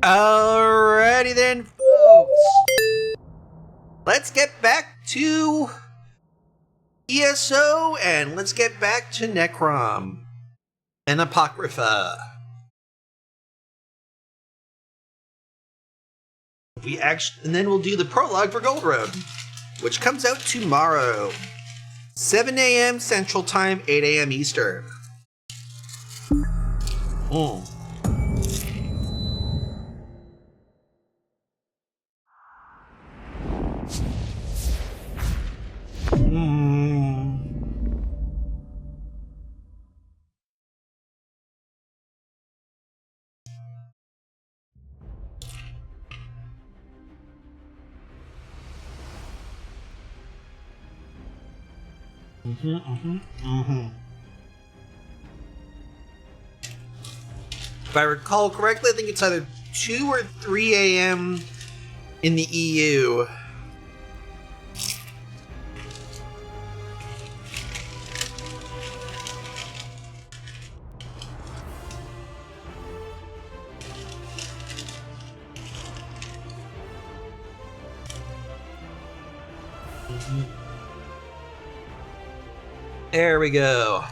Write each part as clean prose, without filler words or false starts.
Alrighty then, folks. Let's get back to ESO and let's get back to Necrom and Apocrypha. And then we'll do the prologue for Gold Road, which comes out tomorrow, 7 a.m. Central Time, 8 a.m. Eastern. If I recall correctly, I think it's either 2 or 3 a.m. in the EU. There we go.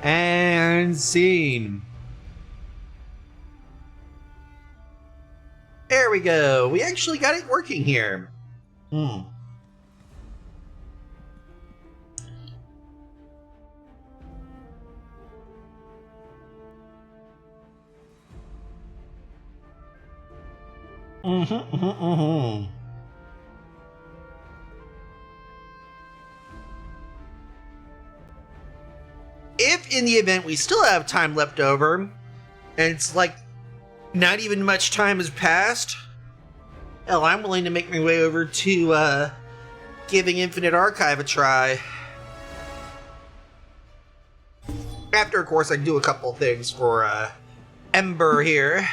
And scene. There we go. We actually got it working here. If in the event we still have time left over, and it's like not even much time has passed, hell, I'm willing to make my way over to giving Infinite Archive a try. After, of course, I do a couple things for Ember here.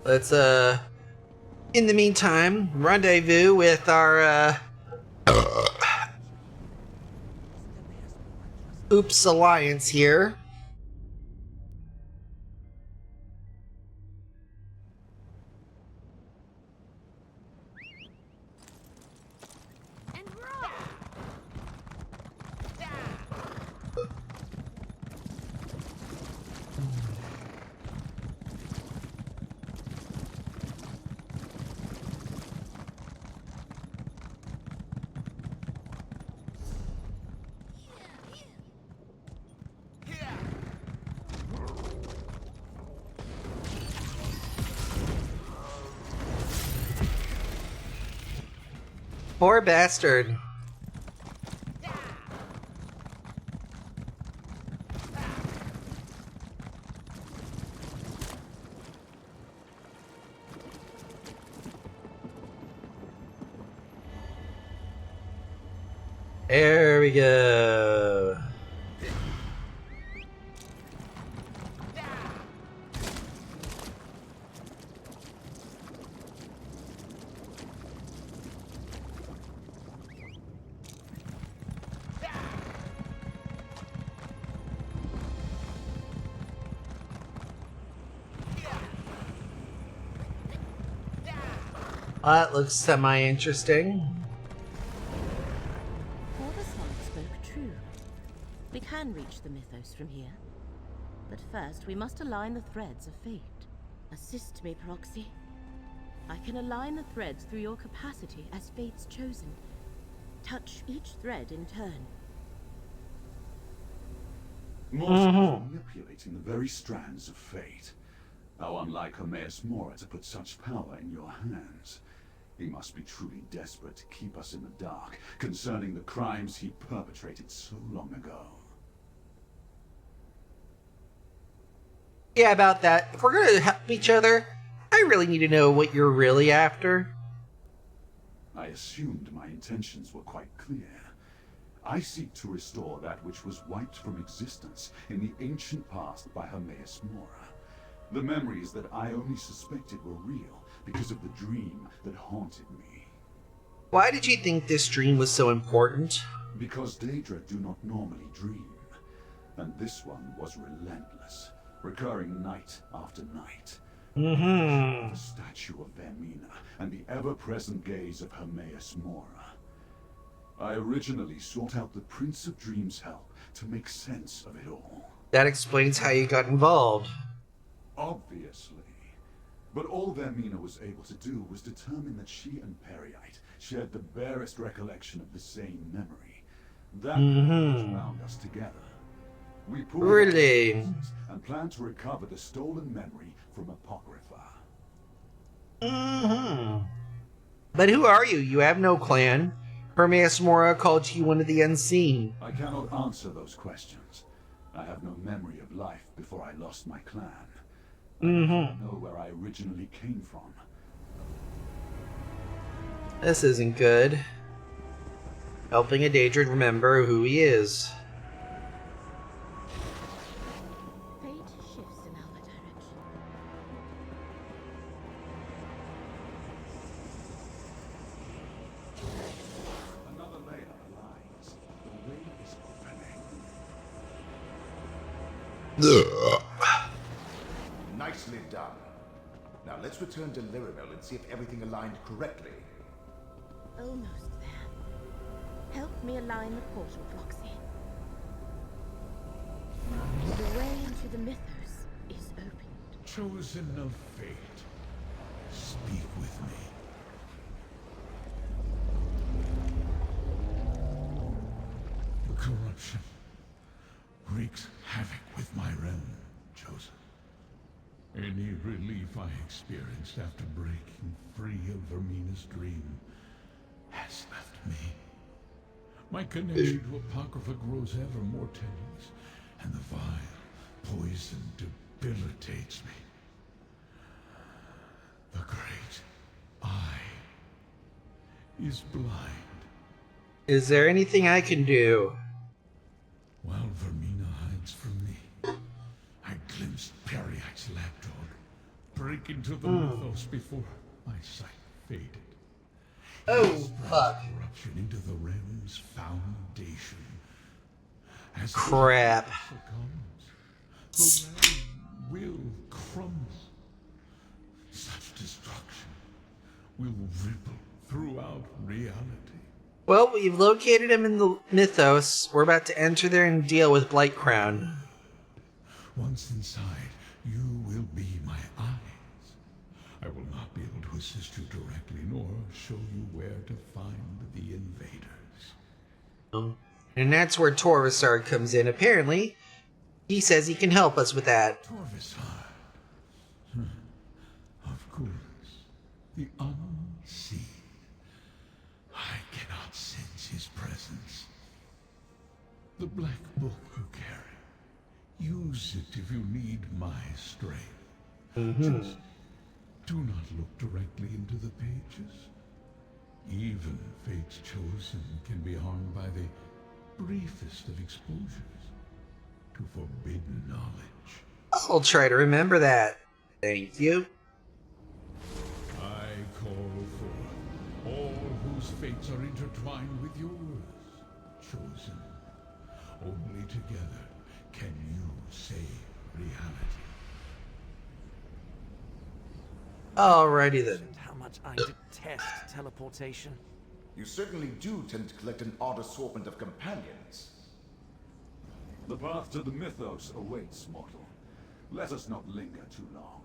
Let's, in the meantime, rendezvous with our, Oops Alliance here. Poor bastard. There we go. That looks semi-interesting. All the songs spoke true. We can reach the mythos from here. But first, we must align the threads of fate. Assist me, Proxy. I can align the threads through your capacity as fate's chosen. Touch each thread in turn. Mortal manipulating the very strands of fate. How unlike Hermaeus Mora to put such power in your hands. He must be truly desperate to keep us in the dark concerning the crimes he perpetrated so long ago. Yeah, about that. If we're gonna help each other, I really need to know what you're really after. I assumed my intentions were quite clear. I seek to restore that which was wiped from existence in the ancient past by Hermaeus Mora. The memories that I only suspected were real because of the dream that haunted me. Why did you think this dream was so important? Because Daedra do not normally dream, and this one was relentless, recurring night after night. The statue of Vermina and the ever-present gaze of Hermaeus Mora. I originally sought out the Prince of Dreams' help to make sense of it all. That explains how you got involved. Obviously. But all Vermina was able to do was determine that she and Periite shared the barest recollection of the same memory. That which bound us together. We pooled our Really? resources and planned to recover the stolen memory from Apocrypha. But who are you? You have no clan. Hermaeus Mora called you one of the unseen. I cannot answer those questions. I have no memory of life before I lost my clan. I don't know where I originally came from. This isn't good. Helping a Daedra remember who he is. Fate shifts in our direction. Another layer aligns. The way is opening. Nicely done. Now let's return to Laravel and see if everything aligned correctly. Almost there. Help me align the portal, Proxy. The way into the Mythos is opened. Chosen of fate, speak with me. The corruption wreaks havoc with my realm, Chosen. Any relief I experienced after breaking free of Vermina's dream has left me. My connection to Apocrypha grows ever more tenuous, and the vile poison debilitates me. The great eye is blind. Is there anything I can do? While Vermina hides from me, I glimpsed Periite's lapdog break into the mythos before my sight faded. Oh, Brought corruption into the realm's foundation. As crap. the succumbs, the realm will crumble. Such destruction will ripple throughout reality. Well, we've located him in the Mythos. We're about to enter there and deal with Blightcrown. Once inside, you will be my eyes. I will not be able to assist you directly, nor show you where to find the invaders. And that's where Torvisard comes in. Apparently, he says he can help us with that. Torvisard. Of course. The unseen. I cannot sense his presence. The black book you carry. Use it if you need my strength. Just do not look directly into the pages. Even Fate's Chosen can be harmed by the briefest of exposures to forbidden knowledge. I'll try to remember that. Thank you. I call forth all whose fates are intertwined with yours, Chosen. Only together can you save reality. Alrighty then. How much I detest teleportation. You certainly do tend to collect an odd assortment of companions. The path to the Mythos awaits, mortal. Let us not linger too long.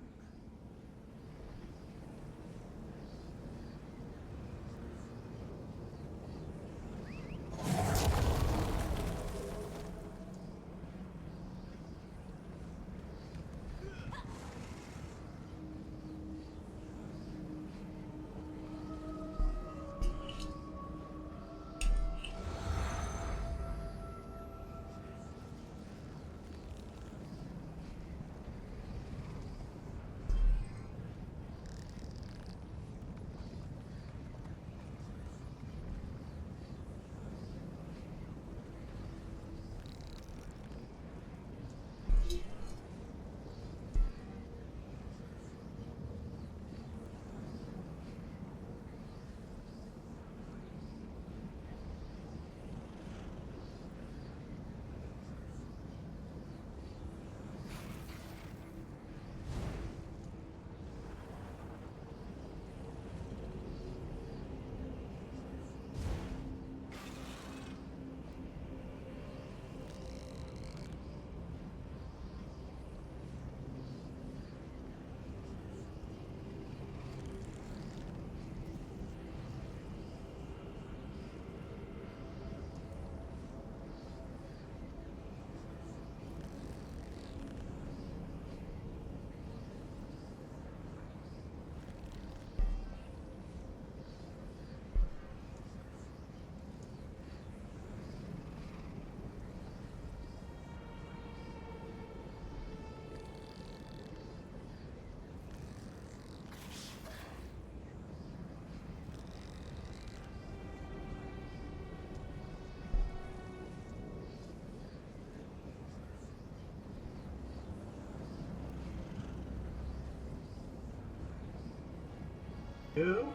Go.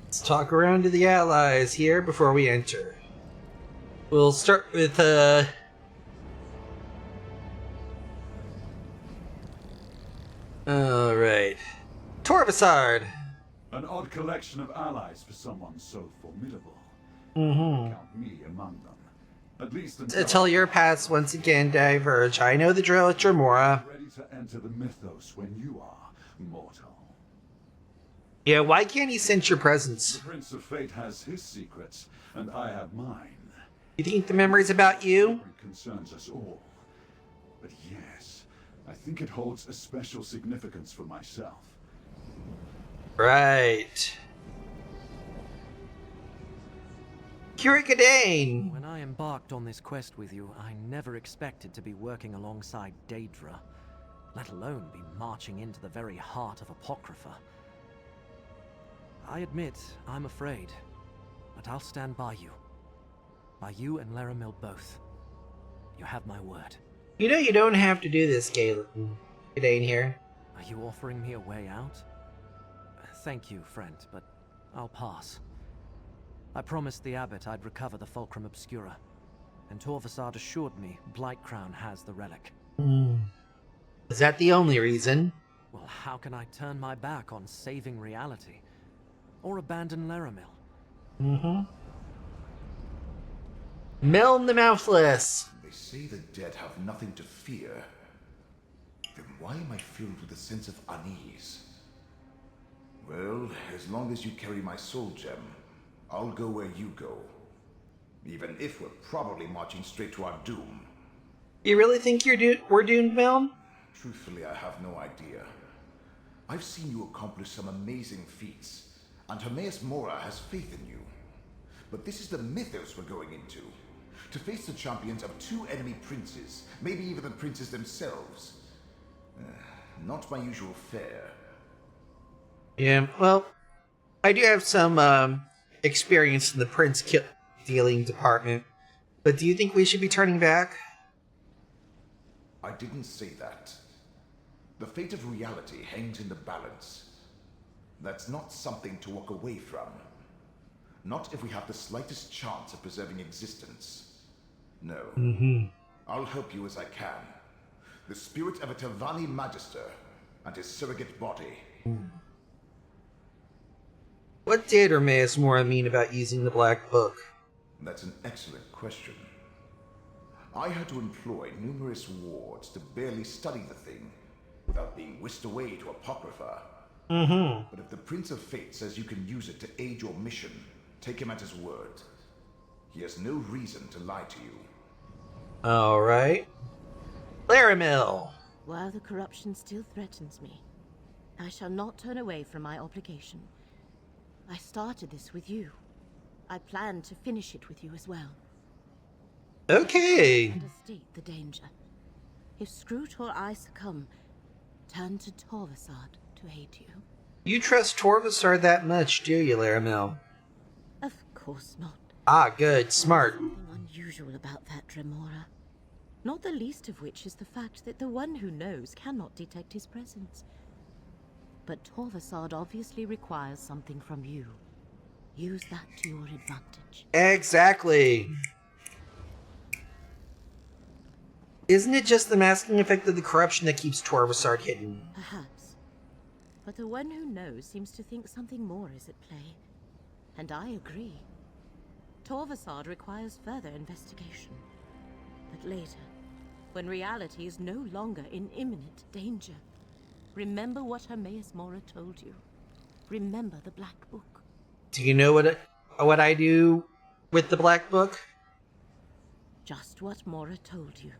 Let's talk around to the allies here before we enter. We'll start with, Alright. Torvasard! An odd collection of allies for someone so formidable. Mm-hmm. Count me among them. At least Until your paths once again diverge. I know the drill at Dremora. ready to enter the mythos when you are mortal. Yeah, why can't he sense your presence? The Prince of Fate has his secrets, and I have mine. You think the memory's about you? It concerns us all. But yes, I think it holds a special significance for myself. Right. Curicadane! When I embarked on this quest with you, I never expected to be working alongside Daedra, let alone be marching into the very heart of Apocrypha. I admit, I'm afraid, but I'll stand by you. By you and Laramil both. You have my word. You know you don't have to do this, Galen. Curicadane here. Are you offering me a way out? Thank you, friend, but I'll pass. I promised the abbot I'd recover the Fulcrum Obscura, and Torvasard assured me Blightcrown has the relic. Is that the only reason? Well, how can I turn my back on saving reality? Or abandon Laramil? Mm-hmm. Milne the Mouthless! They say the dead have nothing to fear. Then why am I filled with a sense of unease? Well, as long as you carry my soul gem, I'll go where you go. Even if we're probably marching straight to our doom. You really think we're doomed, Milne? Truthfully, I have no idea. I've seen you accomplish some amazing feats, and Hermaeus Mora has faith in you. But this is the mythos we're going into. To face the champions of two enemy princes, maybe even the princes themselves. Not my usual fare. Yeah, well, I do have some experience in the prince dealing department. But do you think we should be turning back? I didn't say that. The fate of reality hangs in the balance. That's not something to walk away from. Not if we have the slightest chance of preserving existence. No. I'll help you as I can. The spirit of a Tavani Magister and his surrogate body. What did Hermaeus Mora mean about using the Black Book? That's an excellent question. I had to employ numerous wards to barely study the thing without being whisked away to Apocrypha. But if the Prince of Fate says you can use it to aid your mission, take him at his word. He has no reason to lie to you. Alright. Laramil! While the corruption still threatens me, I shall not turn away from my obligation. I started this with you. I plan to finish it with you as well. Okay. Understate the danger. If Scroot or I succumb, turn to Torvasard to aid you. You trust Torvasard that much, do you, Laramil? Of course not. Ah, good. Smart. Something unusual about that Dremora. Not the least of which is the fact that the one who knows cannot detect his presence. But Torvasard obviously requires something from you. Use that to your advantage. Exactly. Isn't it just the masking effect of the corruption that keeps Torvasard hidden? Perhaps. But the one who knows seems to think something more is at play. And I agree. Torvasard requires further investigation. But later, when reality is no longer in imminent danger, remember what Hermaeus Mora told you. Remember the Black Book. Do you know what I do with the Black Book? Just what Mora told you.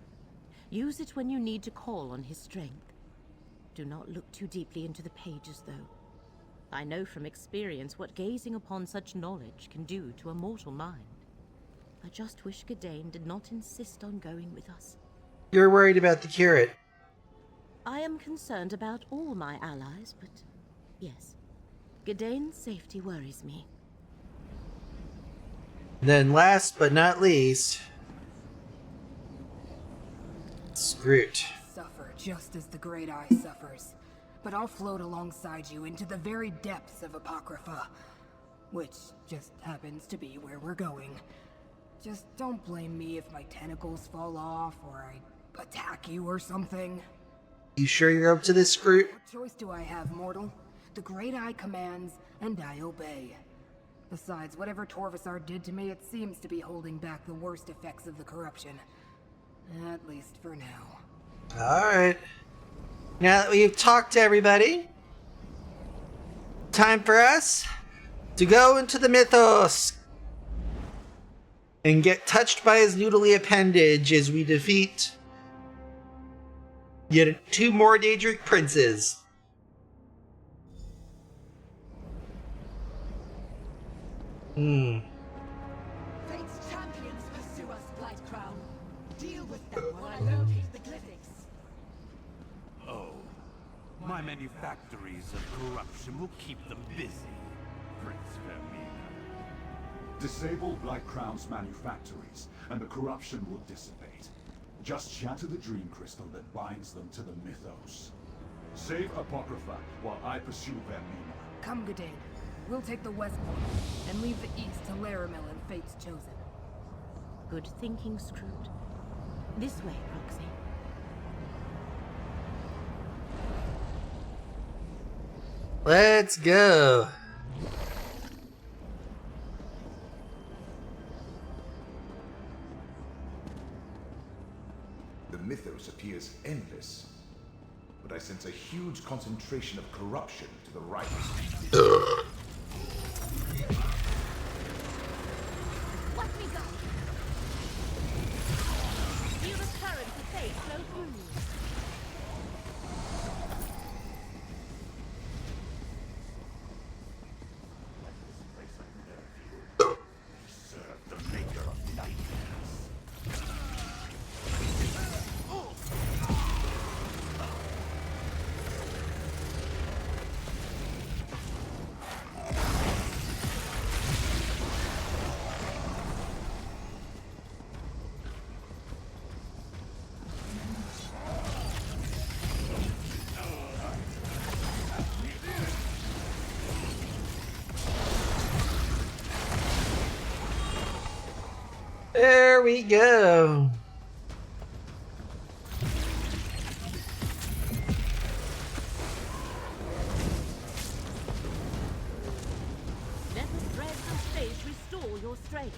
Use it when you need to call on his strength. Do not look too deeply into the pages, though. I know from experience what gazing upon such knowledge can do to a mortal mind. I just wish Gadain did not insist on going with us. You're worried about the curate. I am concerned about all my allies, but yes, Gadain's safety worries me. Then last but not least, Scroot. just as the Great Eye suffers. But I'll float alongside you into the very depths of Apocrypha. Which just happens to be where we're going. Just don't blame me if my tentacles fall off or I attack you or something. You sure you're up to this, Groot? What choice do I have, mortal? The Great Eye commands, and I obey. Besides, whatever Torvasar did to me, it seems to be holding back the worst effects of the corruption. At least for now. Alright. Now that we've talked to everybody, time for us to go into the mythos and get touched by his noodly appendage as we defeat yet 2 more Daedric princes. Fate's champions pursue us, Blightcrown. Deal with them while I locate the glyphics. Oh, my manufactories of corruption will keep them busy, Prince Vermina. Disable Black Crown's manufactories, and the corruption will dissipate. Just shatter the dream crystal that binds them to the mythos. Save Apocrypha while I pursue Vermina. Come, Gudane. We'll take the west point and leave the east to Laramil and Fate's Chosen. Good thinking, Scroot. This way, Roxy. Let's go. The mythos appears endless, but I sense a huge concentration of corruption to the right. Watch me go! Feel the current of fate flow through you. Serve the maker of nightmares. There we go. Let the threads of fate restore your strength.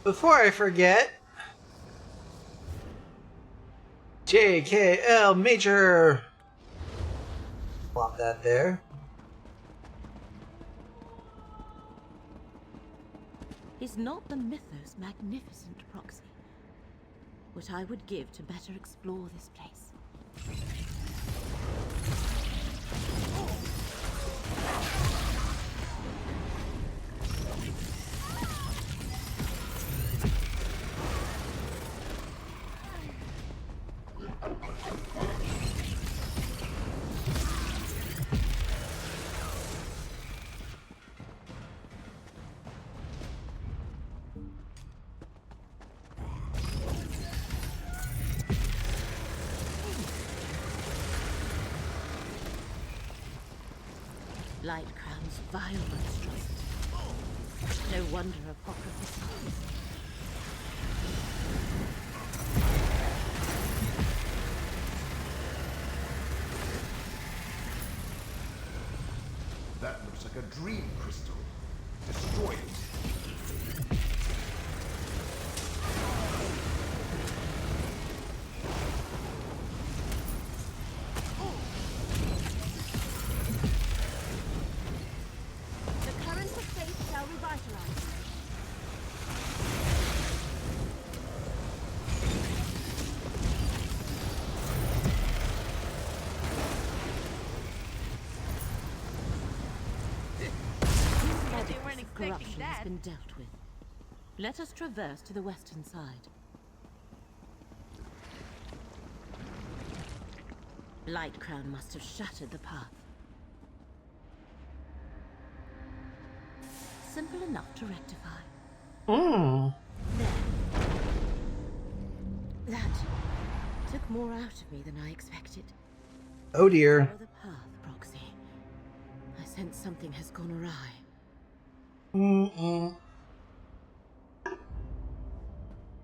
Before I forget, JKL Major. Plop that there. Is not the mythos magnificent, Proxy? What I would give to better explore this place. Blightcrown's vile monstrosity. No wonder Apocrypha suffers. That looks like a dream crystal. Destroy it. The current of fate shall revitalize. Corruption has been dealt with. Let us traverse to the western side. Blight Crown must have shattered the path. Simple enough to rectify. Hmm. There. That took more out of me than I expected. Oh dear. Follow the path, Proxy. I sense something has gone awry. Mm-mm.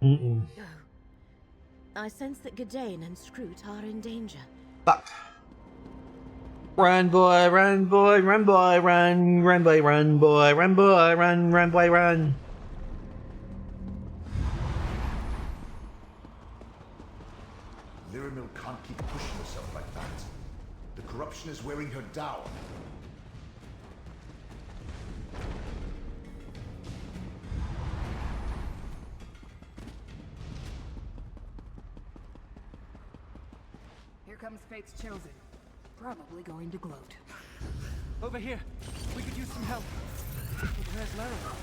Mm-mm. Oh. I sense that Gadain and Scroot are in danger. Fuck. Run, boy, run, boy, run, boy, run, run, boy, run, boy, run, boy, run, run, boy, run. Lyramil can't keep pushing herself like that. The corruption is wearing her down. Here comes Fate's Chosen. Probably going to gloat. Over here. We could use some help. But where's Laramil?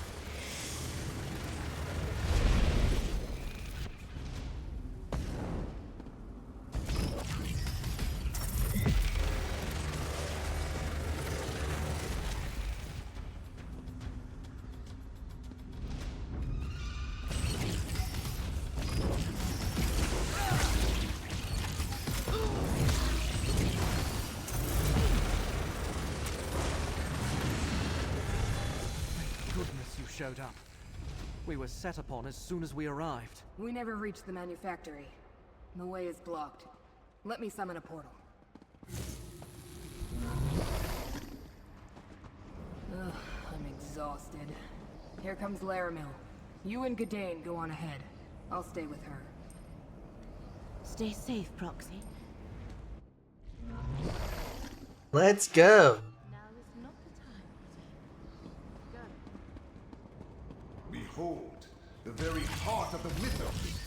Goodness, you showed up. We were set upon as soon as we arrived. We never reached the manufactory. The way is blocked. Let me summon a portal. Ugh, I'm exhausted. Here comes Laramil. You and Gadain go on ahead. I'll stay with her. Stay safe, Proxy. Let's go. Now is not the time, Go. Behold, the very heart of the mythos.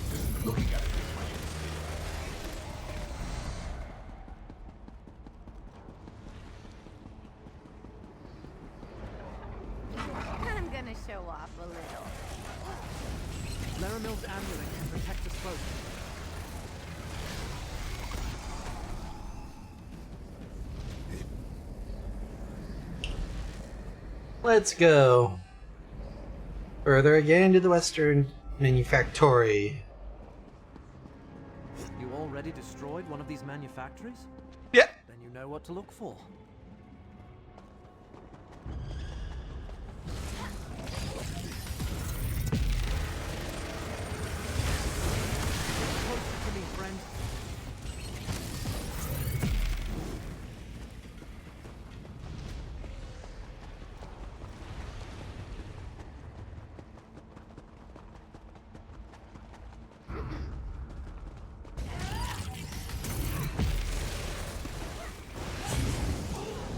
Just looking at it is my instinct. I'm gonna show off a little. Laramil's amulet can protect us both. Let's go. Further again to the Western Manufactory. You already destroyed one of these manufactories? Yep. Then you know what to look for. Get closer to me, friend.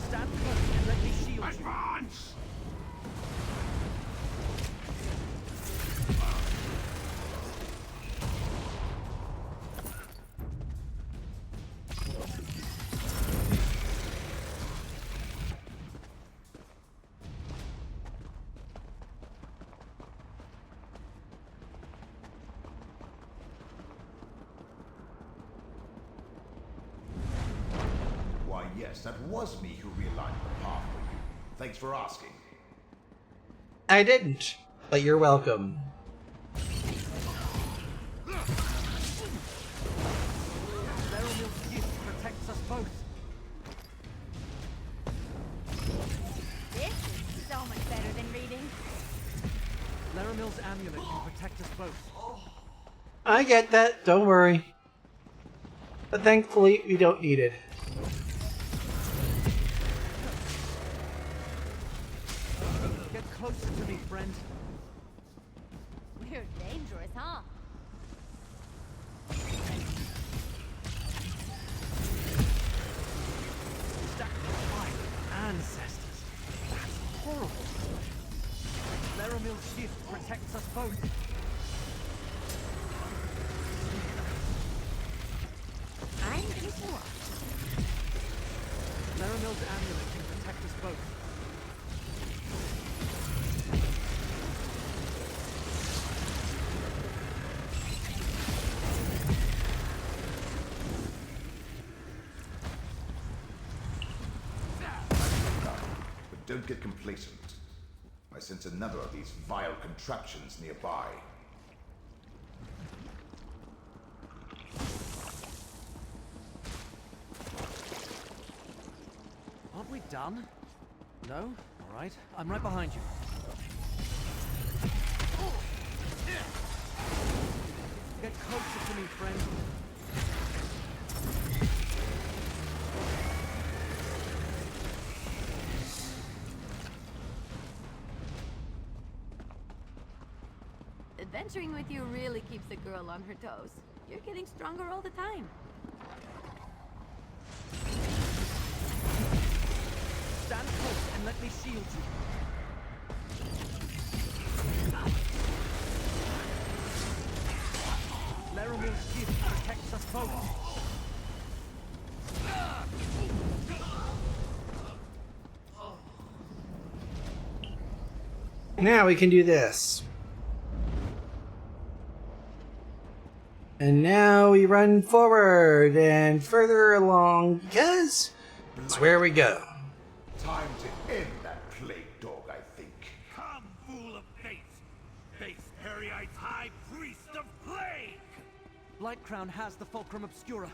Stand close and let me shield you. Advance! Why, yes, that was me who realigned the path for you. Thanks for asking. I didn't, but you're welcome. Laramil's gift protects us both. This is so much better than reading. Laramil's amulet can protect us both. I get that, don't worry. But thankfully, we don't need it. Get closer to me, friend. We're dangerous, huh? Sacrifice ancestors. That's horrible. Laramil's gift protects us both. I'm gonna show off. Laramil's amulet can protect us both. Don't get complacent. I sense another of these vile contraptions nearby. Aren't we done? No? Alright, I'm right behind you. Get closer to me, friend. Adventuring with you really keeps a girl on her toes. You're getting stronger all the time. Stand close and let me shield you. Laramil's gift protects us both. Now we can do this. And now we run forward and further along because it's where we go. Time to end that plague dog, I think. Come, fool of fate! Face Peryite's high priest of plague! Lightcrown has the Fulcrum Obscura.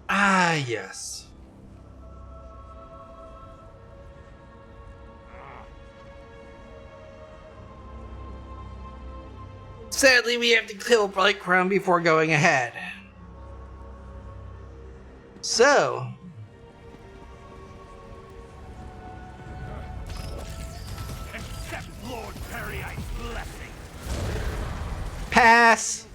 Ah, yes. Sadly, we have to kill Bright Crown before going ahead. So, Accept Lord Peryite's blessing! pass.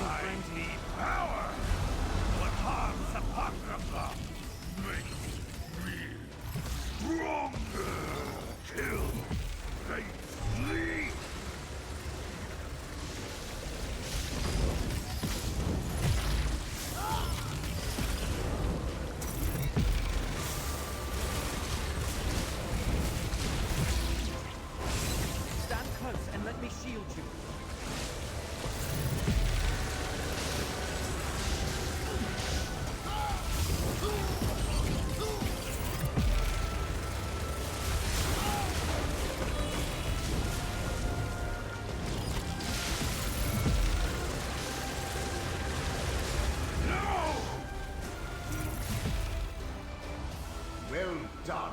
I need power! What harms Apocrypha makes me stronger! Kill fate sleep! Stand close and let me shield you. Well done.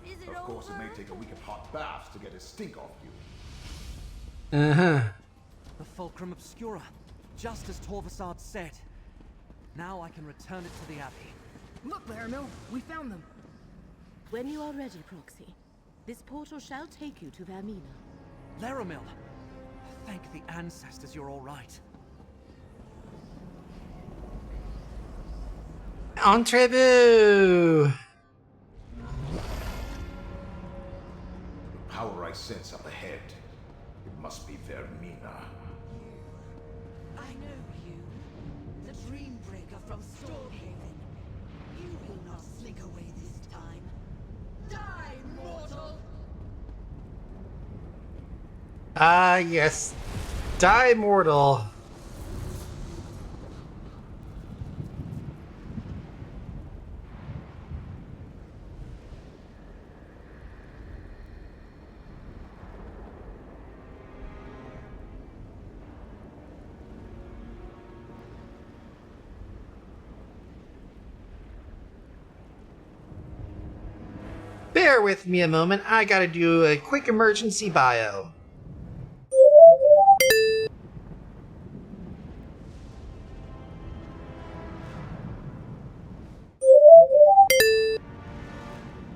Is it Of course, it over? may take a week of hot baths to get a stink off you. Uh-huh. The Fulcrum Obscura, just as Torvasard said. Now I can return it to the Abbey. Look, Laramil, we found them. When you are ready, Proxy, this portal shall take you to Vermina. Laramil! Thank the ancestors you're all right. Entrevu! The power I sense up ahead, it must be Vermina. I know you. The Dreambreaker from Stormhaven. You will not slink away this time. Die, mortal! Ah, yes. Die, mortal. Bear with me a moment, I gotta do a quick emergency bio.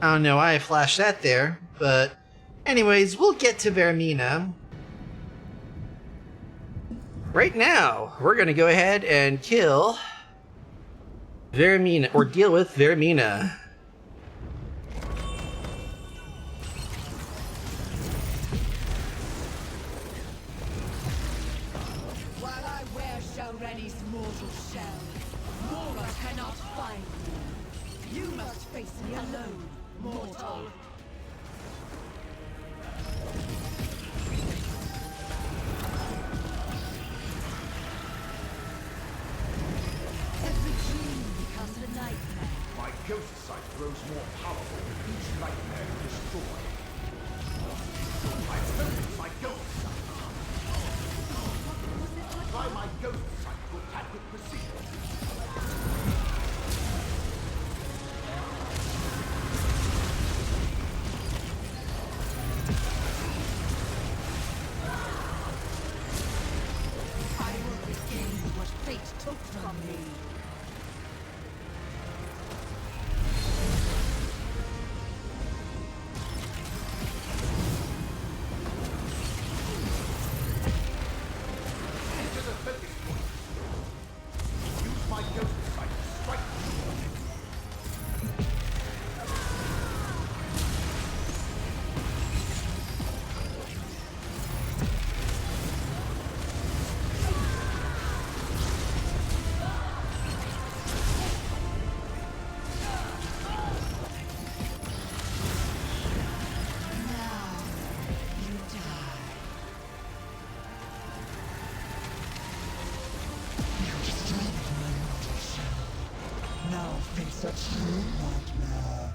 I don't know why I flashed that there, but anyways, we'll get to Vermina. Right now, we're gonna go ahead and kill Vermina, or deal with Vermina. mortal. Every dream becomes a nightmare. My ghost sight grows more powerful with each nightmare you destroy. I focus my ghost sight. Try my ghost sight to attack with precision. I will regain what fate took from me. Enter the focus point. Use my ghost sight to strike the sword. You die. You destroyed my mortal shell. Now face a true nightmare.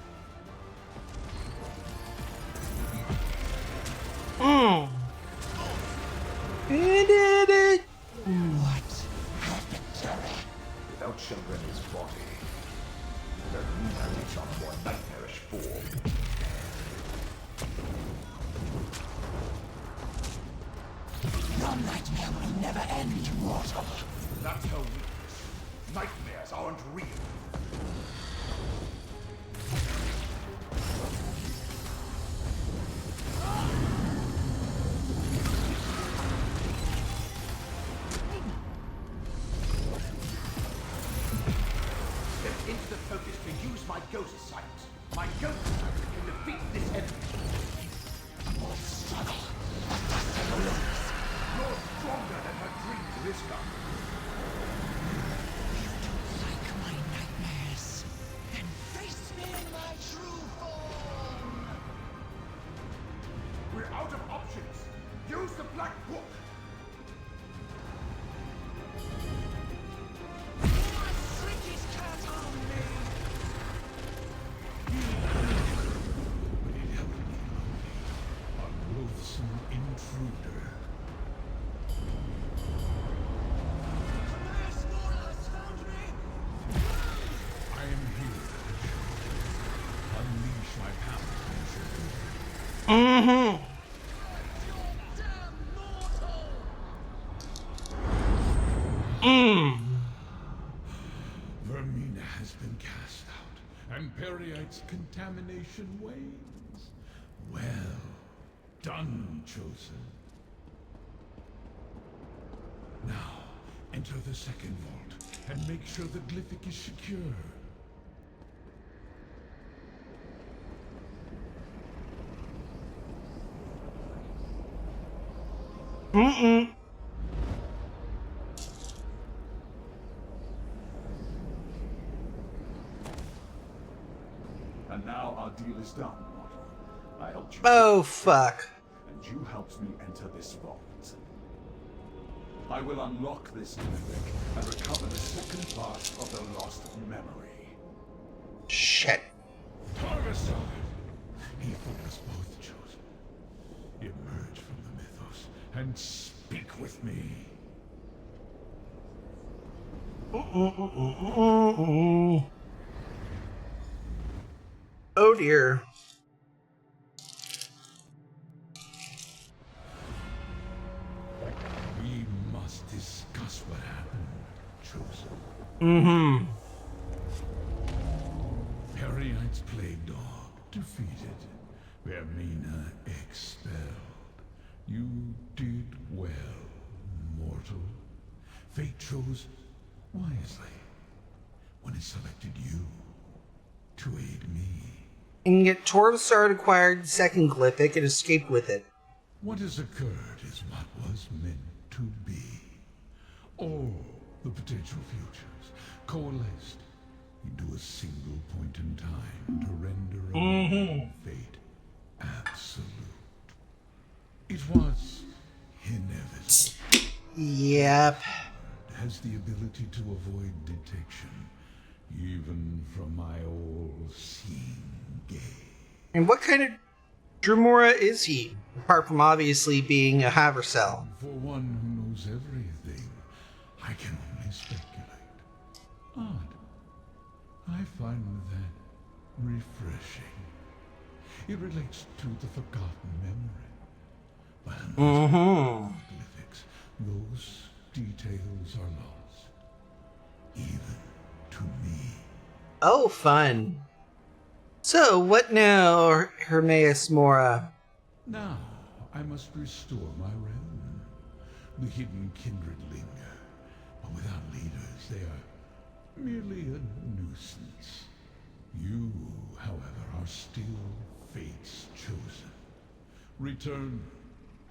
You did it! What happened to me? Without Sheldrake's body, Vermina takes on a more nightmarish form. Your nightmare will never end, mortal. That's her weakness. Nightmares aren't real. Step into the focus to use my ghost sight. My ghost sight can defeat this enemy. More struggle. What You're stronger than her dreams, Riska. like my nightmares? Then face me in my true form. We're out of options. Use the black book. A loathsome intruder. I am here. Unleash my power. Mm-hmm. Vermina has been cast out, and Periite's contamination wanes. Well done, Chosen. Now, enter the second vault, and make sure the glyphic is secure. And now our deal is done, mortal. I helped you. Oh, fuck. And you helped me enter this vault. I will unlock this glyphic and recover the second part of the lost memory. Shit. Tarvasan! He fought us both, Chosen. Emerge from the mythos and speak with me. Oh dear. We must discuss what happened, Chosen. Mm-hmm. Periite's plague dog defeated. Vermina expelled. You did well, mortal. Fate chose wisely when it selected you to aid me. And yet Torvsard acquired the second glyphic and escaped with it. What has occurred is what was meant to be. All the potential futures coalesced into to a single point in time to render a fate absolute. It was inevitable. Yep. It has the ability to avoid detection, even from my all-seeing gaze. And what kind of Drumora is he? Apart from obviously being a Haversell. For one who knows everything, I can only speculate. Odd. I find that refreshing. It relates to the forgotten memory. But unless hieroglyphics, those details are lost. Even to me. Oh, fun. So, what now, Hermaeus Mora? Now, I must restore my realm. The hidden kindred linger, but without leaders, they are merely a nuisance. You, however, are still fate's chosen. Return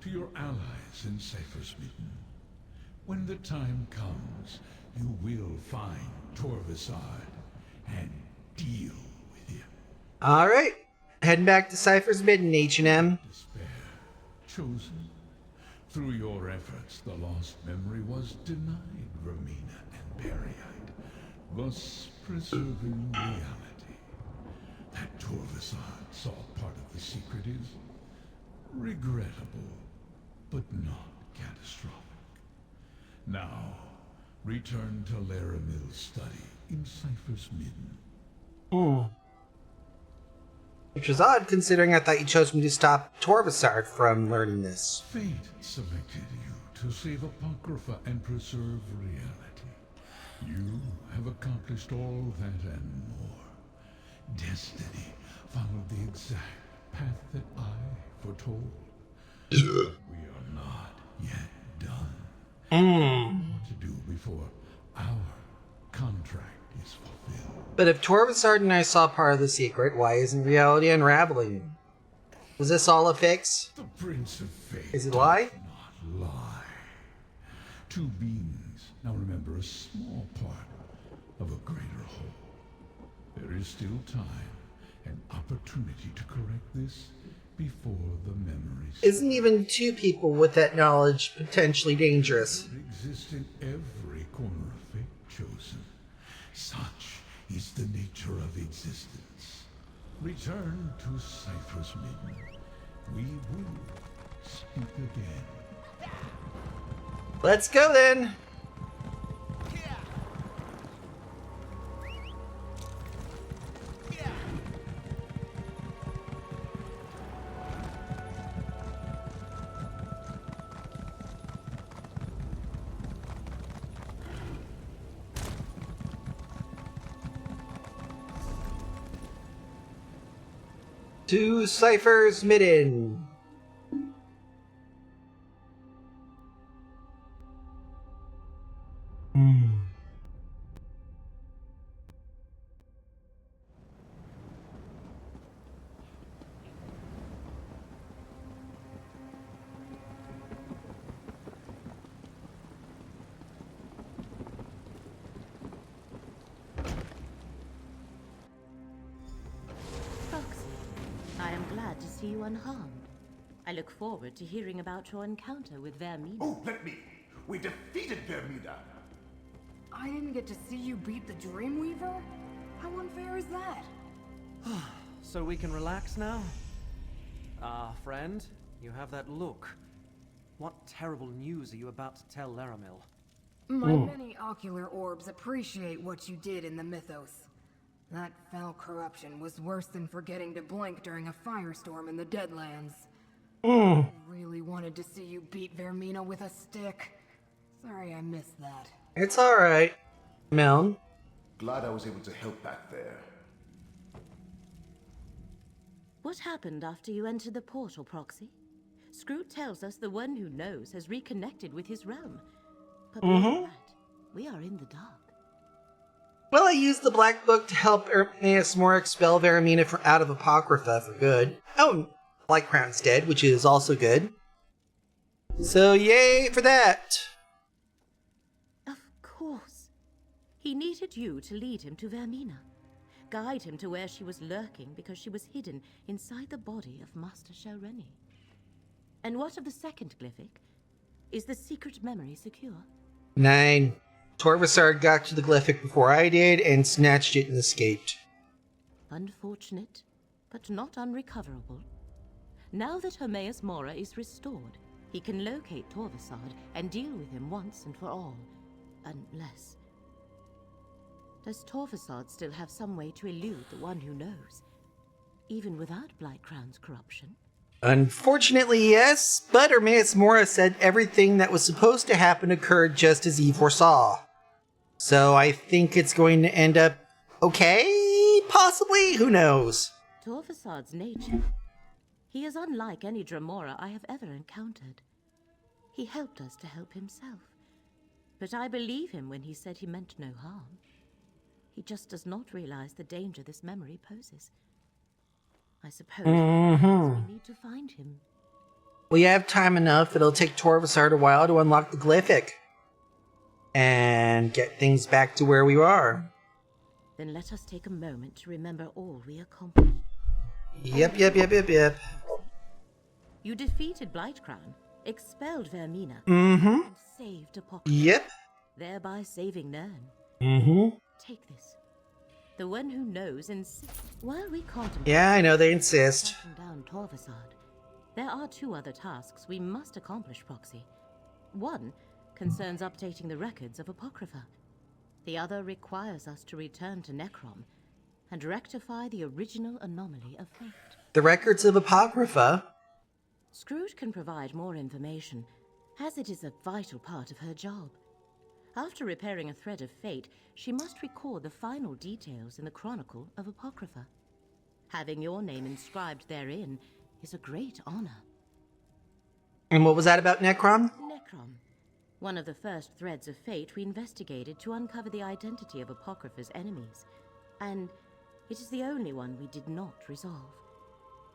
to your allies in Cypher's Midden. When the time comes, you will find Torvisard and deal with him. Alright, heading back to Cypher's Midden, H&M. Despair. Chosen. Through your efforts, the lost memory was denied Vermina and Periite, thus preserving reality. That Torvisard saw part of the secret is regrettable, but not catastrophic. Now, return to Laramil's study in Cypher's Midden. Which was odd, considering I thought you chose me to stop Torvisard from learning this. Fate selected you to save Apocrypha and preserve reality. You have accomplished all that and more. Destiny followed the exact path that I foretold. We are not yet done. What to do before our contract is fulfilled. But if Torvisard and I saw part of the secret, why isn't reality unraveling? Was this all a fix? The Prince of Fate Is it a lie? does not lie. Two beings now remember a small part of a greater whole. There is still time and opportunity to correct this before the memories Isn't even two people with that knowledge potentially dangerous? exist in every corner of Fate chosen. Such is the nature of existence. Return to Cypher's Midden. We will speak again. Let's go then! To Cypher's Midden. Foxy, I am glad to see you unharmed. I look forward to hearing about your encounter with Vermina. Oh, let me! We defeated Vermina! I didn't get to see you beat the Dreamweaver? How unfair is that? So we can relax now? Ah, friend, you have that look. What terrible news are you about to tell Laramil? My many ocular orbs appreciate what you did in the Mythos. That foul corruption was worse than forgetting to blink during a firestorm in the Deadlands. I really wanted to see you beat Vermina with a stick. Sorry I missed that. It's alright, Meln. Glad I was able to help back there. What happened after you entered the portal, Proxy? Scroot tells us the one who knows has reconnected with his realm. But beyond that, we are in the dark. Well, I used the Black Book to help Hermaeus Mora expel Vermina out of Apocrypha for good. Oh, Lightcrown's dead, which is also good. So, yay for that! Of course. He needed you to lead him to Vermina. guide him to where she was lurking because she was hidden inside the body of Master Shelreni. And what of the second glyphic? Is the secret memory secure? 9. Torvasard got to the glyphic before I did and snatched it and escaped. Unfortunate, but not unrecoverable. Now that Hermaeus Mora is restored, he can locate Torvasard and deal with him once and for all. Unless... Does Torvasard still have some way to elude the one who knows? Even without Blightcrown's corruption? Unfortunately, yes, but Hermaeus Mora said everything that was supposed to happen occurred just as he foresaw. So I think it's going to end up okay? Possibly? Who knows? Torvasard's nature. He is unlike any Dremora I have ever encountered. He helped us to help himself. But I believe him when he said he meant no harm. He just does not realize the danger this memory poses. I suppose we need to find him. We have time enough. It'll take Torvasard a while to unlock the glyphic. And get things back to where we are. Then let us take a moment to remember all we accomplished. Yep. You defeated Blightcrown, expelled Vermina, Mm-hmm. and saved Apocrypha. Yep. Thereby saving Nern. Mm-hmm. Take this. The one who knows insists. While we contemplate... Yeah, I know they insist. tracking down Torvasard, there are 2 other tasks we must accomplish, Proxy. One concerns updating the records of Apocrypha. The other requires us to return to Necrom and rectify the original anomaly of fate. The records of Apocrypha? Scrooge can provide more information, as it is a vital part of her job. After repairing a thread of fate, she must record the final details in the Chronicle of Apocrypha. Having your name inscribed therein is a great honor. And what was that about Necrom? Necrom, one of the first threads of fate we investigated to uncover the identity of Apocrypha's enemies. And it is the only one we did not resolve.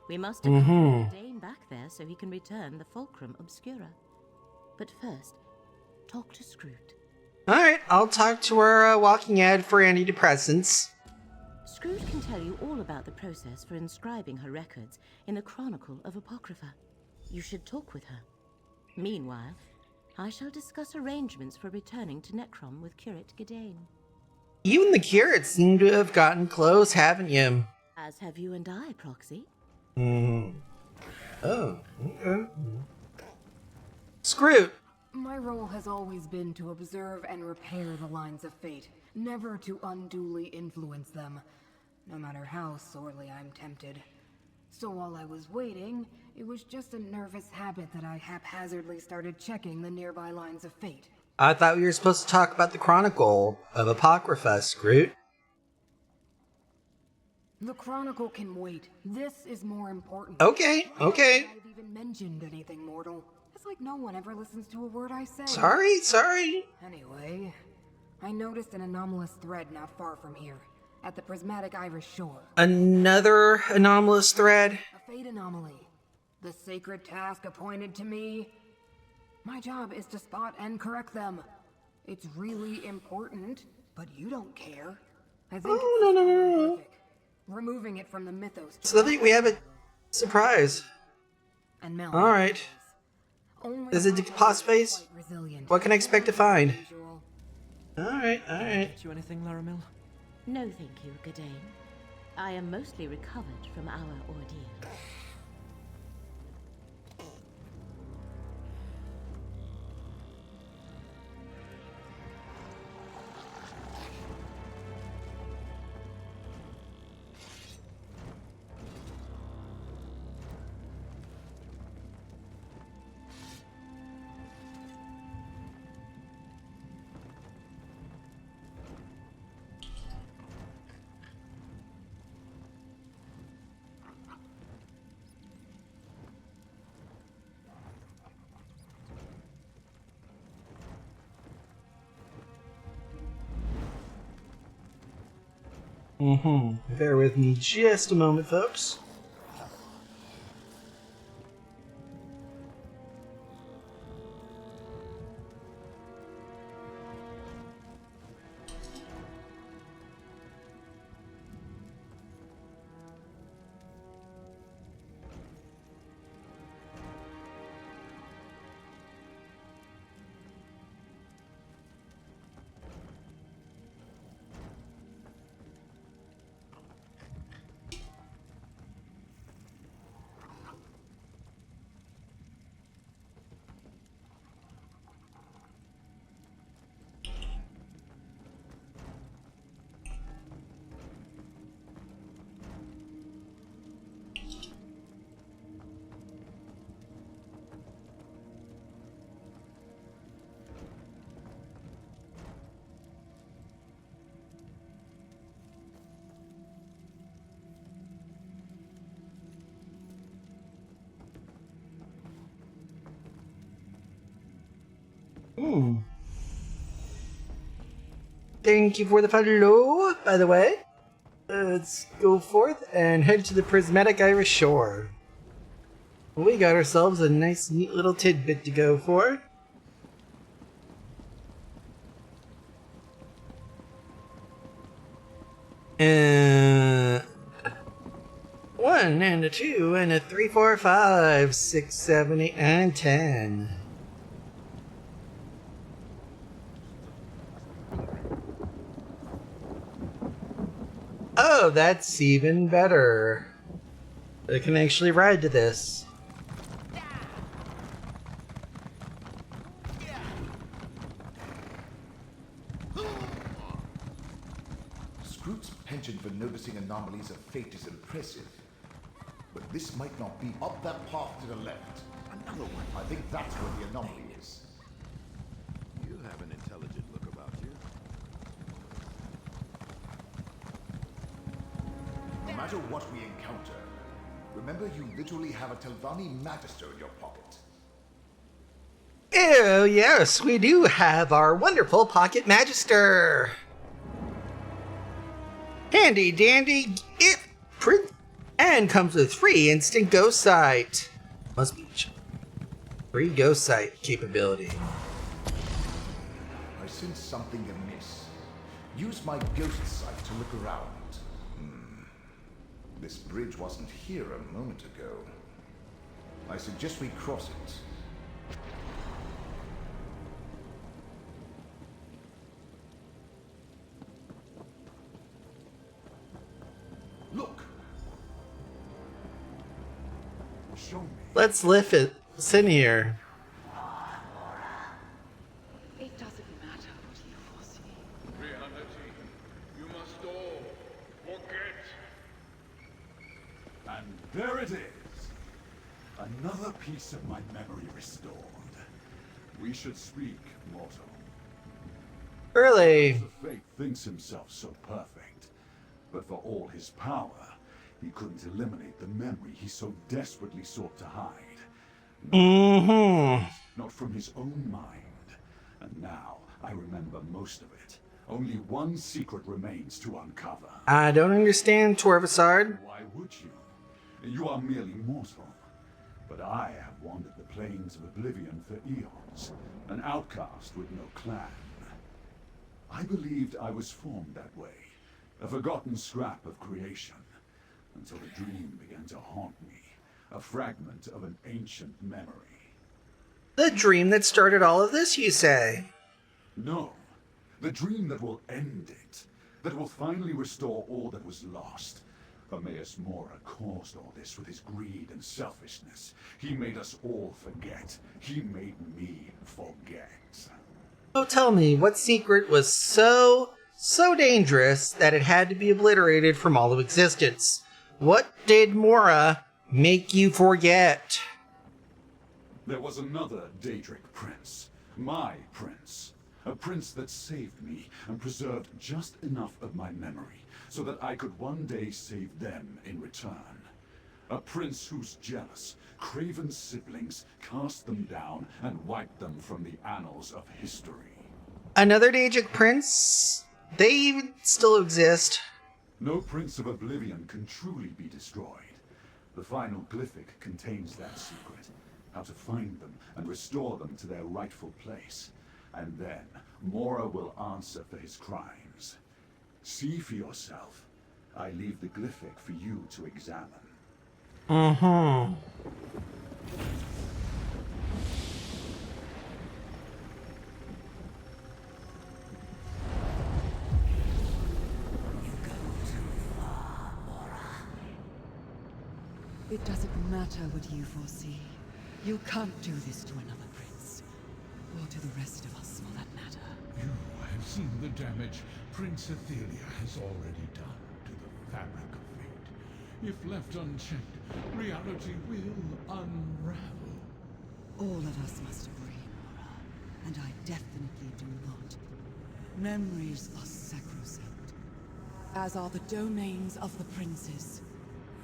We must accompany Dane back there so he can return the Fulcrum Obscura. But first, talk to Scroot. Alright, I'll talk to our walking ad for antidepressants. Scrooge can tell you all about the process for inscribing her records in the Chronicle of Apocrypha. You should talk with her. Meanwhile, I shall discuss arrangements for returning to Necrom with Curate Gedane. You and the curates seem to have gotten close, haven't you? As have you and I, Proxy. Oh, okay. Scroot! My role has always been to observe and repair the lines of fate, never to unduly influence them, no matter how sorely I'm tempted. So while I was waiting, it was just a nervous habit that I haphazardly started checking the nearby lines of fate. I thought we were supposed to talk about the Chronicle of Apocrypha, Scroot. The Chronicle can wait. This is more important. Okay. I've even mentioned anything mortal. It's like no one ever listens to a word I say. Sorry. Anyway, I noticed an anomalous thread not far from here, at the prismatic Irish shore. Another anomalous thread? A fate anomaly. The sacred task appointed to me. My job is to spot and correct them. It's really important, but you don't care. I think No. removing it from the mythos. So I think we have a surprise. And Mel. Alright. Is it deposit space? What can I expect to find? Alright. Get you anything, Laramil? No, thank you, Gedane. I am mostly recovered from our ordeal. Bear with me just a moment, folks. thank you for the follow, by the way. Let's go forth and head to the prismatic Irish shore. We got ourselves a nice, neat little tidbit to go for. One and a 2 and a 3, 4, 5, 6, 7, 8, 9, 10. Oh, that's even better. I can actually ride to this. Scroot's penchant for noticing anomalies of fate is impressive. But this might not be up that path to the left. Another one. I think that's where the anomaly is. You have an intelligent look about you. No matter what we encounter, remember you literally have a Telvanni Magister in your pocket. Oh, yes, we do have our wonderful Pocket Magister. Handy dandy, it print and comes with free instant ghost sight. Must be free ghost sight capability. I sense something amiss. Use my ghost sight to look around. This bridge wasn't here a moment ago. I suggest we cross it. Look! Show me. Let's lift it. Sit here. It doesn't matter what you foresee. Reality, you must all forget. And there it is. Another piece of my memory restored. We should speak, mortal. Really? The Fate thinks himself so perfect, but for all his power, he couldn't eliminate the memory he so desperately sought to hide. Not from his own mind. And now I remember most of it. Only one secret remains to uncover. I don't understand, Torvasard. Why would you? You are merely mortal. But I have wandered the plains of oblivion for eons, an outcast with no clan. I believed I was formed that way, a forgotten scrap of creation, until a dream began to haunt me, a fragment of an ancient memory. The dream that started all of this, you say? No, the dream that will end it, that will finally restore all that was lost. Hermaeus Mora caused all this with his greed and selfishness. He made us all forget. He made me forget. Oh, tell me, what secret was so dangerous that it had to be obliterated from all of existence? What did Mora make you forget? There was another Daedric prince. My prince. A prince that saved me and preserved just enough of my memory so that I could one day save them in return. A prince whose jealous, craven siblings cast them down and wiped them from the annals of history. Another Daedric prince? They even still exist. No Prince of Oblivion can truly be destroyed. The final glyphic contains that secret. How to find them and restore them to their rightful place. And then, Mora will answer for his crimes. See for yourself. I leave the glyphic for you to examine. It doesn't matter what you foresee. You can't do this to another prince. Or to the rest of us, for that matter. You have seen the damage Prince Athelia has already done to the fabric of fate. If left unchecked, reality will unravel. All of us must agree, Nora. And I definitely do not. Memories are sacrosanct. As are the domains of the princes.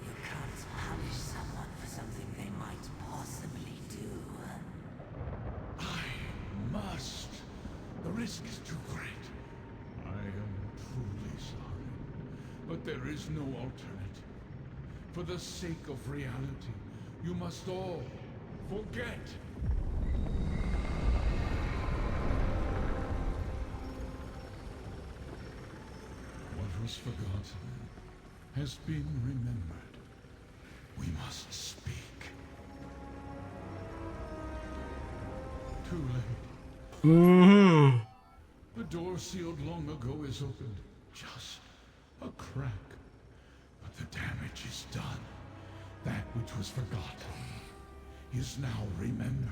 You can't punish someone for something they might possibly do. I must. The risk is too great. I But there is no alternative. For the sake of reality, you must all forget. What was forgotten has been remembered. We must speak. Too late. Mm-hmm. The door sealed long ago is opened. Just a crack. But the damage is done. That which was forgotten is now remembered.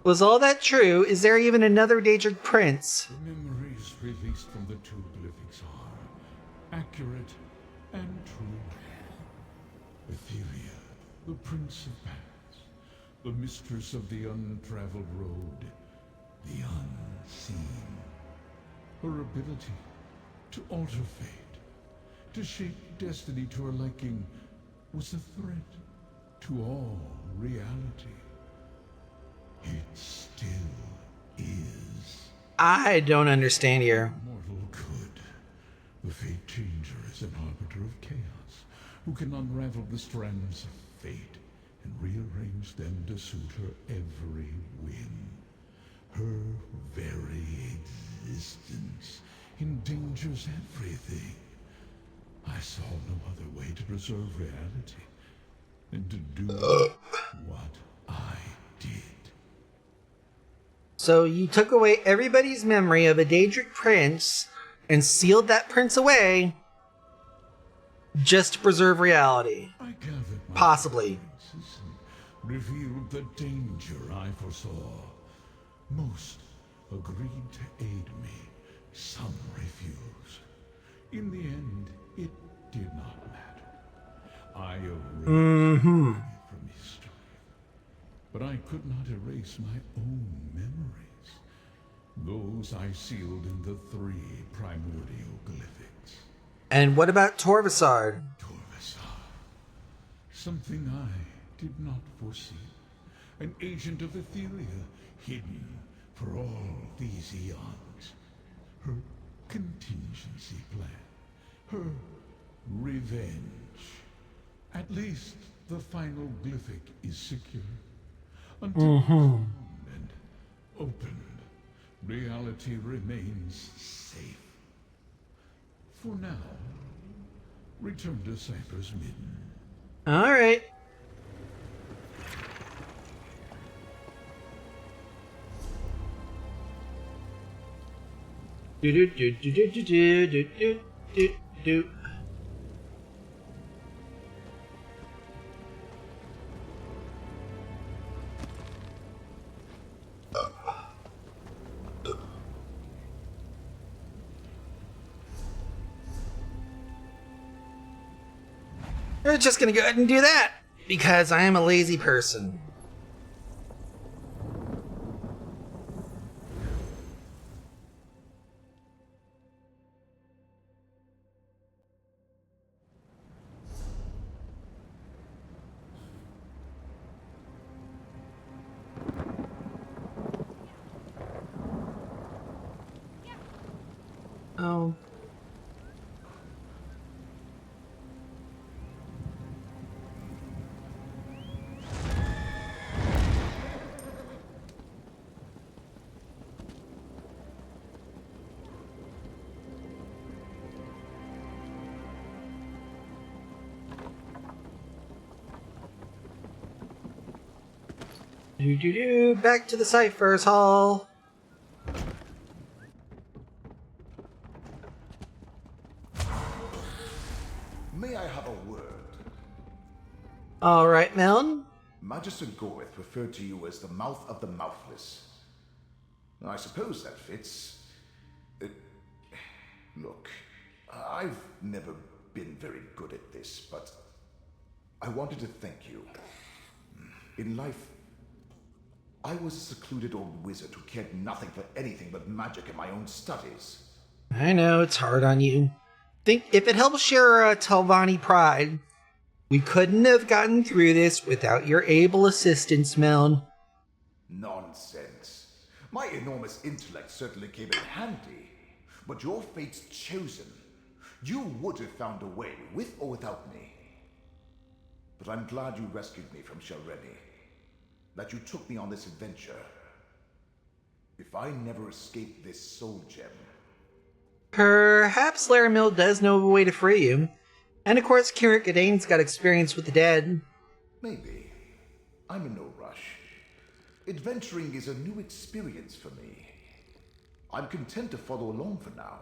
Was all that true? Is there even another Daedric Prince? The memories released from the two glyphics are accurate and true. Etheria, the Prince of Paths, the mistress of the untraveled road, the unseen. Her ability to alter fate, to shape destiny to her liking, was a threat to all reality. It still is. I don't understand here. Mortal could. The Fate Changer is an arbiter of chaos, who can unravel the strands of fate and rearrange them to suit her every whim. Her very existence endangers everything. I saw no other way to preserve reality than to do what I did. So you took away everybody's memory of a Daedric Prince and sealed that prince away just to preserve reality. I gathered my Possibly. experiences and revealed the danger I foresaw. Most agreed to aid me. Some refused. In the end, it did not matter. I erased Mm-hmm. from history. But I could not erase my own memories. Those I sealed in the 3 primordial glyphics. And what about Torvasard? Torvasar. Something I did not foresee. An agent of Etheria, hidden for all these eons. Her contingency plan. Her revenge. At least the final glyphic is secure. Until it's found and opened, reality remains safe. For now, return to Cypher's Midden. Alright. Do do do do do do do do do do. We're just gonna go ahead and do that because I am a lazy person. Oh. Do do do. Back to the Cypher's Hall. May I have a word? All right, Melon. Magister Goreth referred to you as the mouth of the mouthless. I suppose that fits. Look, I've never been very good at this, but I wanted to thank you. In life, I was a secluded old wizard who cared nothing for anything but magic and my own studies. I know it's hard on you. Think if it helps your Telvanni pride, we couldn't have gotten through this without your able assistance, Melon. Nonsense. My enormous intellect certainly came in handy, but your fate's chosen. You would have found a way, with or without me. But I'm glad you rescued me from Shalreni. That you took me on this adventure. If I never escaped this soul gem... Perhaps Laramil does know of a way to free you. And of course, Kirit Gadane's got experience with the dead. Maybe. I'm in no rush. Adventuring is a new experience for me. I'm content to follow along for now.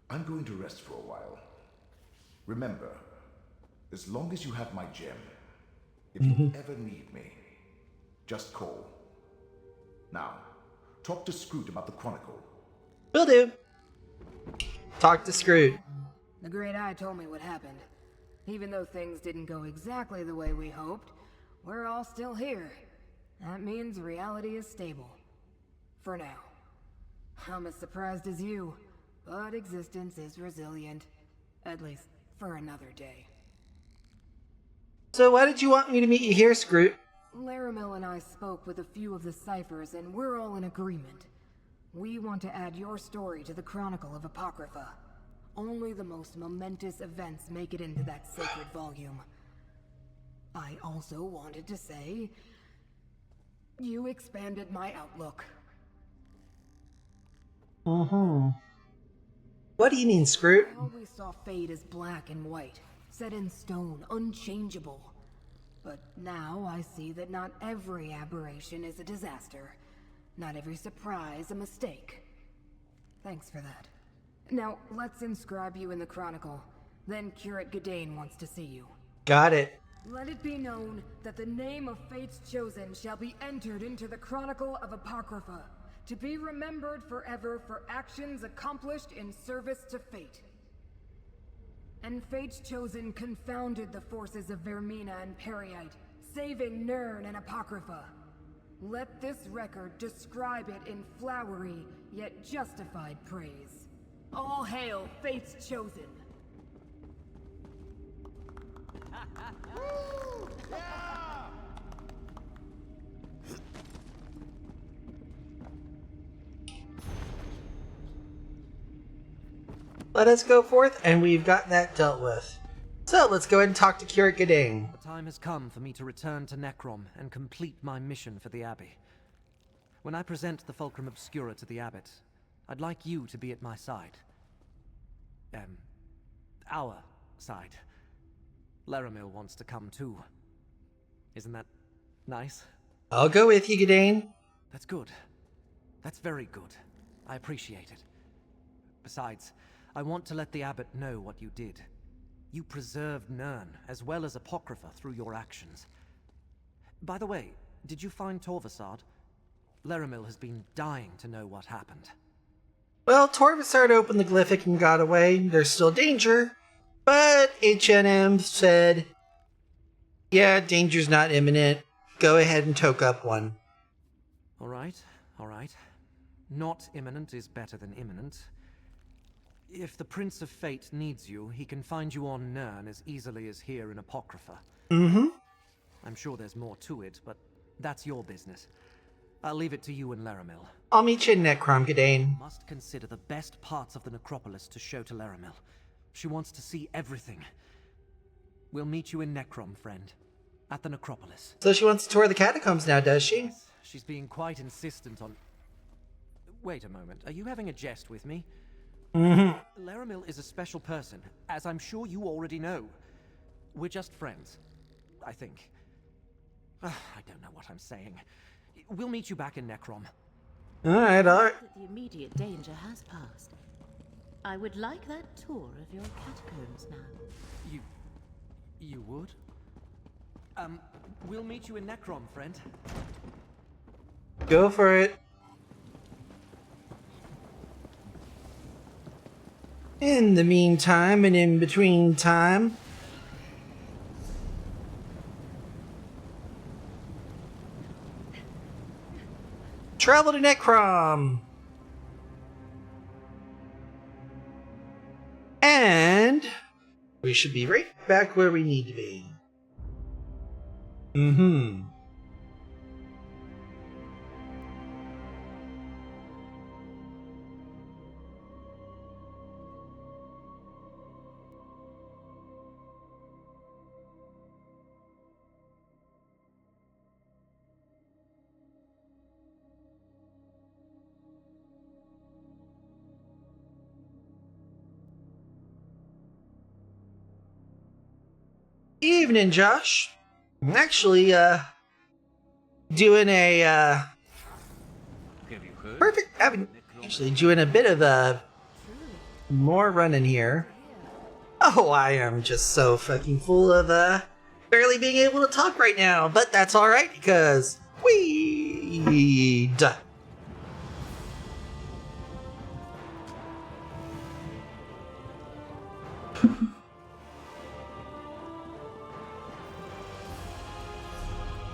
I'm going to rest for a while. Remember, as long as you have my gem, if you ever need me, just call. Now, talk to Scroot about the Chronicle. Will do. Talk to Scroot. The Great Eye told me what happened. Even though things didn't go exactly the way we hoped, we're all still here. That means reality is stable. For now. I'm as surprised as you, but existence is resilient. At least for another day. So why did you want me to meet you here, Scroot? Laramil and I spoke with a few of the ciphers, and we're all in agreement. We want to add your story to the Chronicle of Apocrypha. Only the most momentous events make it into that sacred volume. I also wanted to say... you expanded my outlook. What do you mean, Scroot? I always saw fate as black and white, set in stone, unchangeable. But now I see that not every aberration is a disaster. Not every surprise a mistake. Thanks for that. Now, let's inscribe you in the Chronicle. Then Kirit Gadane wants to see you. Got it. Let it be known that the name of Fate's Chosen shall be entered into the Chronicle of Apocrypha, to be remembered forever for actions accomplished in service to Fate. And Fate's Chosen confounded the forces of Vermina and Periite, saving Nirn and Apocrypha. Let this record describe it in flowery, yet justified praise. All hail Fate's Chosen! Let us go forth, and we've got that dealt with. So, let's go ahead and talk to Kirit Gadane. The time has come for me to return to Necrom and complete my mission for the Abbey. When I present the Fulcrum Obscura to the Abbot, I'd like you to be at my side. Our side. Laramil wants to come too. Isn't that nice? I'll go with you, Gadane. That's good. That's very good. I appreciate it. Besides, I want to let the Abbot know what you did. You preserved Nirn, as well as Apocrypha, through your actions. By the way, did you find Torvasard? Laramil has been dying to know what happened. Well, Torvasard opened the Glyphic and got away. There's still danger. But HNM said, yeah, danger's not imminent. Go ahead and toke up one. Alright, alright. Not imminent is better than imminent. If the Prince of Fate needs you, he can find you on Nirn as easily as here in Apocrypha. I'm sure there's more to it, but that's your business. I'll leave it to you and Laramil. I'll meet you in Necrom, Gadane. Must consider the best parts of the necropolis to show to Laramil. She wants to see everything. We'll meet you in Necrom, friend. At the necropolis. So she wants to tour the catacombs now, does she? Yes, she's being quite insistent on... Wait a moment, are you having a jest with me? Laramil is a special person, as I'm sure you already know. We're just friends, I think. I don't know what I'm saying. We'll meet you back in Necrom. Alright. The immediate danger has passed. I would like that tour of your catacombs now. You would? We'll meet you in Necrom, friend. Go for it. In the meantime, and in between time, travel to Necrom! And we should be right back where we need to be. Evening, Josh. I'm actually, doing a, Have you heard? perfect, I'm actually doing a bit of, more running here. Oh, I am just so fucking full of, barely being able to talk right now, but that's alright, because weed.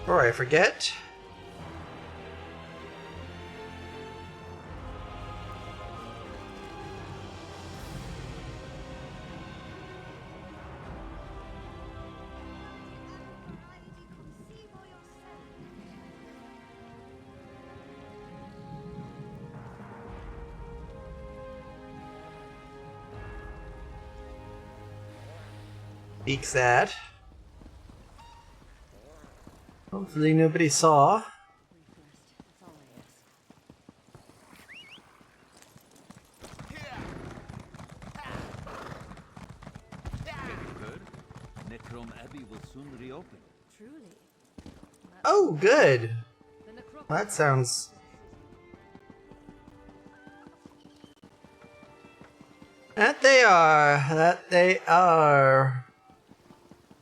Before I forget, peeks that. Hopefully nobody saw. Necrom Abbey will soon reopen. Truly. Oh, good. That sounds... That they are. That they are.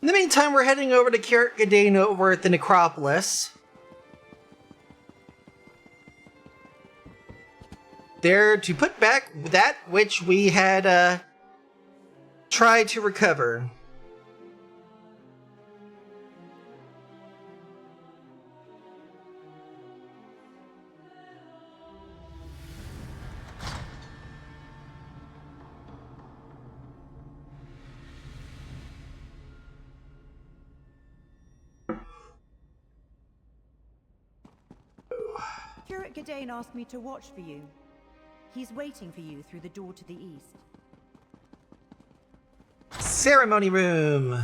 In the meantime, we're heading over to Kirt Gadain over at the Necropolis. There to put back that which we had tried to recover. Curate Gadain asked me to watch for you. He's waiting for you through the door to the east. Ceremony room.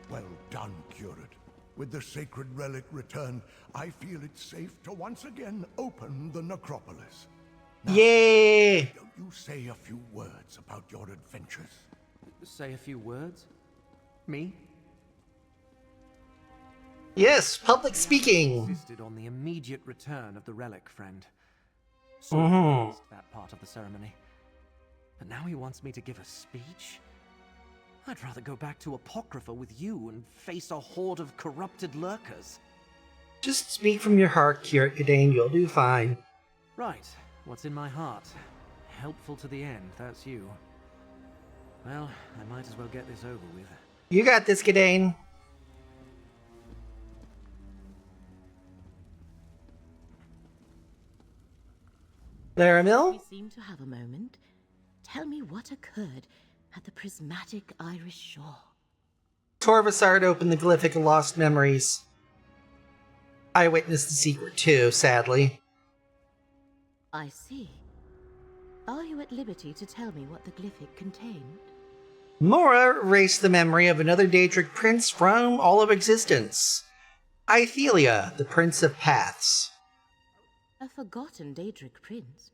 Well done, Curate. With the sacred relic returned, I feel it's safe to once again open the necropolis. Now, Yay! don't you say a few words about your adventures? Say a few words? Me? Yes, public speaking. Insisted on the immediate return of the relic, friend. Mhm. Missed that part of the ceremony. But now he wants me to give a speech? I'd rather go back to Apocrypha with you and face a horde of corrupted lurkers. Just speak from your heart, Kirt Gadain. You'll do fine. Right, what's in my heart? Helpful to the end, that's you. Well, I might as well get this over with. You got this, Gadain. Laramil? We seem to have a moment. Tell me what occurred at the prismatic Irish shore. Torvasard opened the glyphic of lost memories. I witnessed the secret too, sadly. I see. Are you at liberty to tell me what the glyphic contained? Mora erased the memory of another Daedric prince from all of existence. Ithelia, the Prince of Paths. A forgotten Daedric prince?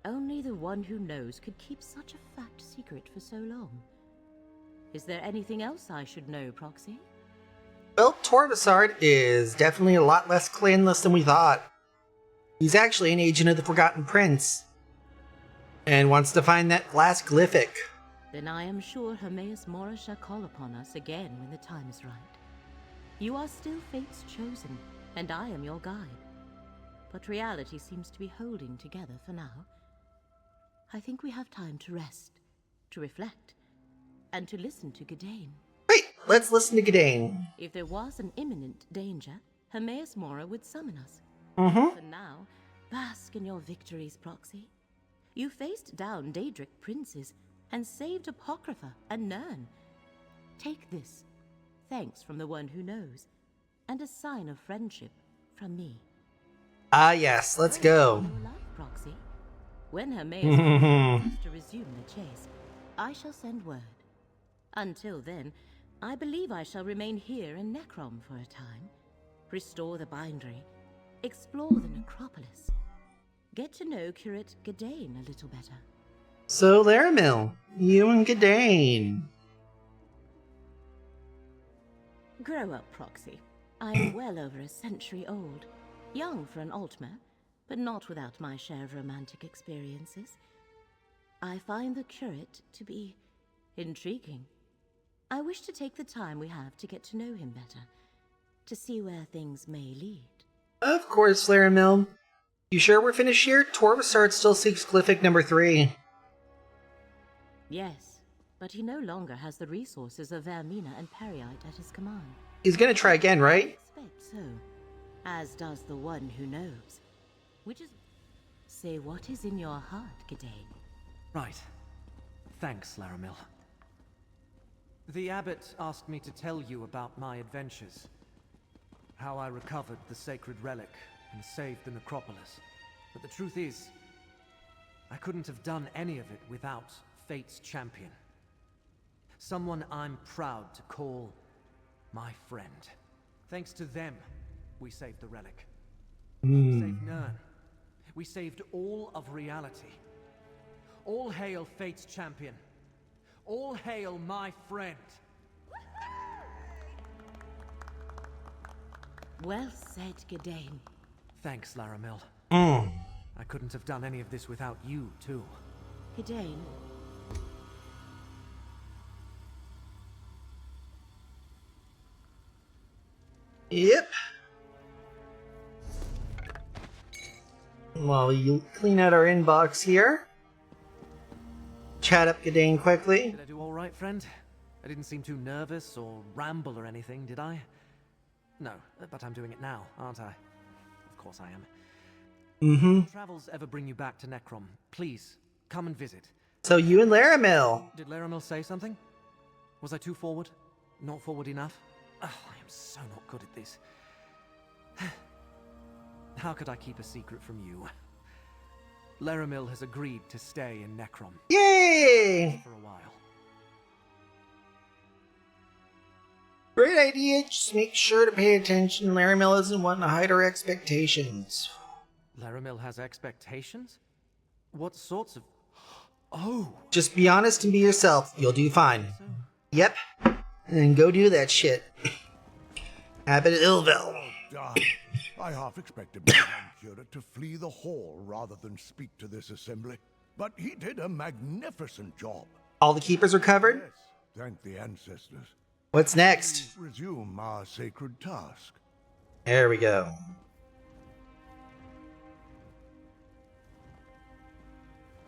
Only the one who knows could keep such a fact secret for so long. Is there anything else I should know, Proxy? Well, Torvasard is definitely a lot less clanless than we thought. He's actually an agent of the Forgotten Prince, and wants to find that last glyphic. Then I am sure Hermaeus Mora shall call upon us again when the time is right. You are still Fate's chosen, and I am your guide. But reality seems to be holding together for now. I think we have time to rest, to reflect, and to listen to Gadain. Wait, let's listen to Gadain. If there was an imminent danger, Hermaeus Mora would summon us. Mm-hmm. For now, bask in your victories, Proxy. You faced down Daedric princes and saved Apocrypha and Nirn. Take this, thanks from the one who knows, and a sign of friendship from me. Ah, yes, let's go. Your life, Proxy. When Hermaeus wants to resume the chase, I shall send word. Until then, I believe I shall remain here in Necrom for a time, restore the bindery, explore the necropolis, get to know Curate Gadain a little better. So, Laramil, you and Gadain. Grow up, Proxy. I'm well over a century old. Young for an Altmer, but not without my share of romantic experiences. I find the curate to be intriguing. I wish to take the time we have to get to know him better, to see where things may lead. Of course, Laramil. You sure we're finished here? Torvasard still seeks Glyphic number 3. Yes, but he no longer has the resources of Vermina and Periite at his command. He's gonna try again, right? I expect so. As does the one who knows. Which is... Say what is in your heart, Gidane. Right. Thanks, Laramil. The abbot asked me to tell you about my adventures. How I recovered the sacred relic and saved the necropolis. But the truth is, I couldn't have done any of it without Fate's champion. Someone I'm proud to call my friend. Thanks to them, we saved the relic. We saved Nern. We saved all of reality. All hail Fate's champion. All hail my friend. Well said, Gidane. Thanks, Laramil. Mm. I couldn't have done any of this without you, too. Gidane. Yep. While we clean out our inbox here. Chat up Gidane quickly. Did I do all right, friend? I didn't seem too nervous or ramble or anything, did I? No, but I'm doing it now, aren't I? Of course I am. Mm-hmm. If travels ever bring you back to Necrom, please, come and visit. So you and Laramil. Did Laramil say something? Was I too forward? Not forward enough? Oh, I am so not good at this. How could I keep a secret from you? Laramil has agreed to stay in Necrom. Yay! For a while. Great idea, just make sure to pay attention. Laramil isn't wanting to hide her expectations. Laramil has expectations? What sorts of... Oh! Just be honest and be yourself. You'll do fine. So... Yep. And then go do that shit. Abbot Ilvel. Darn. I half expected my curate to flee the hall rather than speak to this assembly. But he did a magnificent job. All the keepers are covered? Yes, thank the ancestors. What's next? Resume our sacred task. There we go.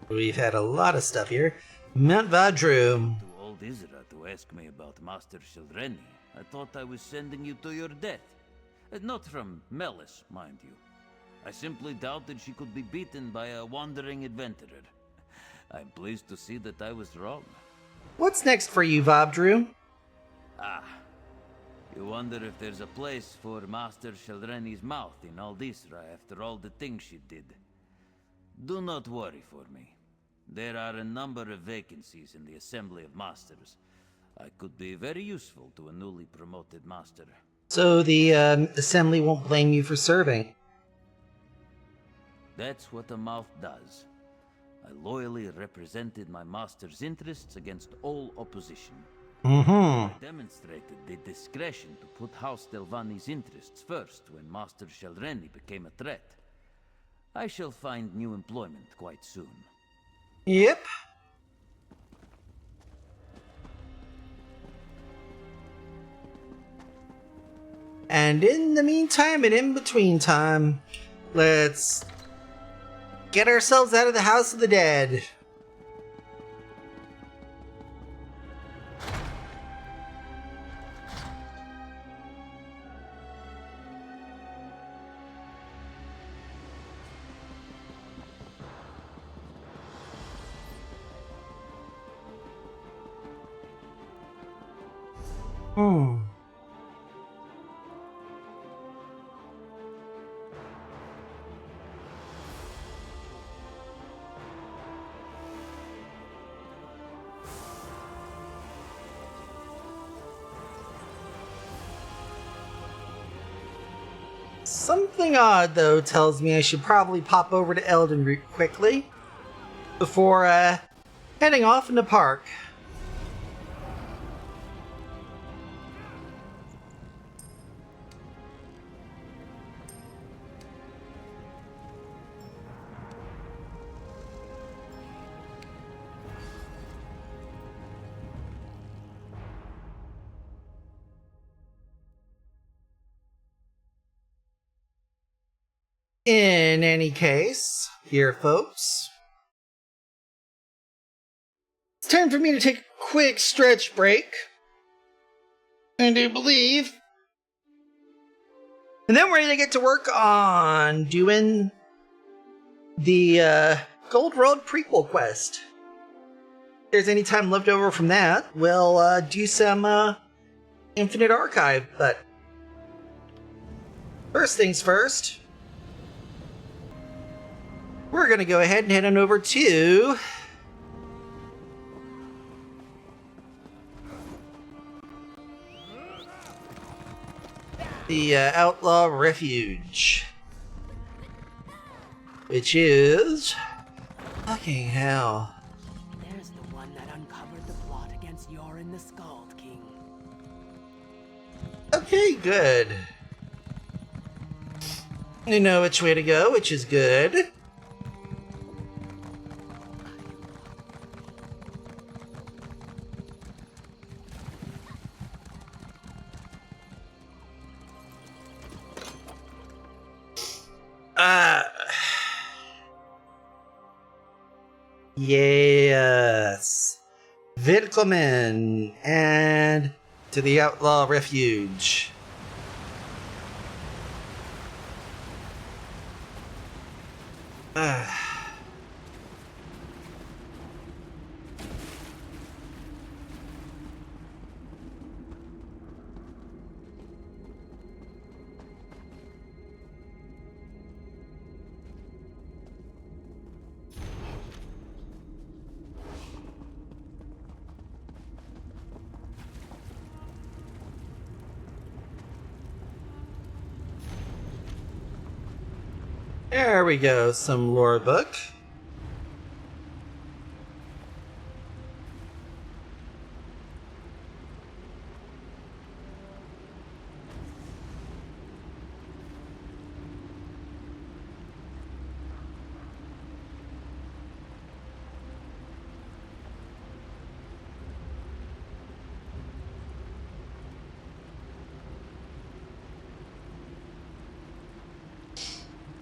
We've had a lot of stuff here. Mount Vadrum. To old Isra to ask me about Master Shildreni. I thought I was sending you to your death. Not from malice, mind you. I simply doubted she could be beaten by a wandering adventurer. I'm pleased to see that I was wrong. What's next for you, Vadrum? Ah, you wonder if there's a place for Master Shildreni's mouth in Aldisra after all the things she did. Do not worry for me. There are a number of vacancies in the Assembly of Masters. I could be very useful to a newly promoted master. So the Assembly won't blame you for serving. That's what a mouth does. I loyally represented my master's interests against all opposition. I demonstrated the discretion to put House Delvani's interests first when Master Shildreni became a threat. I shall find new employment quite soon. Yep. And in the meantime and in between time, let's get ourselves out of the House of the Dead. Something odd, though, tells me I should probably pop over to Elden Root quickly before heading off in the park. In any case, here, folks, it's time for me to take a quick stretch break. I do believe. And then we're ready to get to work on doing the Gold World prequel quest. If there's any time left over from that, we'll do some Infinite Archive. But first things first, we're going to go ahead and head on over to the Outlaw Refuge, which is fucking hell. There's the one that uncovered the plot against Yorin the Scald King. Okay, good. I know which way to go, which is good. Yes. Willkommen and to the Outlaw Refuge. There we go, some lore book.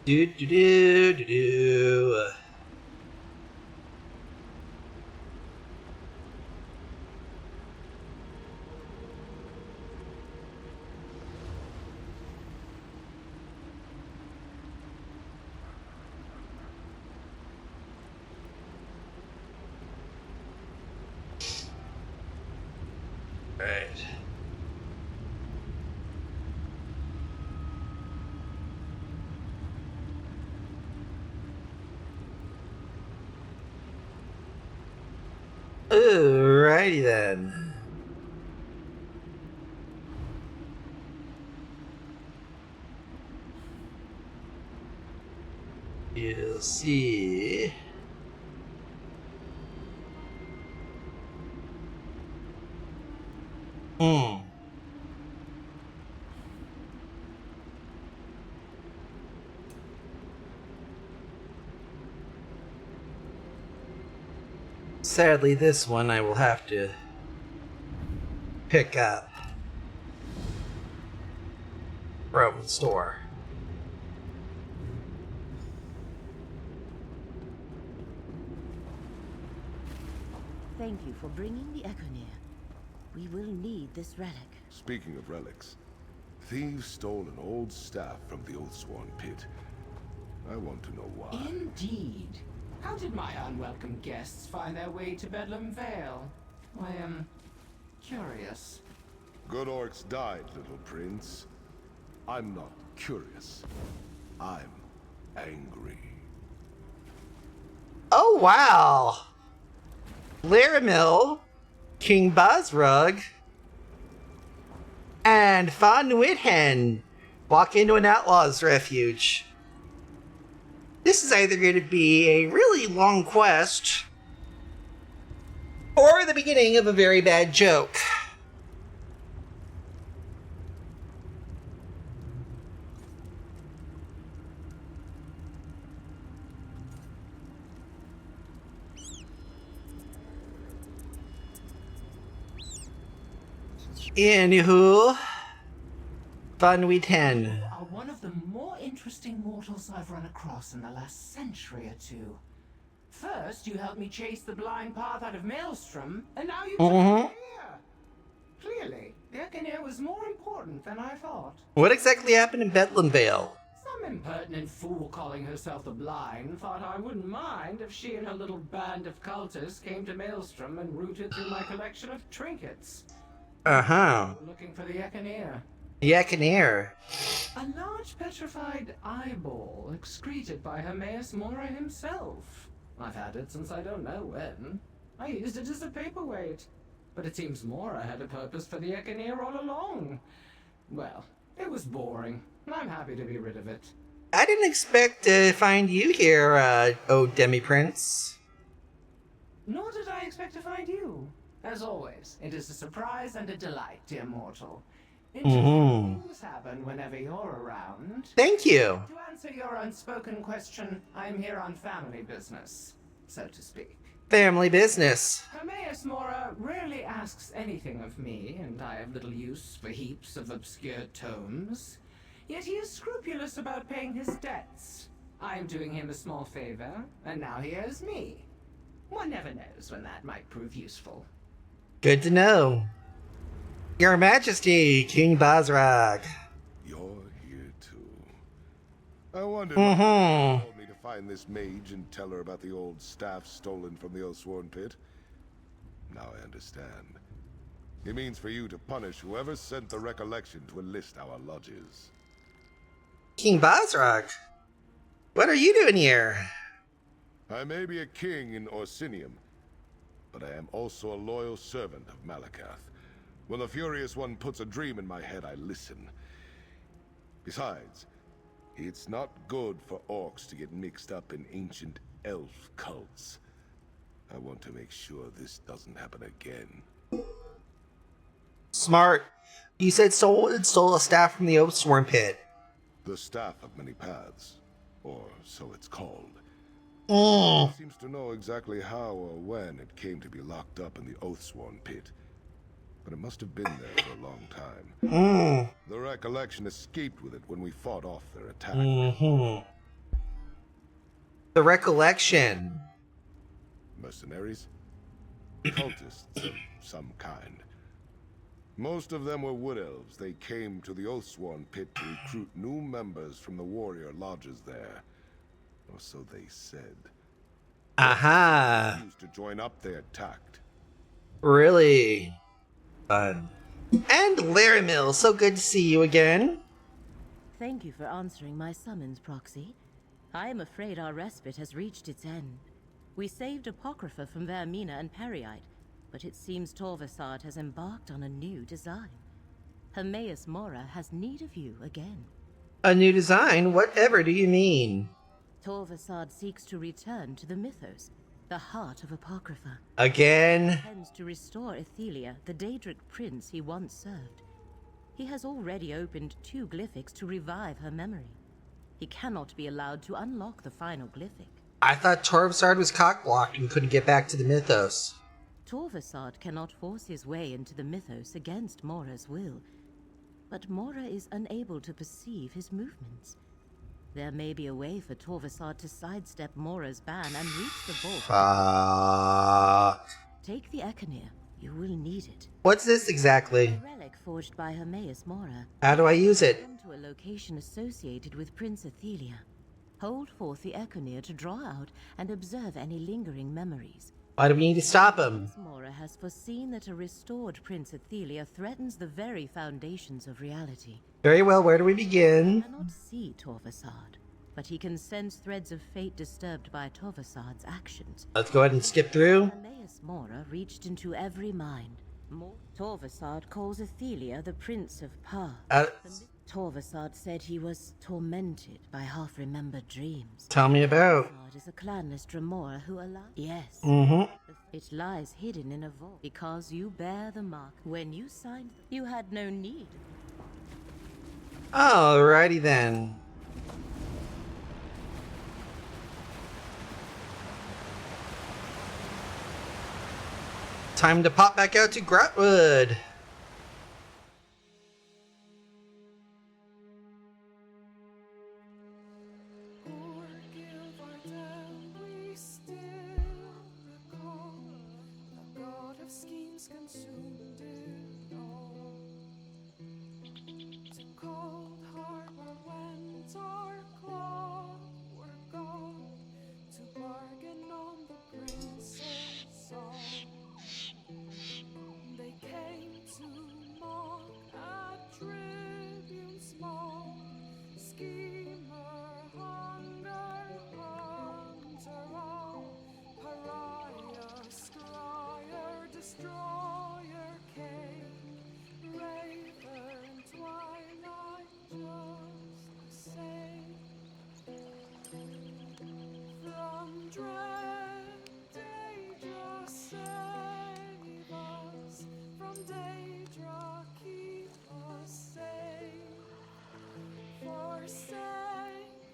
Do. Right. Alrighty then. You'll see. Sadly, this one I will have to pick up from the store. Thank you for bringing the Echo near. We will need this relic. Speaking of relics, thieves stole an old staff from the Oathsworn pit. I want to know why. Indeed. How did my unwelcome guests find their way to Bedlam Vale? I am curious. Good orcs died, little prince. I'm not curious. I'm angry. Oh wow! Laramil, King Bosrug, and Von Withen walk into an outlaw's refuge. This is either going to be a really long quest or the beginning of a very bad joke. Anywho, Von Withen. Are one of the more interesting mortals I've run across in the last century or two. First, you helped me chase the blind path out of Maelstrom, and now you took me here. Clearly, the Ekaneer was more important than I thought. What exactly happened in Bedlam Vale? Some impertinent fool calling herself the Blind thought I wouldn't mind if she and her little band of cultists came to Maelstrom and rooted through my collection of trinkets. Uh-huh. Looking for the Ekaneer. The Ekaneer. A large petrified eyeball excreted by Hermaeus Mora himself. I've had it since I don't know when. I used it as a paperweight. But it seems Mora had a purpose for the Ekaneer all along. Well, it was boring. I'm happy to be rid of it. I didn't expect to find you here, oh Demi-Prince. Nor did I expect to find you. As always, it is a surprise and a delight, dear mortal. Interesting things happen whenever you're around. Thank you. To answer your unspoken question, I'm here on family business, so to speak. Family business. Hermaeus Mora rarely asks anything of me, and I have little use for heaps of obscure tomes. Yet he is scrupulous about paying his debts. I'm doing him a small favor, and now he owes me. One never knows when that might prove useful. Good to know. Your Majesty, King Bazrag. You're here too. I wondered why you told me to find this mage and tell her about the old staff stolen from the Oathsworn Pit. Now I understand. It means for you to punish whoever sent the recollection to enlist our lodges. King Bazrag? What are you doing here? I may be a king in Orsinium, but I am also a loyal servant of Malakath. When the Furious One puts a dream in my head, I listen. Besides, it's not good for orcs to get mixed up in ancient elf cults. I want to make sure this doesn't happen again. Smart. You said stole a staff from the Oathsworn Pit. The Staff of Many Paths, or so it's called. Mm. Seems to know exactly how or when it came to be locked up in the Oathsworn Pit. But it must have been there for a long time. The recollection escaped with it when we fought off their attack. The recollection. Mercenaries? Cultists of some kind. Most of them were wood elves. They came to the Oathsworn Pit to recruit new members from the warrior lodges there. Or so they said. Aha. To join up, they attacked. Really? Fun. And Laramil, so good to see you again. Thank you for answering my summons, Proxy. I am afraid our respite has reached its end. We saved Apocrypha from Vermina and Periite, but it seems Torvasad has embarked on a new design. Hermaeus Mora has need of you again. A new design? Whatever do you mean? Torvasad seeks to return to the mythos, the heart of Apocrypha. Again? He intends to restore Ethelia, the Daedric prince he once served. He has already opened 2 glyphics to revive her memory. He cannot be allowed to unlock the final glyphic. I thought Torvasad was cock-blocked and couldn't get back to the mythos. Torvasad cannot force his way into the mythos against Mora's will, but Mora is unable to perceive his movements. There may be a way for Torvasad to sidestep Mora's ban and reach the vault. Fuck. Take the Ekaneer. You will need it. What's this exactly? A relic forged by Hermaeus Mora. How do I use it? Come to a location associated with Prince Ethelia. Hold forth the Ekaneer to draw out and observe any lingering memories. Why do we need to stop him? Mora has foreseen that a restored Prince Ethelia threatens the very foundations of reality. Very well, where do we begin? He cannot see Torvasad, but he can sense threads of fate disturbed by Torvasad's actions. Let's go ahead and skip through. Hermaeus Mora reached into every mind. Torvasad calls Ethelia the Prince of Paths. Torvasad said he was tormented by half-remembered dreams. Tell me about. Torvasad is a clanless Dremora who Yes. It lies hidden in a vault because you bear the mark. When you signed, you had no need. Alrighty then. Time to pop back out to Grotwood. Daedra, keep us safe. Forsake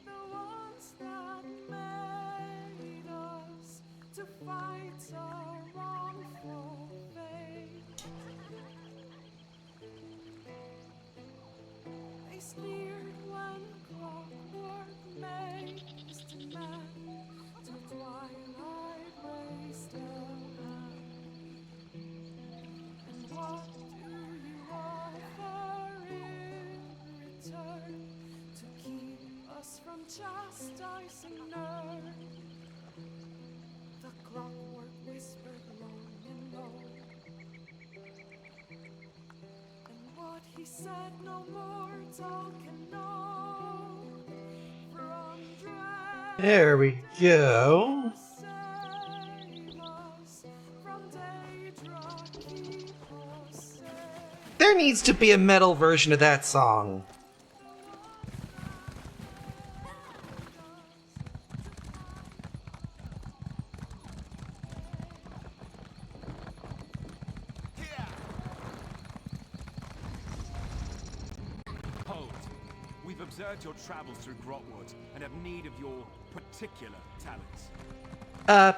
the ones that made us to fight a wrongful fate. They sneered when clockwork made us to men, till twilight raised a hand. And what do you offer in return to keep us from chastising nerd? The clockwork whispered long and low, and what he said no mortal can know. From dread There we go. save us, from Daedra keep us safe. There needs to be a metal version of that song. Hold. We've observed your travels through Grotwood and have need of your particular talents.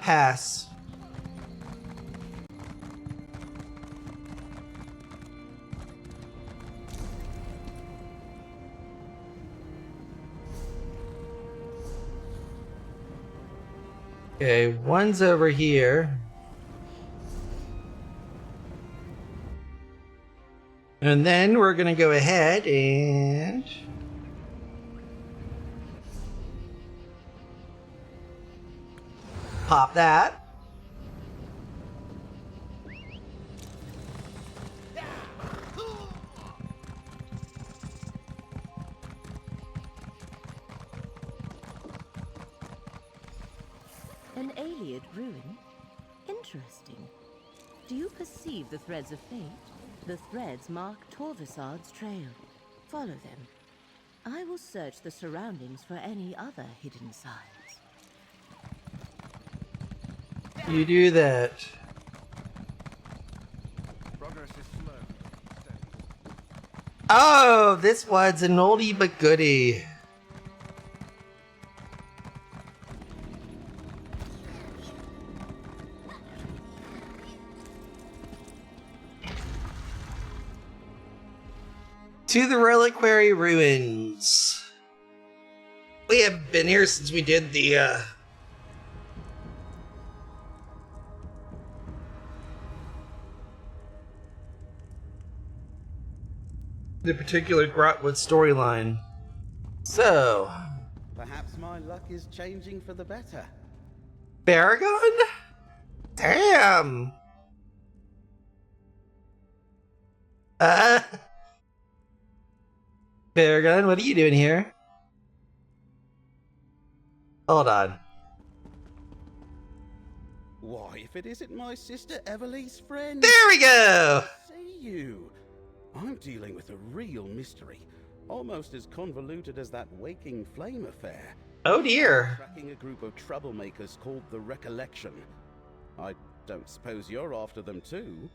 Pass. Okay, one's over here. And then we're gonna go ahead and pop that. An Ayleid ruin? Interesting. Do you perceive the threads of fate? The threads mark Torvisard's trail. Follow them. I will search the surroundings for any other hidden signs. You do that. Progress is slow. Oh, this one's an oldie but goodie. To the Reliquary Ruins. We haven't been here since we did the particular Grotwood storyline. So, perhaps my luck is changing for the better. Baragon? Damn. Baragon, what are you doing here? Hold on. Why, if it isn't my sister Everly's friend. There we go! See you. I'm dealing with a real mystery, almost as convoluted as that Waking Flame affair. Oh dear. Tracking a group of troublemakers called the Recollection. I don't suppose you're after them too?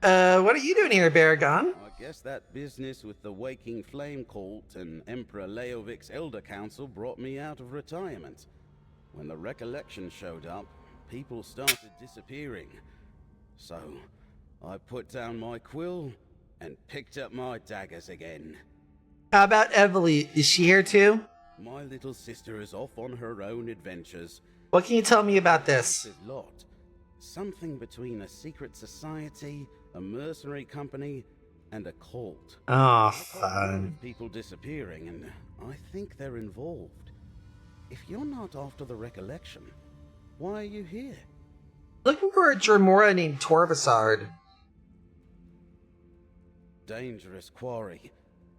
What are you doing here, Baragon? I guess that business with the Waking Flame cult and Emperor Leovic's Elder Council brought me out of retirement. When the Recollection showed up, people started disappearing. So, I put down my quill and picked up my daggers again. How about Evely? Is she here too? My little sister is off on her own adventures. What can you tell me about this? A lot. Something between a secret society, a mercenary company, and a cult. Oh, fun. People disappearing, and I think they're involved. If you're not after the Recollection, why are you here? Looking for a Dremora named Torvisard. Dangerous quarry.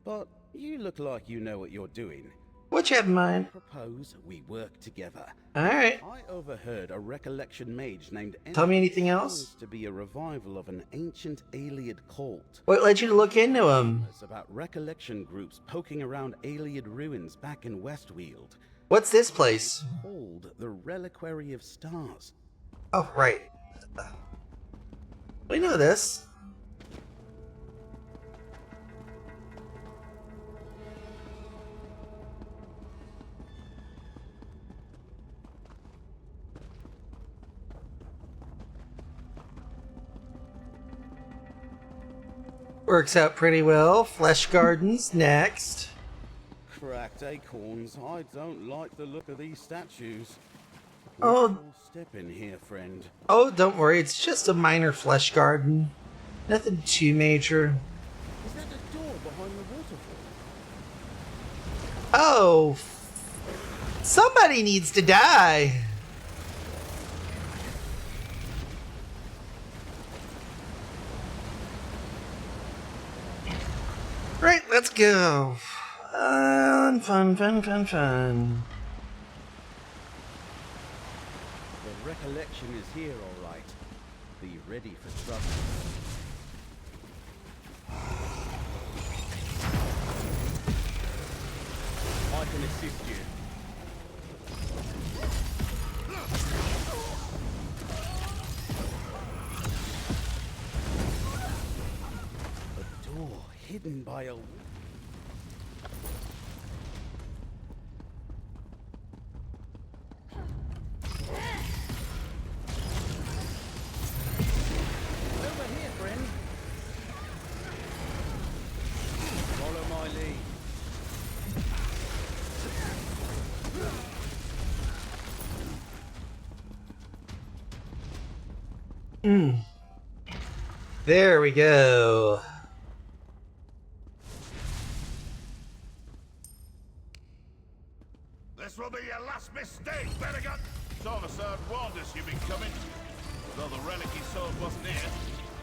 But you look like you know what you're doing. What you have in mind? I propose we work together. Alright. I overheard a Recollection mage named Tell me anything else? to be a revival of an ancient Ayleid cult. What led you to look into him? It's about Recollection groups poking around Ayleid ruins back in Westweald. What's this place? It's called the Reliquary of Stars. Oh, right. We know this. Works out pretty well. Flesh Gardens next. Cracked acorns. I don't like the look of these statues. Oh. Careful step in here, friend. Oh, don't worry. It's just a minor flesh garden. Nothing too major. Is that the door behind the waterfall? Oh. Somebody needs to die. Right, let's go. Fun. The recollection is here, all right. Be ready for trouble. I can assist you. A door hidden by a... Over here, friend. Follow my lead. There we go. This will be your last mistake, Benegut! Torvasard warned us you'd be coming. Though the relic he sold wasn't here,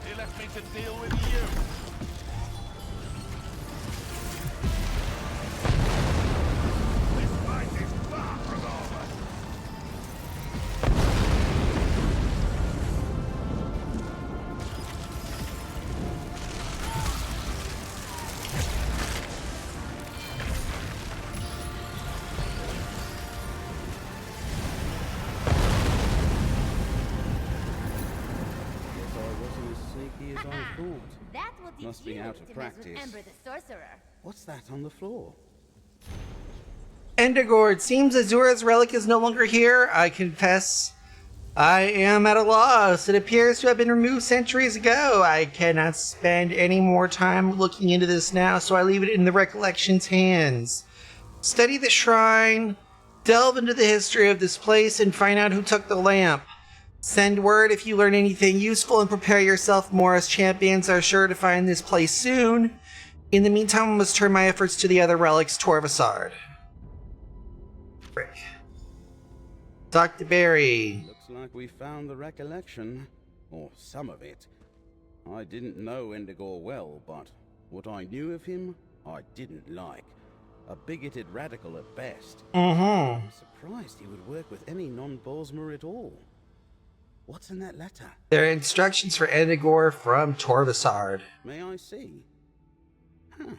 he left me to deal with you. This fight is far from over. As I thought. That will teach Must be you out to of mess practice. with Ember the Sorcerer. What's that on the floor? Endergore, it seems Azura's relic is no longer here. I confess, I am at a loss. It appears to have been removed centuries ago. I cannot spend any more time looking into this now, so I leave it in the Recollection's hands. Study the shrine, delve into the history of this place, and find out who took the lamp. Send word if you learn anything useful, and prepare yourself. Morris champions are sure to find this place soon. In the meantime, I must turn my efforts to the other relics, Torvasard. Frick. Dr. Barry. Looks like we found the recollection. Or some of it. I didn't know Endergore well, but what I knew of him, I didn't like. A bigoted radical at best. Mm-hmm. I'm surprised he would work with any non-Bosmer at all. What's in that letter? There are instructions for Endergore from Torvasard. May I see? Huh.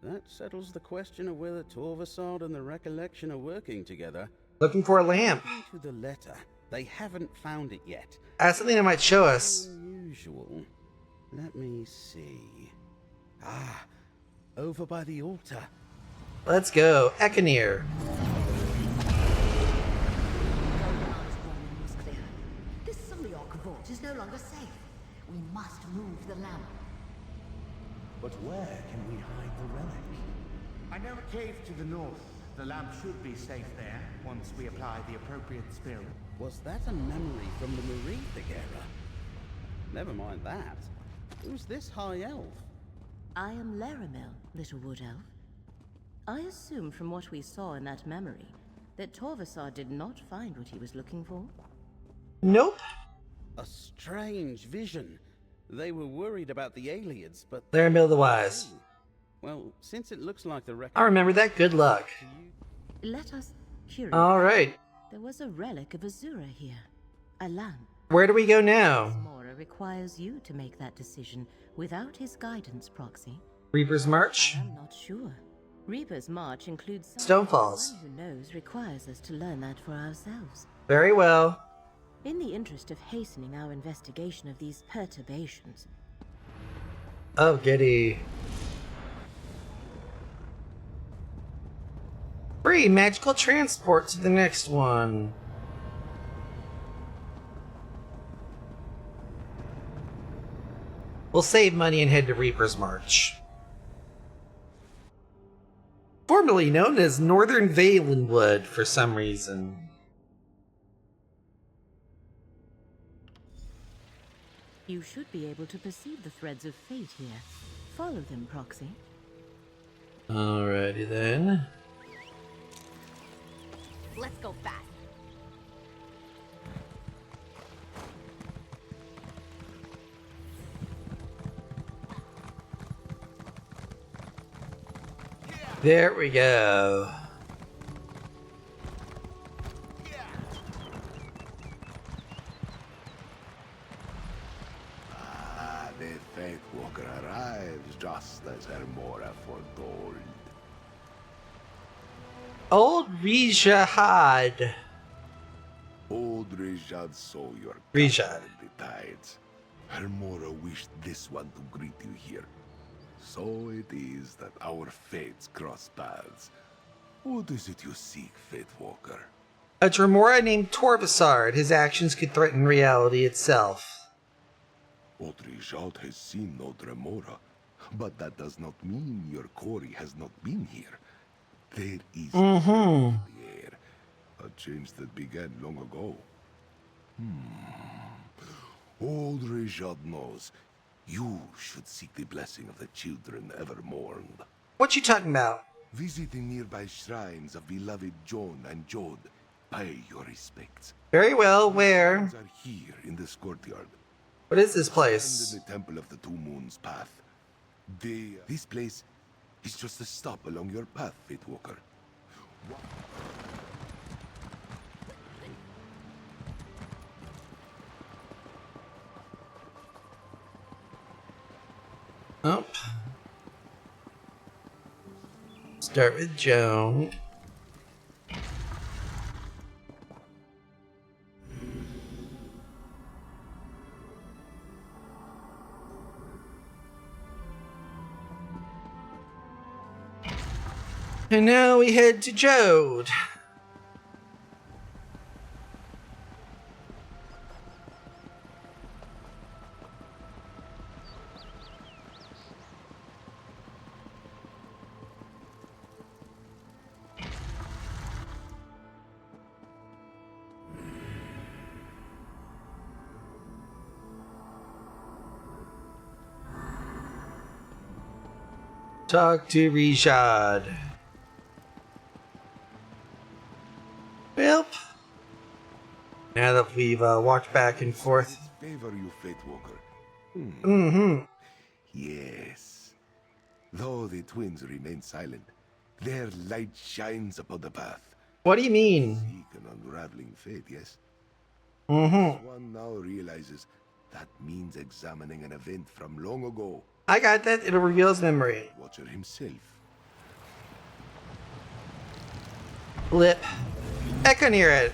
That settles the question of whether Torvasard and the Recollection are working together. Looking for a lamp. According to the letter, they haven't found it yet. That's something that might show us. Unusual. Let me see. Ah, over by the altar. Let's go. Ekanir. This Suliok vault is no longer safe. We must move the lamp. But where can we hide the relic? I know a cave to the north. The lamp should be safe there, once we apply the appropriate spell. Was that a memory from the Marithic era? Never mind that. Who's this high elf? I am Laramil, little wood elf. I assume from what we saw in that memory that Torvasard did not find what he was looking for. Nope. A strange vision. They were worried about the aliens, but... Laramil the Wise. Well, since it looks like the I remember that. Good luck. Let us curious. All right. There was a relic of Azura here. A lamp. Where do we go now? Mora requires you to make that decision without his guidance, Proxy. Reaper's March? I'm not sure. Reaper's March includes Stonefalls. One who knows requires us to learn that for ourselves. Very well. In the interest of hastening our investigation of these perturbations. Oh, goody. Free magical transport to the next one. We'll save money and head to Reaper's March. Formerly known as Northern Valenwood for some reason. You should be able to perceive the threads of fate here. Follow them, Proxy. Alrighty then. Let's go fast. There we go. The Faith Walker arrives just as Hermora foretold. Old Rijahad. Old Rijad saw your Rijad. the tides. Hermora wished this one to greet you here. So it is that our fates cross paths. What is it you seek, Faith Walker? A Dremora named Torvasard. His actions could threaten reality itself. Old Rijad has seen no Dremora, but that does not mean your quarry has not been here. There is the air, a change that began long ago. Old Rijad knows you should seek the blessing of the children ever mourned. What you talking about? Visit the nearby shrines of beloved Joan and Jod. Pay your respects. Very well, where? The shrines are here in this courtyard. What is this place? In the Temple of the Two Moons path. This place is just a stop along your path, Faith Walker. Oh. Start with Joan. And now we head to Jode. Talk to Rijad. Well, now that we've walked back and forth. Favor you, Faith Walker. Yes. Though the twins remain silent, their light shines upon the path. What do you mean? Seek an unraveling fate, yes? One now realizes that means examining an event from long ago. I got that. It'll reveal his memory. Watcher himself. Blip. Echo near it.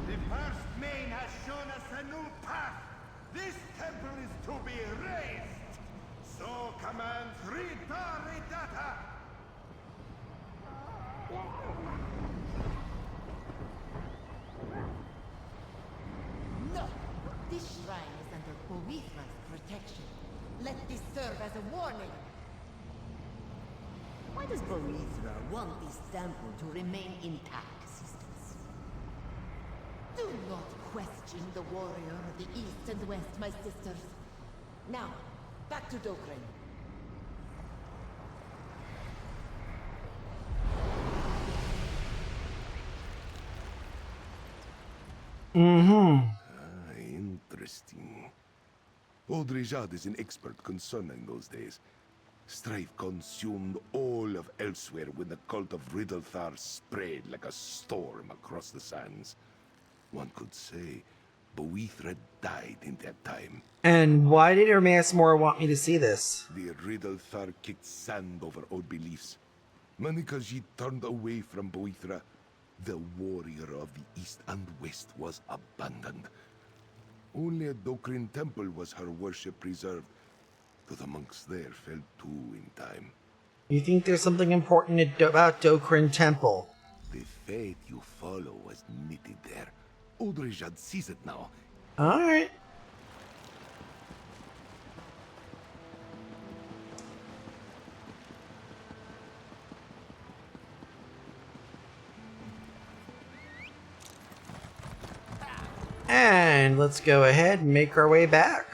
The first main has shown us a new path. This temple is to be raised. So commands Rita Ridata. No! This shrine is under Boethra's protection. Let this serve as a warning. Why does Boethra want this temple to remain intact, sisters? Do not question the warrior of the East and West, my sisters. Now, back to Dokren. Interesting. Old Rijad is an expert concerning those days. Strife consumed all of elsewhere when the cult of Riddlethar spread like a storm across the sands. One could say Boethra died in that time. And why did Hermaeus Mora want me to see this? The Riddlethar kicked sand over old beliefs. Manikaji turned away from Boethra. The warrior of the East and West was abandoned. Only at Dokrin Temple was her worship preserved, though the monks there fell too in time. You think there's something important about Dokrin Temple? The faith you follow was knitted there. Old Rijad sees it now. Alright. And let's go ahead and make our way back.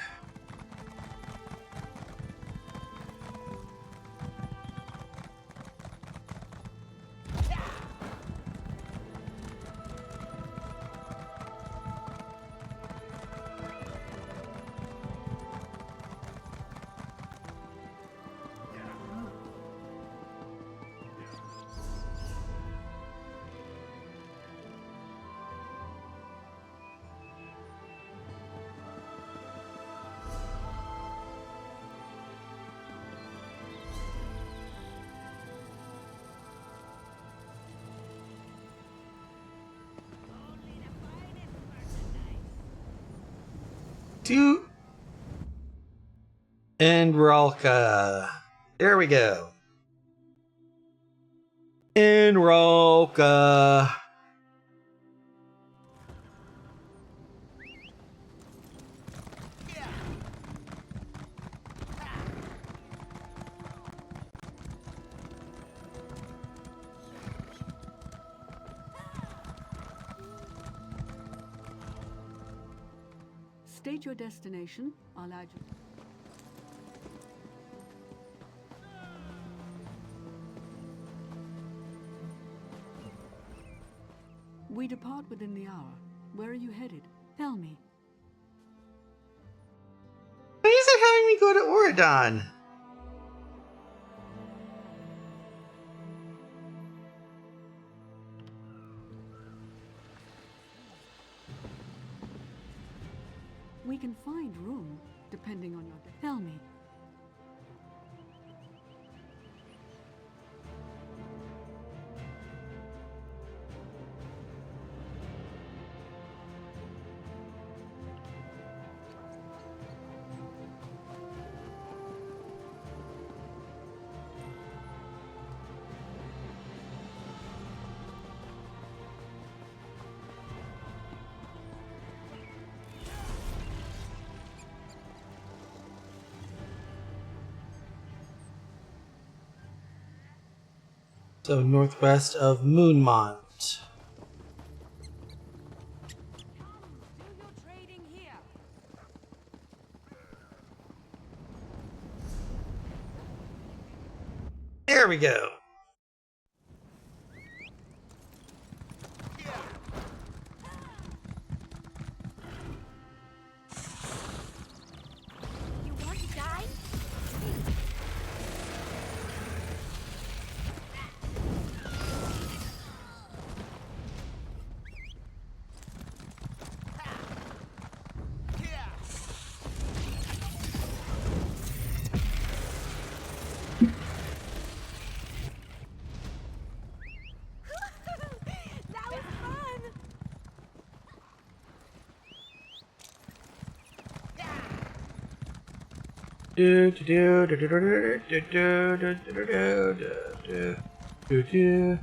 To Enrolka. There we go. Enrolka. State your destination. I'll add you. We depart within the hour. Where are you headed? Tell me. Why is it having me go to Oridon? We can find room, depending on your... Tell me. So northwest of Moonmont. There we go. You want to die? That was fun! Do do do do do do do do do do do do do.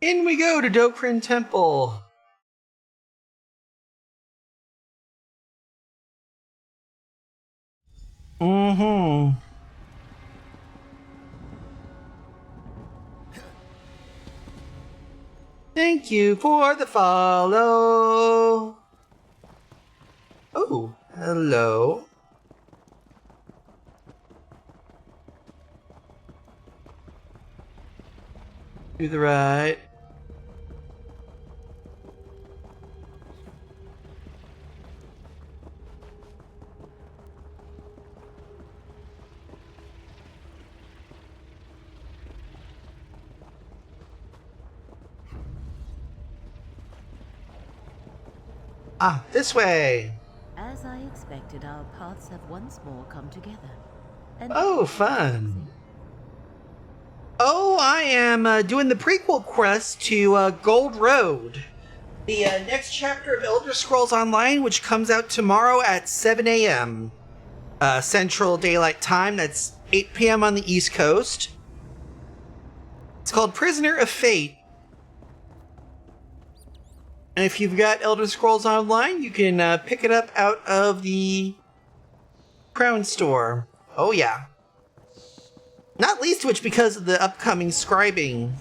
In we go to Dokrin Temple. Mm-hmm. Thank you for the follow. Oh, hello. To the right. Ah, this way. As I expected, our paths have once more come together. And Oh, fun. Oh, I am doing the prequel quest to Gold Road. The next chapter of Elder Scrolls Online, which comes out tomorrow at 7 a.m. Central Daylight Time. That's 8 p.m. on the East Coast. It's called Prisoner of Fate. And if you've got Elder Scrolls Online, you can pick it up out of the Crown Store. Oh, yeah. Not least which because of the upcoming scribing.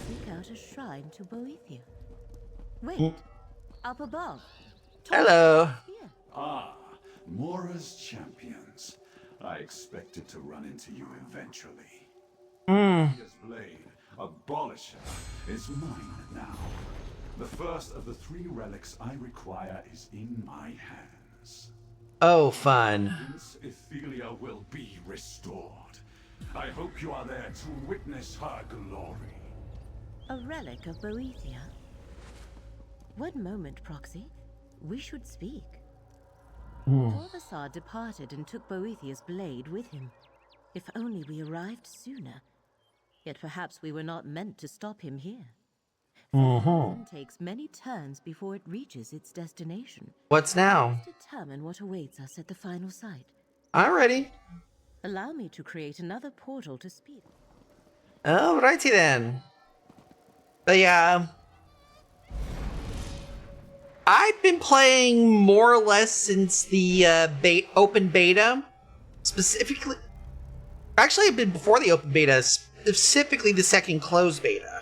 Seek out a shrine to Boethia. Wait, up above. Hello. Ah, Mora's champions. I expected to run into you eventually. Boethia's blade, abolish it, is mine now. The first of the 3 relics I require is in my hands. Oh, fun. Prince Ethelia will be restored. I hope you are there to witness her glory. A relic of Boethia? One moment, Proxy. We should speak. Torvasar departed and took Boethia's blade with him. If only we arrived sooner. Yet perhaps we were not meant to stop him here. It takes many turns before it reaches its destination. What's now? Let's determine what awaits us at the final site. Alrighty. Allow me to create another portal to speed. Alrighty then. But yeah, I've been playing more or less since the open beta. Specifically, actually, I've been before the open beta, specifically the second closed beta.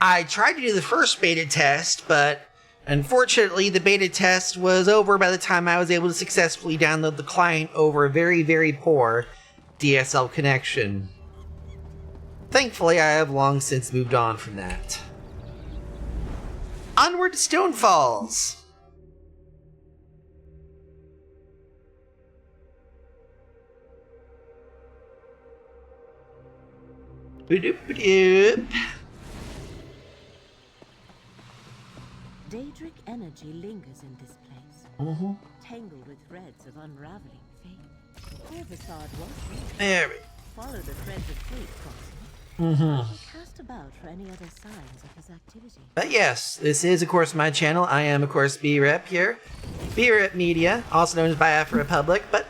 I tried to do the first beta test, but unfortunately, the beta test was over by the time I was able to successfully download the client over a very, very poor DSL connection. Thankfully, I have long since moved on from that. Onward to Stone Falls! Ba-doop-ba-doop. Daedric energy lingers in this place, tangled with threads of unraveling fate. Corvisard was there we follow the threads of fate, Proxy. Cast about for any other signs of his activity. But yes, this is of course my channel. I am of course B-Rep here. B-Rep Media, also known as Biafra Republic, but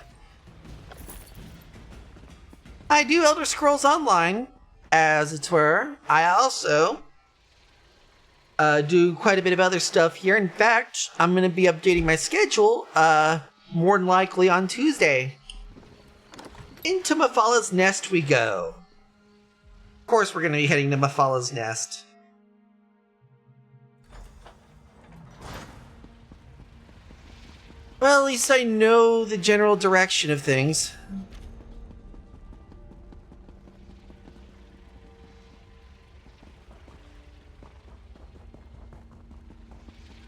I do Elder Scrolls Online, as it were. I also do quite a bit of other stuff here. In fact, I'm going to be updating my schedule more than likely on Tuesday. Into Mephalah's Nest we go. Of course we're going to be heading to Mephalah's Nest. Well, at least I know the general direction of things.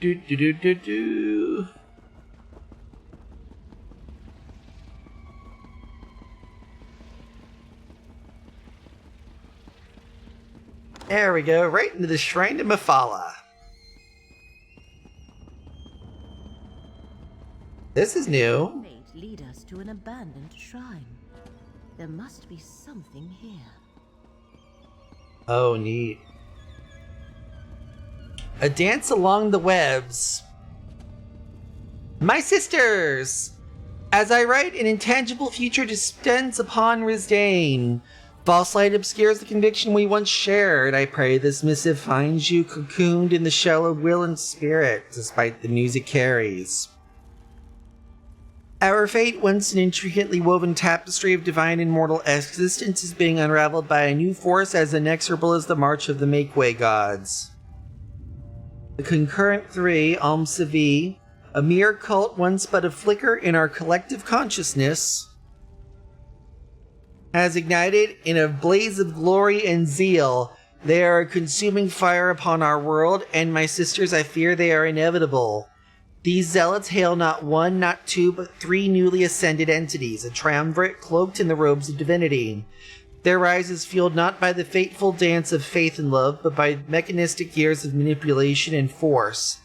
Do. There we go, right into the Shrine to Mephalah. This is new. Fate lead us to an abandoned shrine. There must be something here. Oh, neat. A dance along the webs. My sisters! As I write, an intangible future descends upon Rizdane. False light obscures the conviction we once shared. I pray this missive finds you cocooned in the shell of will and spirit, despite the music carries. Our fate, once an intricately woven tapestry of divine and mortal existence, is being unraveled by a new force as inexorable as the march of the Make-Way gods. The concurrent 3, Almsavi, a mere cult once but a flicker in our collective consciousness, has ignited in a blaze of glory and zeal. They are a consuming fire upon our world, and my sisters, I fear they are inevitable. These zealots hail not 1, not 2, but 3 newly ascended entities, a triumvirate cloaked in the robes of divinity. Their rise is fueled not by the fateful dance of faith and love, but by mechanistic years of manipulation and force.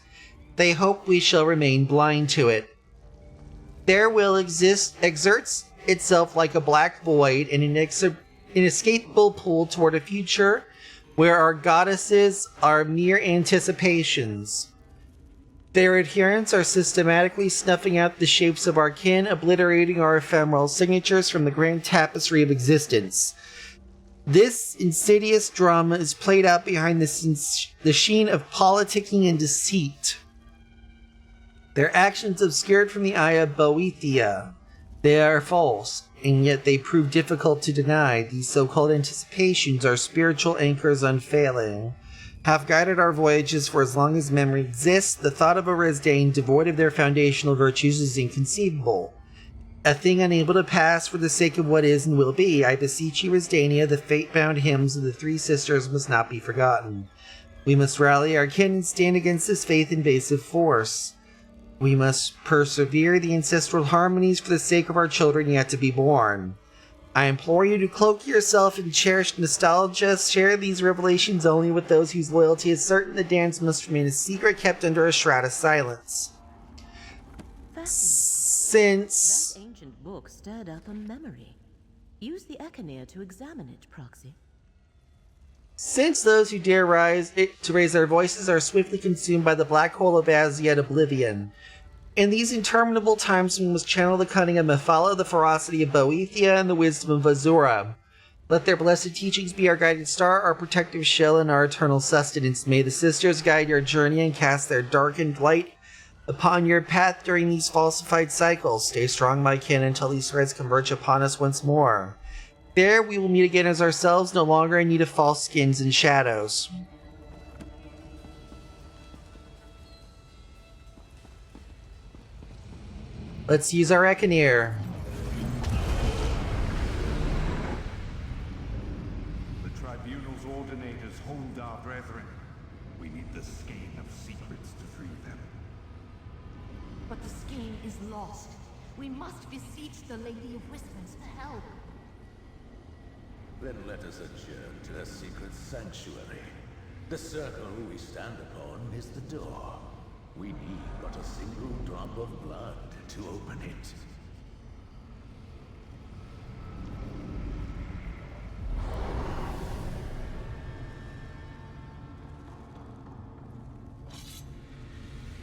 They hope we shall remain blind to it. Their will exerts itself like a black void in an inescapable pull toward a future where our goddesses are mere anticipations. Their adherents are systematically snuffing out the shapes of our kin, obliterating our ephemeral signatures from the grand tapestry of existence. This insidious drama is played out behind the sheen of politicking and deceit. Their actions obscured from the eye of Boethia. They are false, and yet they prove difficult to deny. These so-called anticipations are spiritual anchors unfailing. Have guided our voyages for as long as memory exists. The thought of a Resdain devoid of their foundational virtues is inconceivable. A thing unable to pass for the sake of what is and will be. I beseech you, Resdania, the fate-bound hymns of the Three Sisters must not be forgotten. We must rally our kin and stand against this faith-invasive force. We must persevere the ancestral harmonies for the sake of our children yet to be born. I implore you to cloak yourself in cherished nostalgia. Share these revelations only with those whose loyalty is certain. The dance must remain a secret kept under a shroud of silence. Since that ancient book stirred up a memory. Use the Echenir to examine it, Proxy. Since those who dare to raise their voices are swiftly consumed by the black hole of as-yet oblivion. In these interminable times we must channel the cunning of Mephala, the ferocity of Boethia, and the wisdom of Azura. Let their blessed teachings be our guiding star, our protective shell, and our eternal sustenance. May the sisters guide your journey and cast their darkened light upon your path during these falsified cycles. Stay strong, my kin, until these threads converge upon us once more. There we will meet again as ourselves, no longer in need of false skins and shadows. Let's use our Echenir. The Tribunal's ordinators hold our brethren. We need the skein of secrets to free them. But the skein is lost. We must beseech the Lady of Whispers for help. Then let us adjourn to the secret sanctuary. The circle we stand upon is the door. We need but a single drop of blood to open it.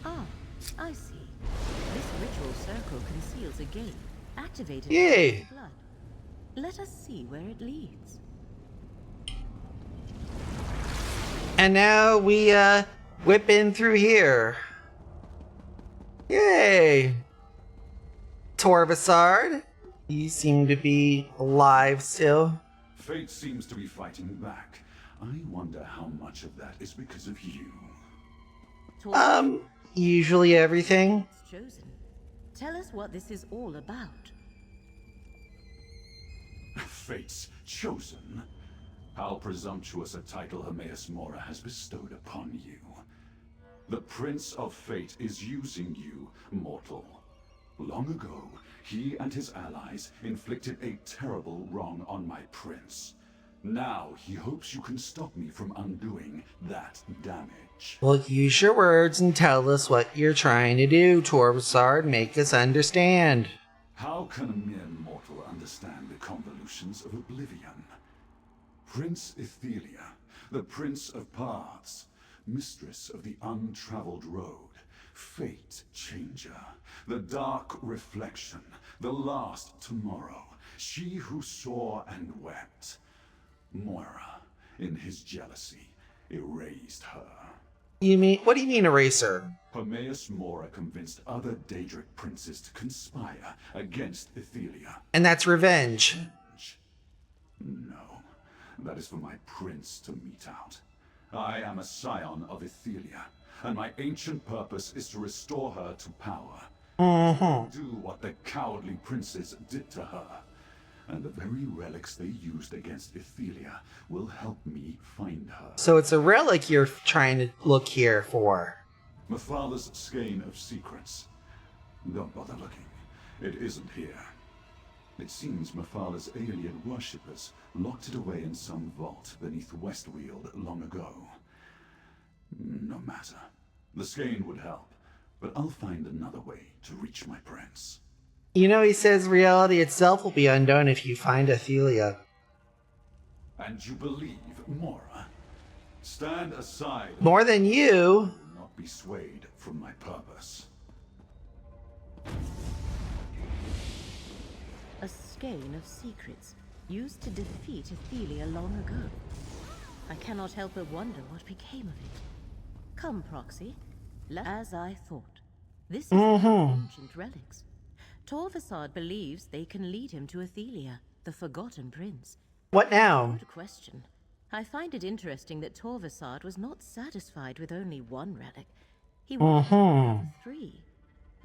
Ah, I see. This ritual circle conceals a gate, activated Yay! by blood. Let us see where it leads. And now we, whip in through here. Yay! Torvasard, you seem to be alive still. Fate seems to be fighting back. I wonder how much of that is because of you. Usually everything. Chosen. Tell us what this is all about. Fate's chosen? How presumptuous a title Hermaeus Mora has bestowed upon you. The Prince of Fate is using you, mortal. Long ago, he and his allies inflicted a terrible wrong on my prince. Now he hopes you can stop me from undoing that damage. Well, use your words and tell us what you're trying to do, Torvasard. Make us understand. How can a mere mortal understand the convolutions of oblivion? Prince Ethelia, the Prince of Paths, Mistress of the Untraveled Road, Fate Changer, the Dark Reflection, the Last Tomorrow, she who saw and wept. Moira, in his jealousy, erased her. What do you mean, eraser? Hermaeus Mora convinced other Daedric princes to conspire against Ethelia. And that's revenge. No, that is for my prince to mete out. I am a scion of Ethelia, and my ancient purpose is to restore her to power. Do what the cowardly princes did to her. And the very relics they used against Ethelia will help me find her. So it's a relic you're trying to look here for. Mephalla's skein of secrets. Don't bother looking. It isn't here. It seems Mephala alien worshippers locked it away in some vault beneath Westweald long ago. No matter. The skein would help, but I'll find another way to reach my prince. You know, he says reality itself will be undone if you find Athelia. And you believe Mora? Stand aside. More than you. Will not be swayed from my purpose. A skein of secrets used to defeat Athelia long ago. I cannot help but wonder what became of it. Come, Proxy. As I thought. This is ancient relics. Torvasad believes they can lead him to Athelia, the Forgotten Prince. What now? Good question. I find it interesting that Torvasad was not satisfied with only one relic. He wanted three.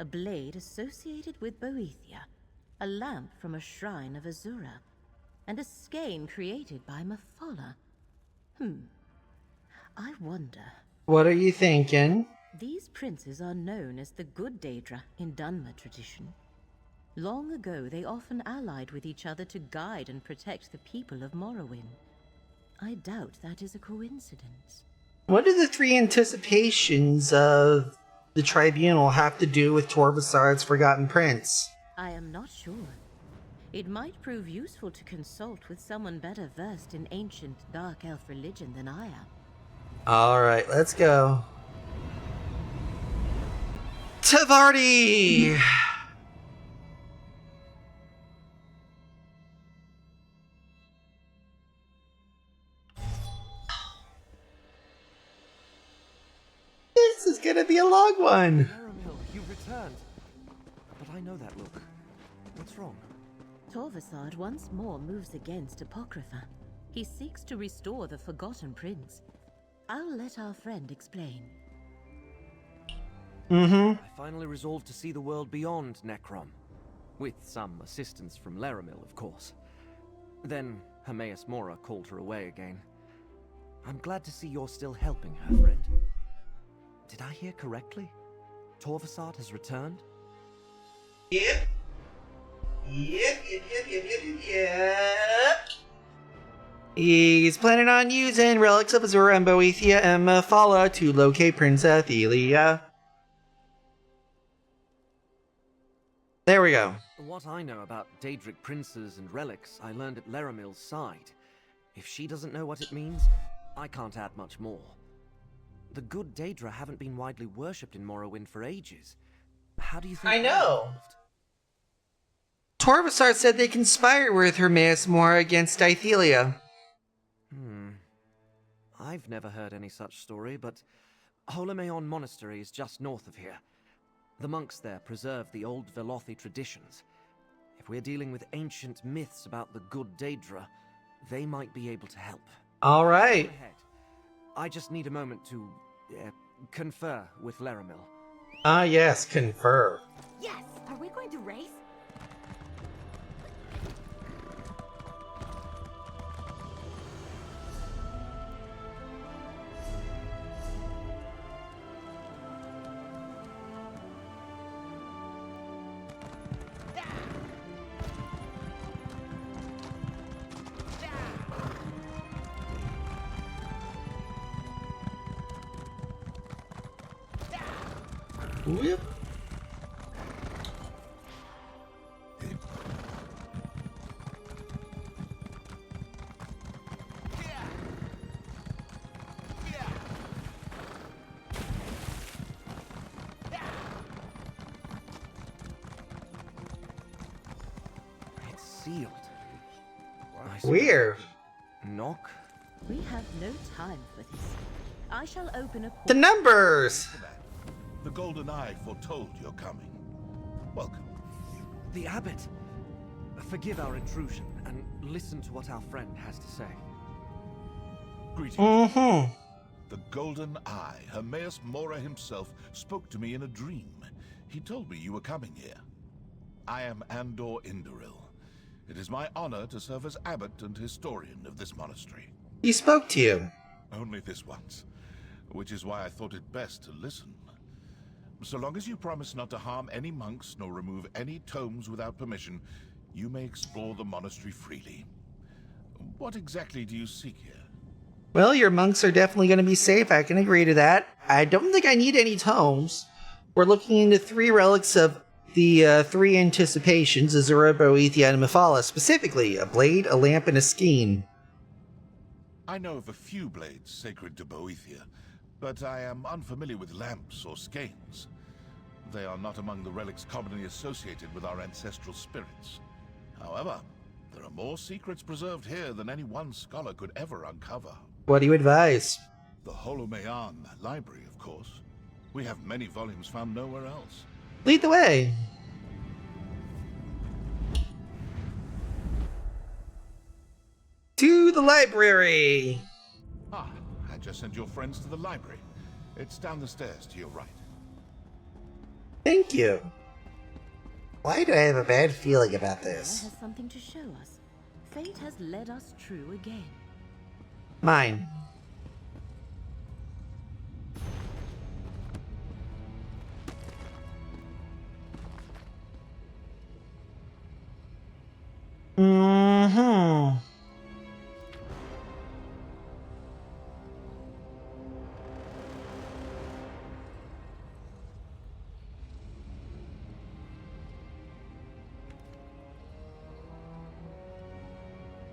A blade associated with Boethia, a lamp from a shrine of Azura, and a skein created by Mephala. I wonder. What are you thinking? These princes are known as the Good Daedra in Dunmer tradition. Long ago, they often allied with each other to guide and protect the people of Morrowind. I doubt that is a coincidence. What do the three anticipations of the Tribunal have to do with Torvasad's Forgotten Prince? I am not sure. It might prove useful to consult with someone better versed in ancient Dark Elf religion than I am. Alright, let's go. Tavardi! This is gonna be a long one. Laramil, you returned. But I know that look. What's wrong? Torvasad once more moves against Apocrypha. He seeks to restore the Forgotten Prince. I'll let our friend explain. I finally resolved to see the world beyond Necrom. With some assistance from Laramil, of course. Then Hermaeus Mora called her away again. I'm glad to see you're still helping her, friend. Did I hear correctly? Torvasad has returned? Yep. He's planning on using relics of Azura and Boethia and Mephala to locate Prince Athelia. There we go. What I know about Daedric princes and relics, I learned at Laramil's side. If she doesn't know what it means, I can't add much more. The good Daedra haven't been widely worshipped in Morrowind for ages. How do you think? I know. Torvasad said they conspire with Hermaeus Mora against Athelia. I've never heard any such story, but Holomeon Monastery is just north of here. The monks there preserve the old Velothi traditions. If we're dealing with ancient myths about the good Daedra, they might be able to help. All right. Go ahead. I just need a moment to confer with Laramil. Ah, yes, confer. Yes! Are we going to race? Whip. It's sealed. Weird. Knock? We have no time for this. I shall open a portal. The numbers! The Golden Eye foretold your coming. Welcome. The Abbot! Forgive our intrusion, and listen to what our friend has to say. Greetings. The Golden Eye, Hermaeus Mora himself, spoke to me in a dream. He told me you were coming here. I am Andor Indoril. It is my honor to serve as abbot and historian of this monastery. He spoke to you. Only this once, which is why I thought it best to listen. So long as you promise not to harm any monks nor remove any tomes without permission, You may explore the monastery freely. What exactly do you seek here? Well, your monks are definitely going to be safe. I can agree to that. I don't think I need any tomes. We're looking into 3 relics of the 3 anticipations, Azura, Boethia, and Mephala. Specifically, a blade, a lamp, and a skein. I know of a few blades sacred to Boethia, but I am unfamiliar with lamps or skeins. They are not among the relics commonly associated with our ancestral spirits. However, there are more secrets preserved here than any one scholar could ever uncover. What do you advise? The Holomean Library, of course. We have many volumes found nowhere else. Lead the way. To the library. Ah, I just sent your friends to the library. It's down the stairs to your right. Thank you. Why do I have a bad feeling about this? Has something to show us. Fate has led us true again. Mine. Mm-hmm.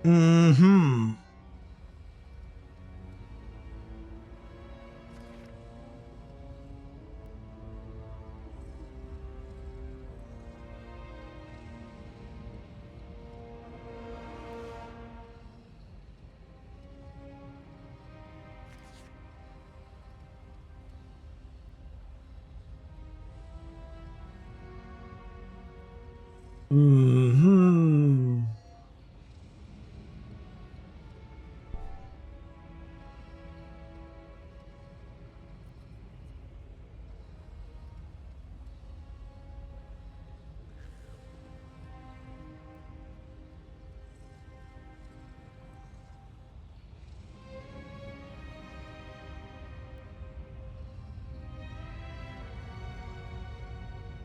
Mm-hmm. Mm-hmm.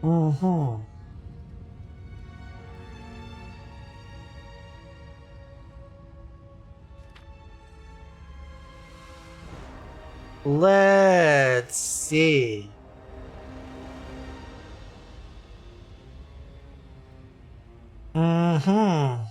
Mm-hmm. Let's see. Mm-hmm.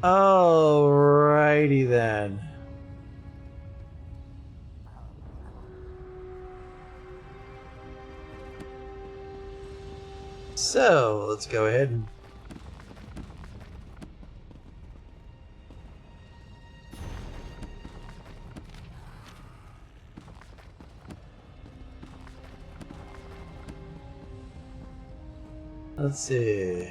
Alrighty then. So, let's go ahead and let's see.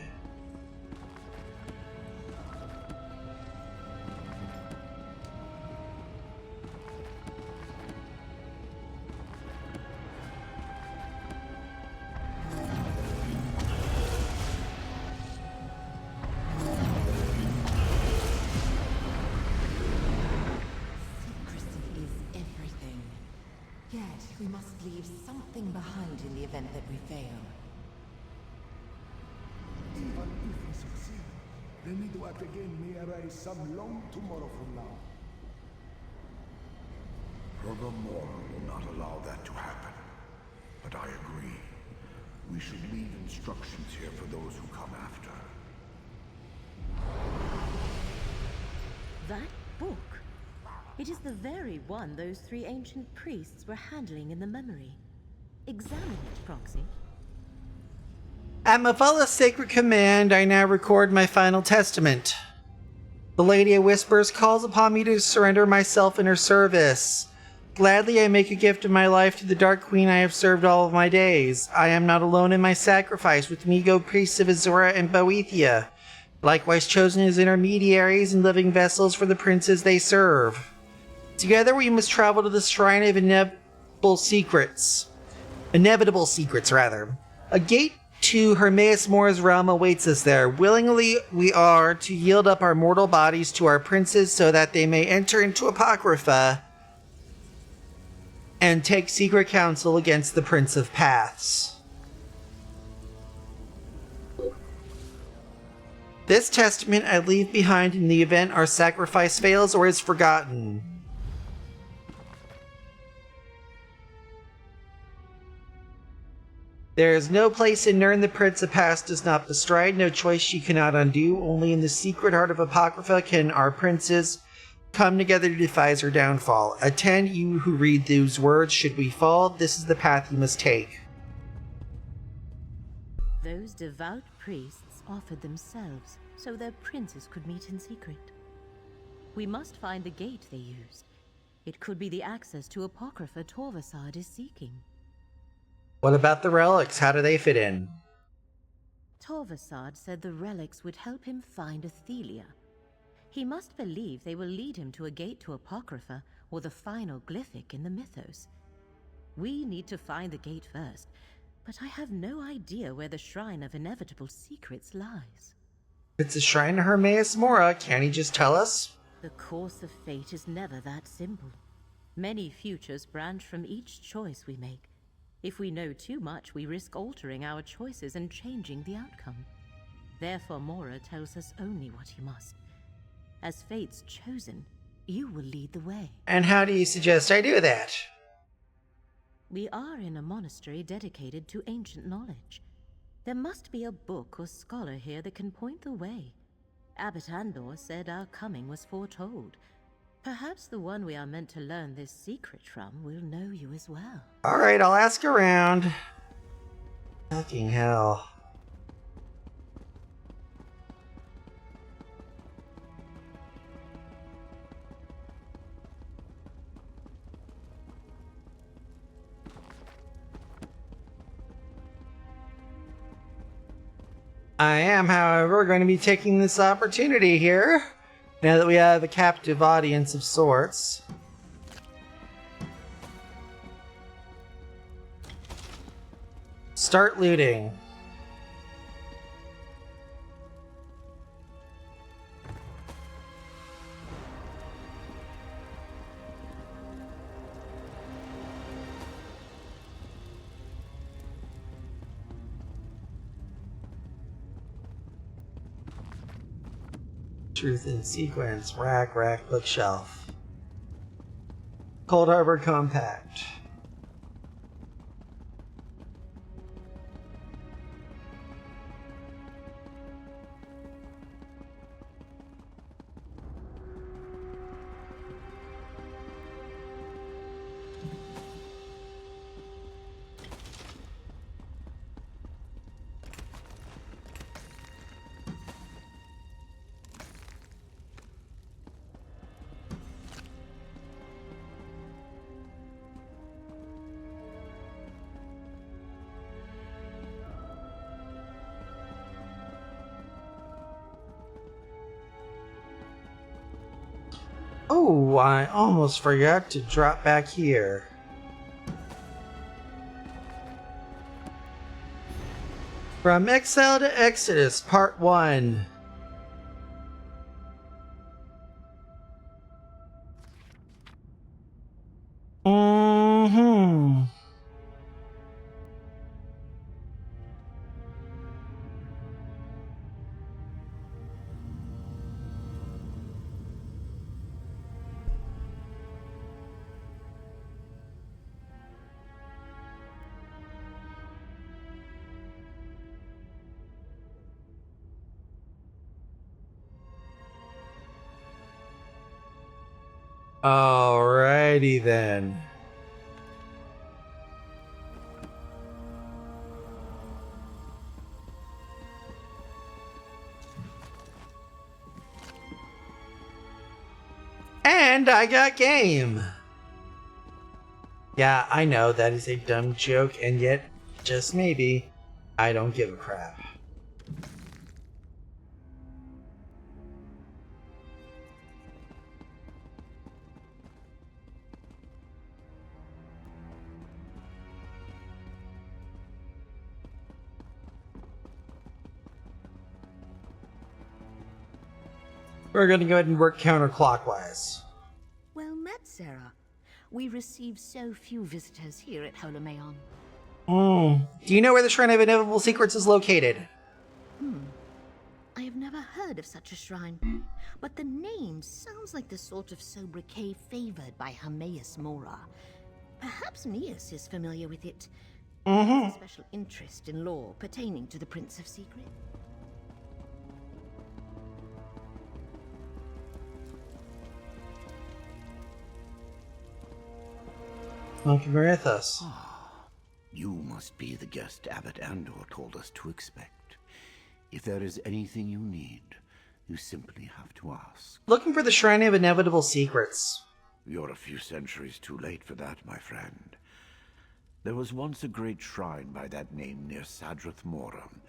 Yet, we must leave something behind in the event that we fail. Even if we succeed, the Midwat again may arise some long tomorrow from now. Brother Moore will not allow that to happen. But I agree. We should leave instructions here for those who come after. That book. It is the very one those 3 ancient priests were handling in the memory. Examine it, Proxy. At Mephala's sacred command, I now record my final testament. The Lady of Whispers calls upon me to surrender myself in her service. Gladly I make a gift of my life to the Dark Queen I have served all of my days. I am not alone in my sacrifice, with Migo priests of Azura and Boethia, likewise chosen as intermediaries and living vessels for the princes they serve. Together we must travel to the Shrine of Inevitable Secrets, rather. A gate to Hermaeus Mora's realm awaits us there. Willingly we are to yield up our mortal bodies to our princes so that they may enter into Apocrypha and take secret counsel against the Prince of Paths. This testament I leave behind in the event our sacrifice fails or is forgotten. There is no place in Nirn the Prince of Paths does not bestride, no choice she cannot undo. Only in the secret heart of Apocrypha can our princes come together to devise her downfall. Attend, you who read those words. Should we fall, this is the path you must take. Those devout priests offered themselves so their princes could meet in secret. We must find the gate they used. It could be the access to Apocrypha Torvasad is seeking. What about the relics? How do they fit in? Torvasad said the relics would help him find Athelia. He must believe they will lead him to a gate to Apocrypha or the final glyphic in the mythos. We need to find the gate first, but I have no idea where the Shrine of Inevitable Secrets lies. If it's a shrine to Hermaeus Mora, can't he just tell us? The course of fate is never that simple. Many futures branch from each choice we make. If we know too much, we risk altering our choices and changing the outcome. Therefore, Mora tells us only what he must. As fate's chosen, you will lead the way. And how do you suggest I do that? We are in a monastery dedicated to ancient knowledge. There must be a book or scholar here that can point the way. Abbot Andor said our coming was foretold. Perhaps the one we are meant to learn this secret from will know you as well. Alright, I'll ask around. Fucking hell. I am, however, going to be taking this opportunity here, now that we have a captive audience of sorts. Start looting. Truth in sequence. Rack, bookshelf. Cold Harbor Compact. Oh, I almost forgot to drop back here. From Exile to Exodus, Part 1. Alrighty then. And I got game. Yeah, I know that is a dumb joke, and yet, just maybe, I don't give a crap. We're gonna go ahead and work counterclockwise. Well met, Sarah. We receive so few visitors here at Holomeon. Do you know where the Shrine of Inevitable Secrets is located? I have never heard of such a shrine, but the name sounds like the sort of sobriquet favored by Hermaeus Mora. Perhaps Neas is familiar with it. Has a special interest in lore pertaining to the Prince of Secret. Monkey Marithos. You must be the guest Abbot Andor told us to expect. If there is anything you need, you simply have to ask. Looking for the Shrine of Inevitable Secrets. You're a few centuries too late for that, my friend. There was once a great shrine by that name near Sadrith Morum,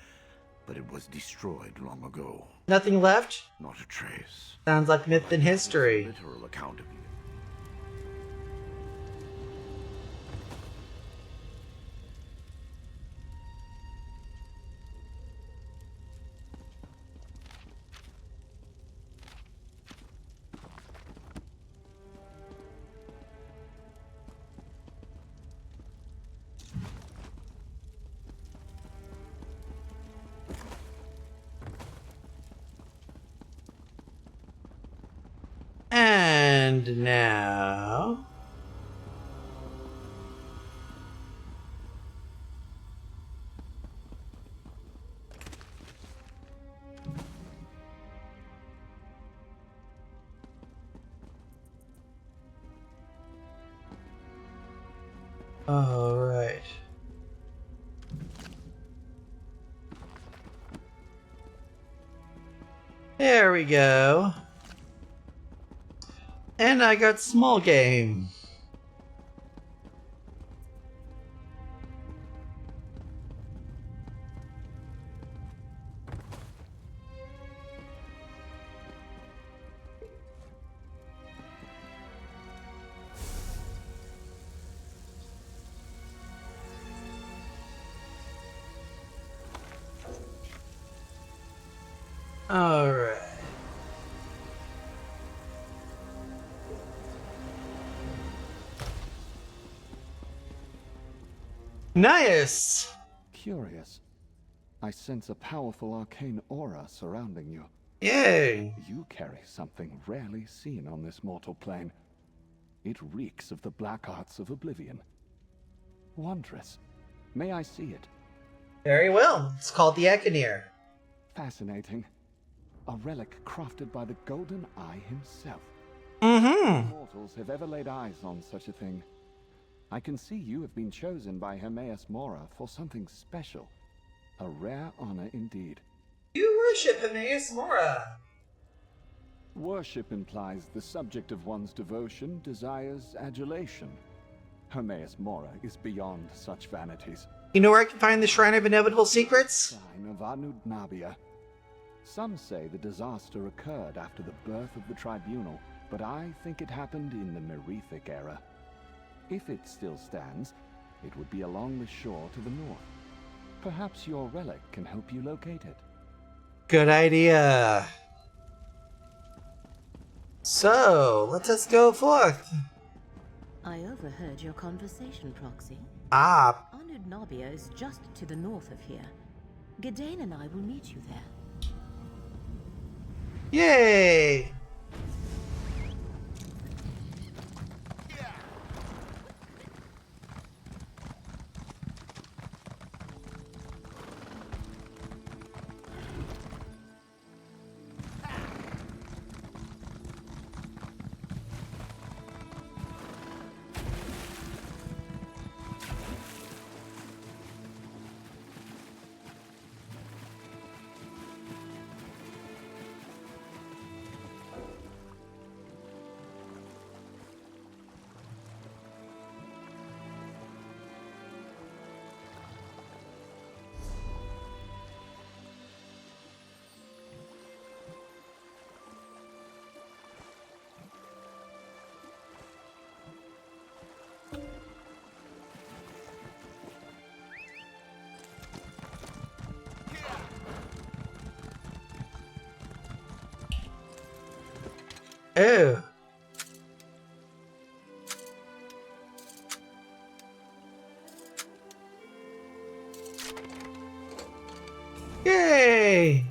but it was destroyed long ago. Nothing left? Not a trace. Sounds like myth and history. Literal account of you. And now... All right. There we go. And I got small game. All right. Nice! Curious. I sense a powerful arcane aura surrounding you. Yay! You carry something rarely seen on this mortal plane. It reeks of the black arts of oblivion. Wondrous. May I see it? Very well. It's called the Econir. Fascinating. A relic crafted by the Golden Eye himself. Mm-hmm. Mortals have ever laid eyes on such a thing. I can see you have been chosen by Hermaeus Mora for something special. A rare honor indeed. You worship Hermaeus Mora. Worship implies the subject of one's devotion desires adulation. Hermaeus Mora is beyond such vanities. You know where I can find the Shrine of Inevitable Secrets? Shrine of Anudnabia. Some say the disaster occurred after the birth of the tribunal, but I think it happened in the Merethic era. If it still stands, it would be along the shore to the north. Perhaps your relic can help you locate it. Good idea. So, let us go forth. I overheard your conversation, Proxy. Ah. Anudnabia is just to the north of here. Gadain and I will meet you there. Yay! Oh. Yay!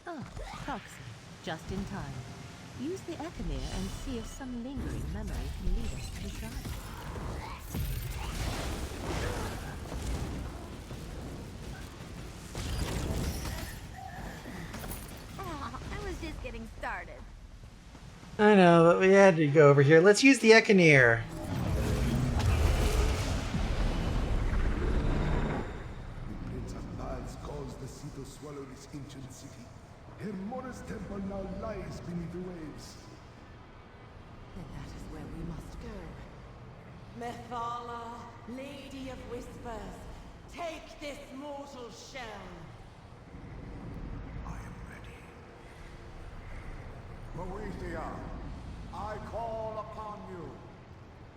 Oh, Proxy. Just in time. Use the Echamir and see if some lingering memory can lead us to the shrine. Oh, I was just getting started. I know, but we had to go over here. Let's use the Echanir. Prince of Bads caused the sea to swallow this ancient city. Hermora's temple now lies beneath the waves. Then that is where we must go. Methala, Lady of Whispers, take this mortal shell. I am ready. Boethia, I call upon you.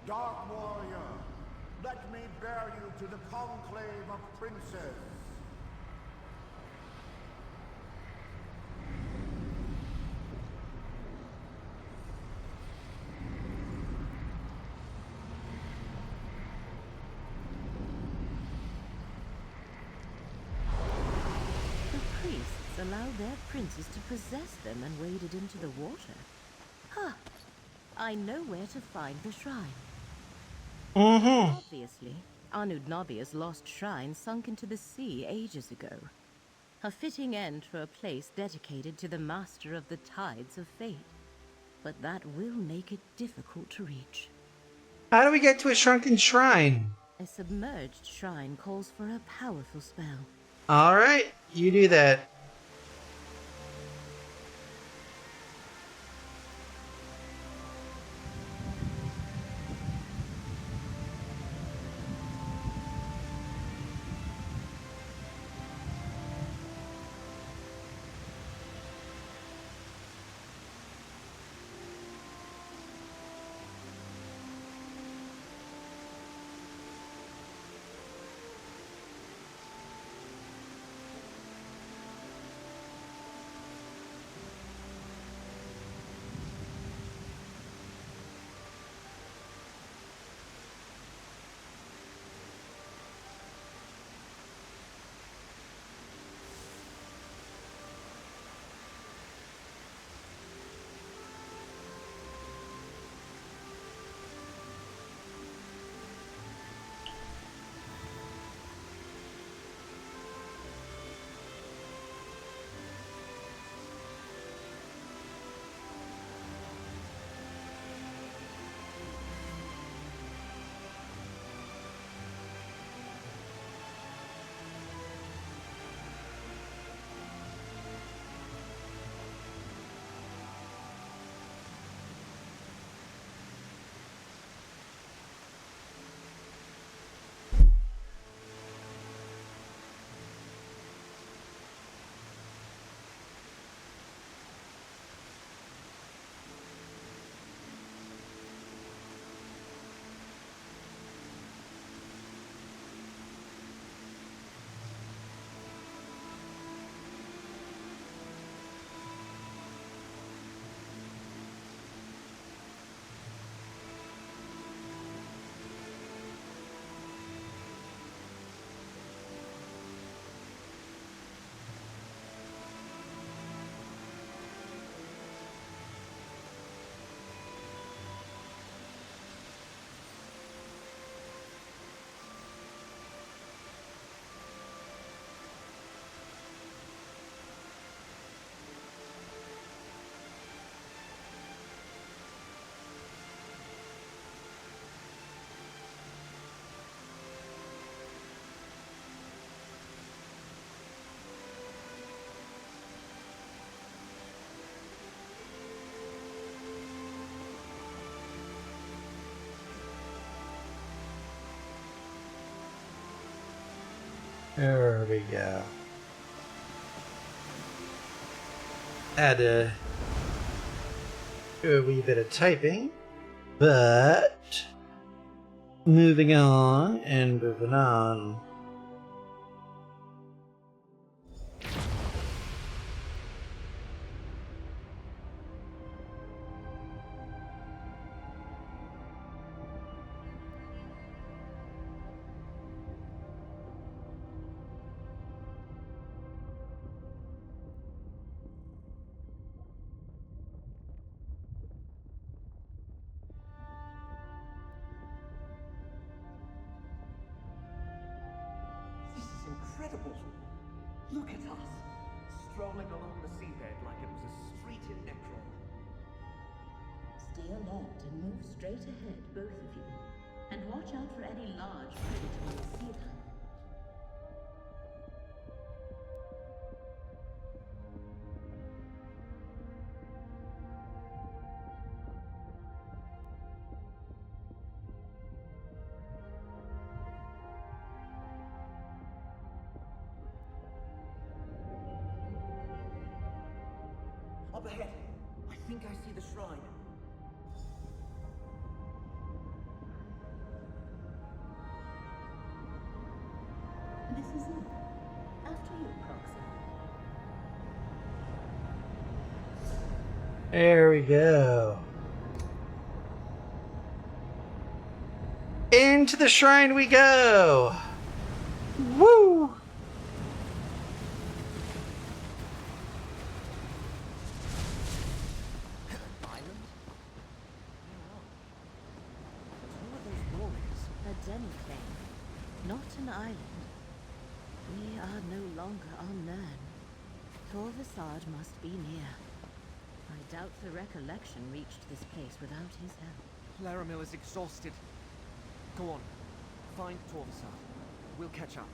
Dark warrior, let me bear you to the conclave of princes. The priests allow their princes to possess them and waded into the water. Huh. I know where to find the shrine. Obviously, Anudnabia's lost shrine sunk into the sea ages ago. A fitting end for a place dedicated to the master of the tides of fate. But that will make it difficult to reach. How do we get to a shrunken shrine? A submerged shrine calls for a powerful spell. Alright, you do that. There we go. Had to do a wee bit of typing, but moving on and moving on. This is incredible. Look at us, strolling along the seabed like it was a street in Necron. Stay alert and move straight ahead, both of you. And watch out for any large predatory sea lion. Up ahead, I think I see the shrine. This is it. After you, Proxy. There we go. Into the shrine we go. Woo! A demi-plane, not an island. We are no longer on Nern. Torvasad must be near. I doubt the recollection reached this place without his help. Laramil is exhausted. Go on. Find Torvasad. We'll catch up.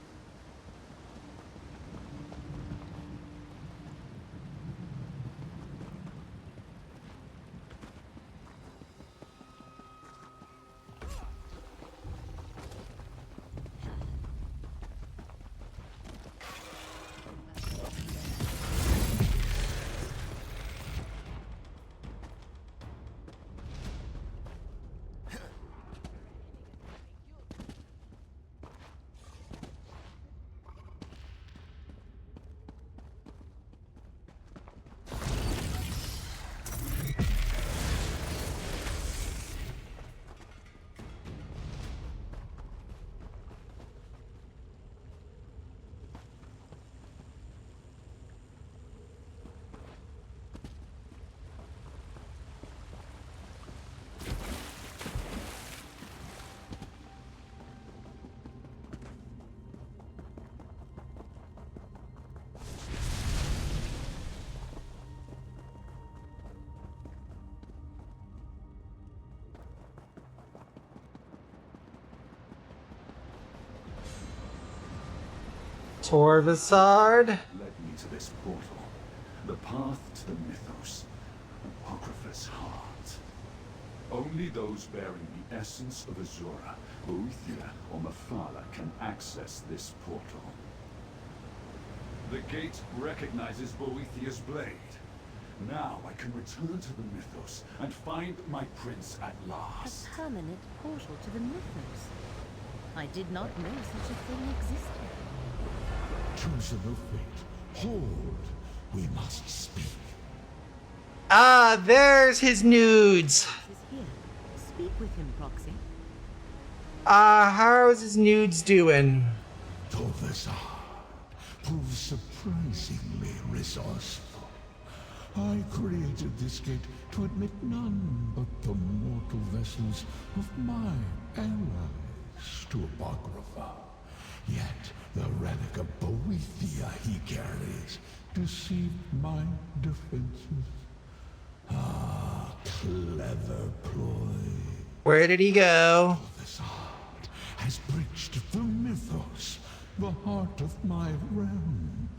Torvasad. Led me to this portal, the path to the mythos, Apocrypha's heart. Only those bearing the essence of Azura, Boethia, or Mephala can access this portal. The gate recognizes Boethia's blade. Now I can return to the mythos and find my prince at last. A permanent portal to the mythos. I did not know such a thing existed. Chosen of fate, hold. We must speak. Ah, there's his nudes. He's here. Speak with him, Proxy. How's his nudes doing? Torvasad proves surprisingly resourceful. I created this gate to admit none but the mortal vessels of my allies to Apocrypha. Yet the relic of Boethia he carries deceived my defenses. Ah, clever ploy. Where did he go? Torvasad has breached the mythos, the heart of my realm.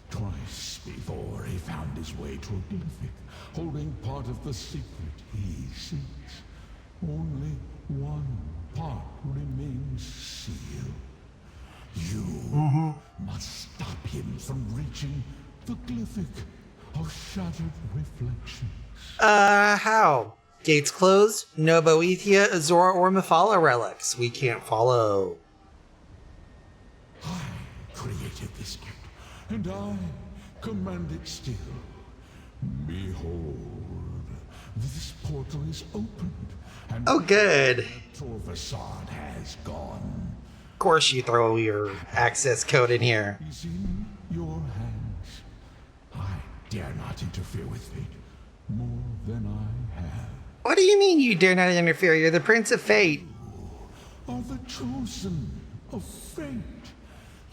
Twice before he found his way to Glyphic, holding part of the secret he seeks. Only one part remains sealed. You from reaching the glyphic of shattered reflections. How? Gates closed? No Boethia, Azora, or Mephala relics. We can't follow. I created this gift, and I command it still. Behold, this portal is opened, and oh, good. Torvasad has gone. Of course, you throw your access code in here. Is in your hands. I dare not interfere with fate more than I have. What do you mean you dare not interfere? You're the Prince of Fate. You are the chosen of fate.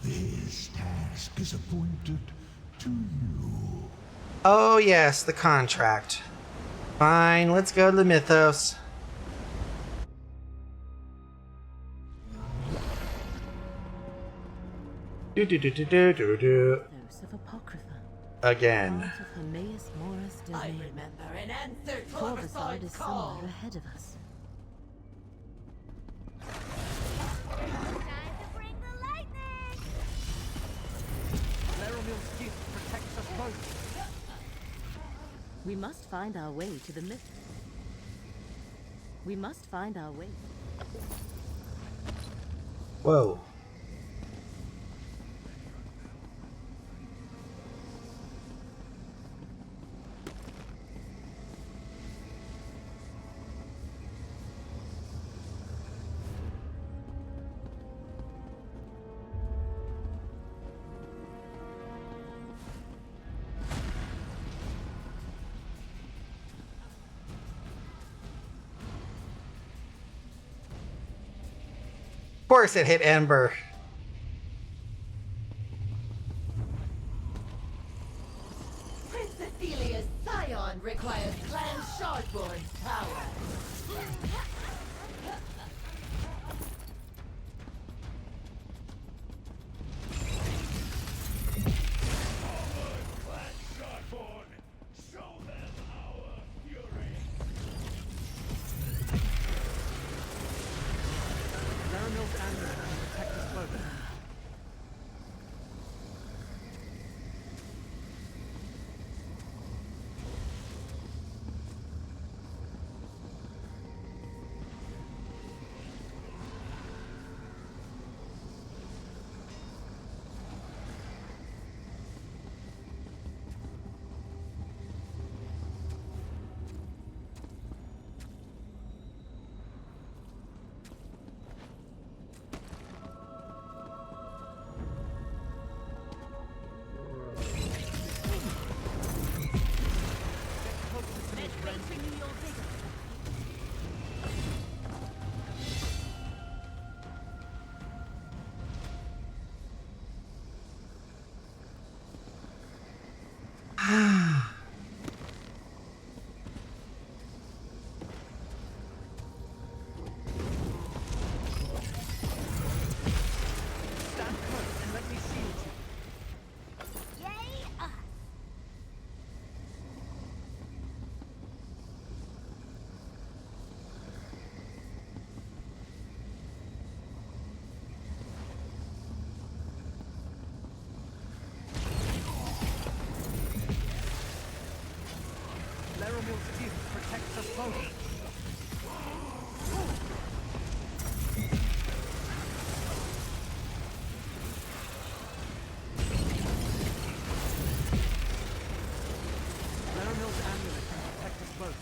This task is appointed to you. Oh, yes, the contract. Fine, let's go to the Mythos. Mythos of Apocrypha. Again. Part of Hermaeus Mora's domain. I remember an answer to Torvasad is call. somewhere ahead of us. Time to bring the lightning! Laramil's gift protects us both. We must find our way to the myth. We must find our way. Whoa. Of course it hit Ember. Prince Athelia's scion requires Clan Shardborn's power. Laramil's amulet can protect us both. Stand close and let me shield you. Yay, us! Laramil's gift protects us both. Laramil's amulet can protect us both.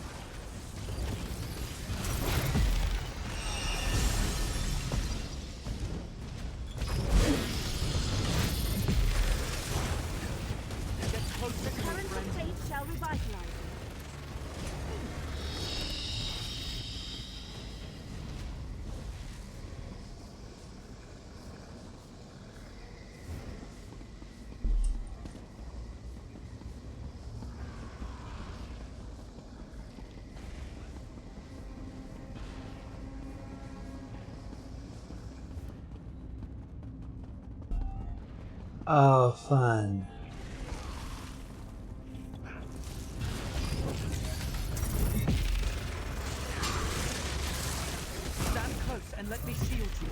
Get closer to me, Current of friend. fate shall revitalize you. Oh, fun. Stand close and let me shield you.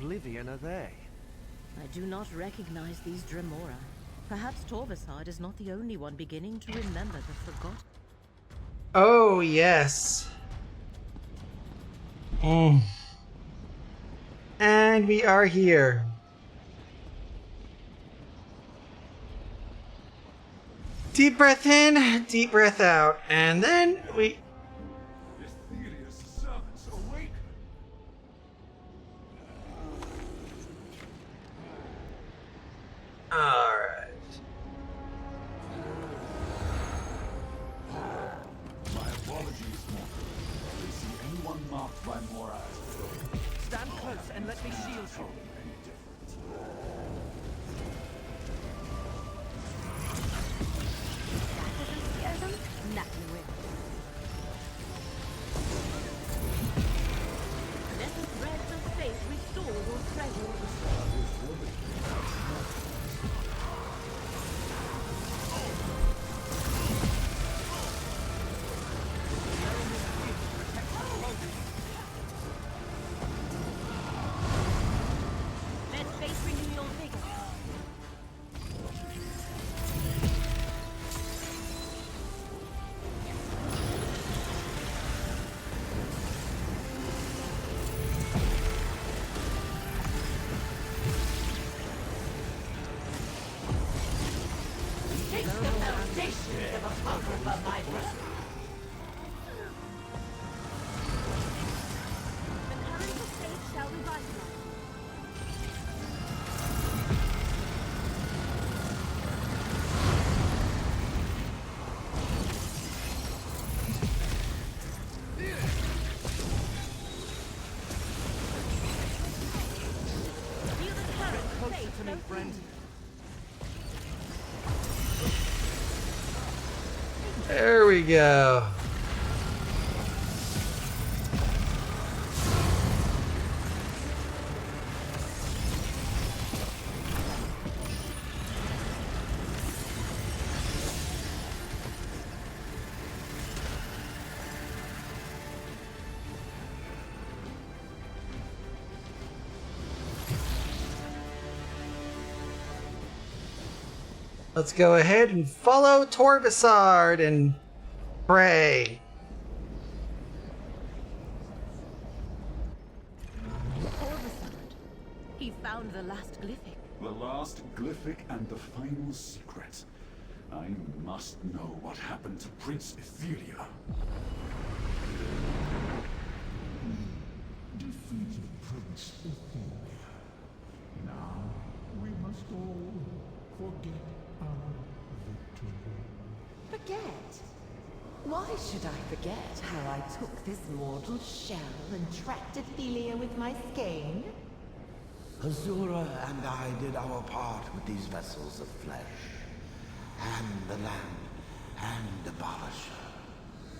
oblivion are they? I do not recognize these Dremora. Perhaps Torvasard is not the only one beginning to remember the forgotten. Oh, yes. And we are here. Deep breath in, deep breath out, and then we... Aetheria's servants awaken! Alright. My apologies, Mortal. If you see anyone marked by Mora as a foe, Stand close and let me shield you. Nothing will. Let the threads of fate restore your treasure. Let fate renew your vigor. Take the foundations of Apocrypha, my brother. The current of fate shall revitalize. Feel the current of Closer fate to me, friend. There we go. Let's go ahead and follow Torvasard and pray. Torvasard. He found the last glyphic. The last glyphic and the final secret. I must know what happened to Prince Etheria. Defeated Prince Etheria. Now we must all forget our victory. Forget? Why should I forget how I took this mortal shell and trapped Athelia with my skein? Azura and I did our part with these vessels of flesh. And the land, and the Abolisher.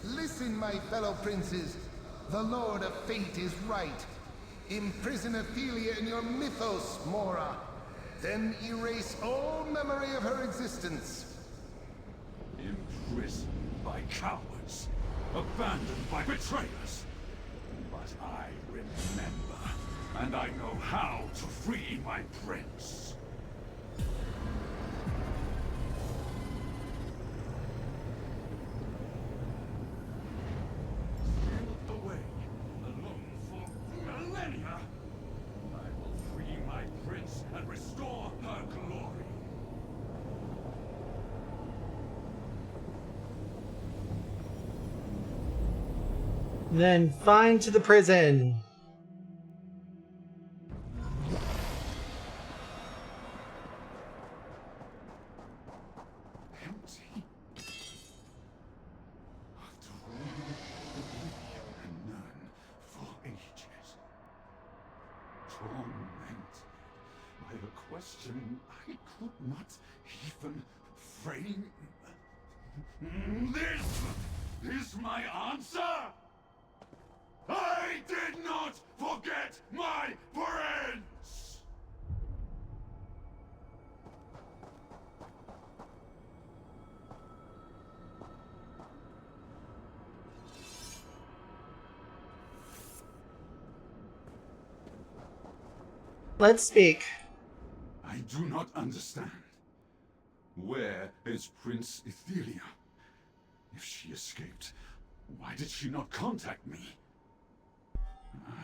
Listen, my fellow princes. The Lord of Fate is right. Imprison Athelia in your mythos, Mora. Then erase all memory of her existence. Imprisoned by cowards. Abandoned by betrayers. But I remember. And I know how to free my prince. Sealed away, alone for millennia. I will free my prince and restore her glory. Then find to the prison. Empty. After all the oblivion and none for ages. Tormented by a question I could not even frame. This is my answer! I did not forget my prince! Let's speak. I do not understand. Where is Prince Ethelia? If she escaped, why did she not contact me?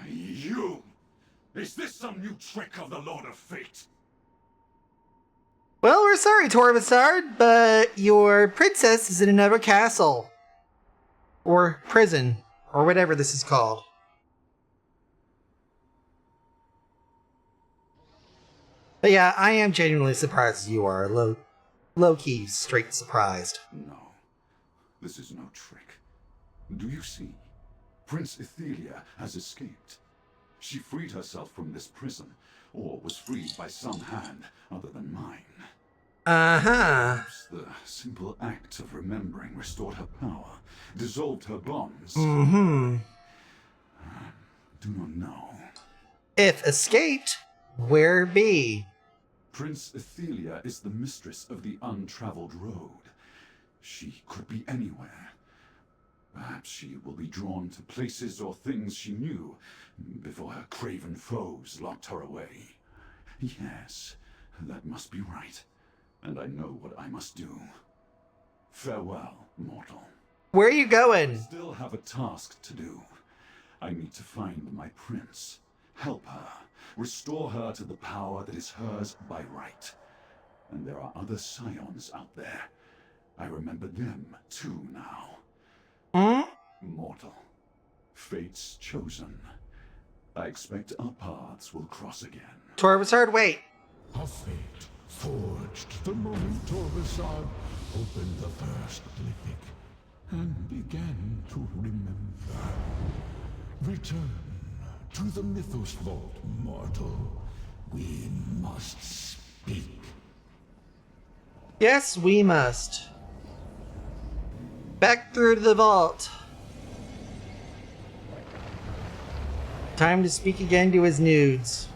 You! Is this some new trick of the Lord of Fate? Well, we're sorry, Torvasard, but your princess is in another castle. Or prison, or whatever this is called. But yeah, I am genuinely surprised as you are. Low-key, straight surprised. No, this is no trick. Do you see? Prince Ethelia has escaped. She freed herself from this prison, or was freed by some hand other than mine. Uh-huh. Perhaps the simple act of remembering restored her power, dissolved her bonds. Mm-hmm. Do not know. If escaped, where be? Prince Ethelia is the mistress of the untraveled road. She could be anywhere. Perhaps she will be drawn to places or things she knew before her craven foes locked her away. Yes, that must be right. And I know what I must do. Farewell, mortal. Where are you going? I still have a task to do. I need to find my prince, help her, restore her to the power that is hers by right. And there are other scions out there. I remember them too now. Mortal. Fate's chosen. I expect our paths will cross again. Torvasard, wait. A fate forged the moment Torvasard opened the first glyphic and began to remember. Return to the Mythos Vault, mortal. We must speak. Yes, we must. Back through to the vault. Time to speak again to his nudes.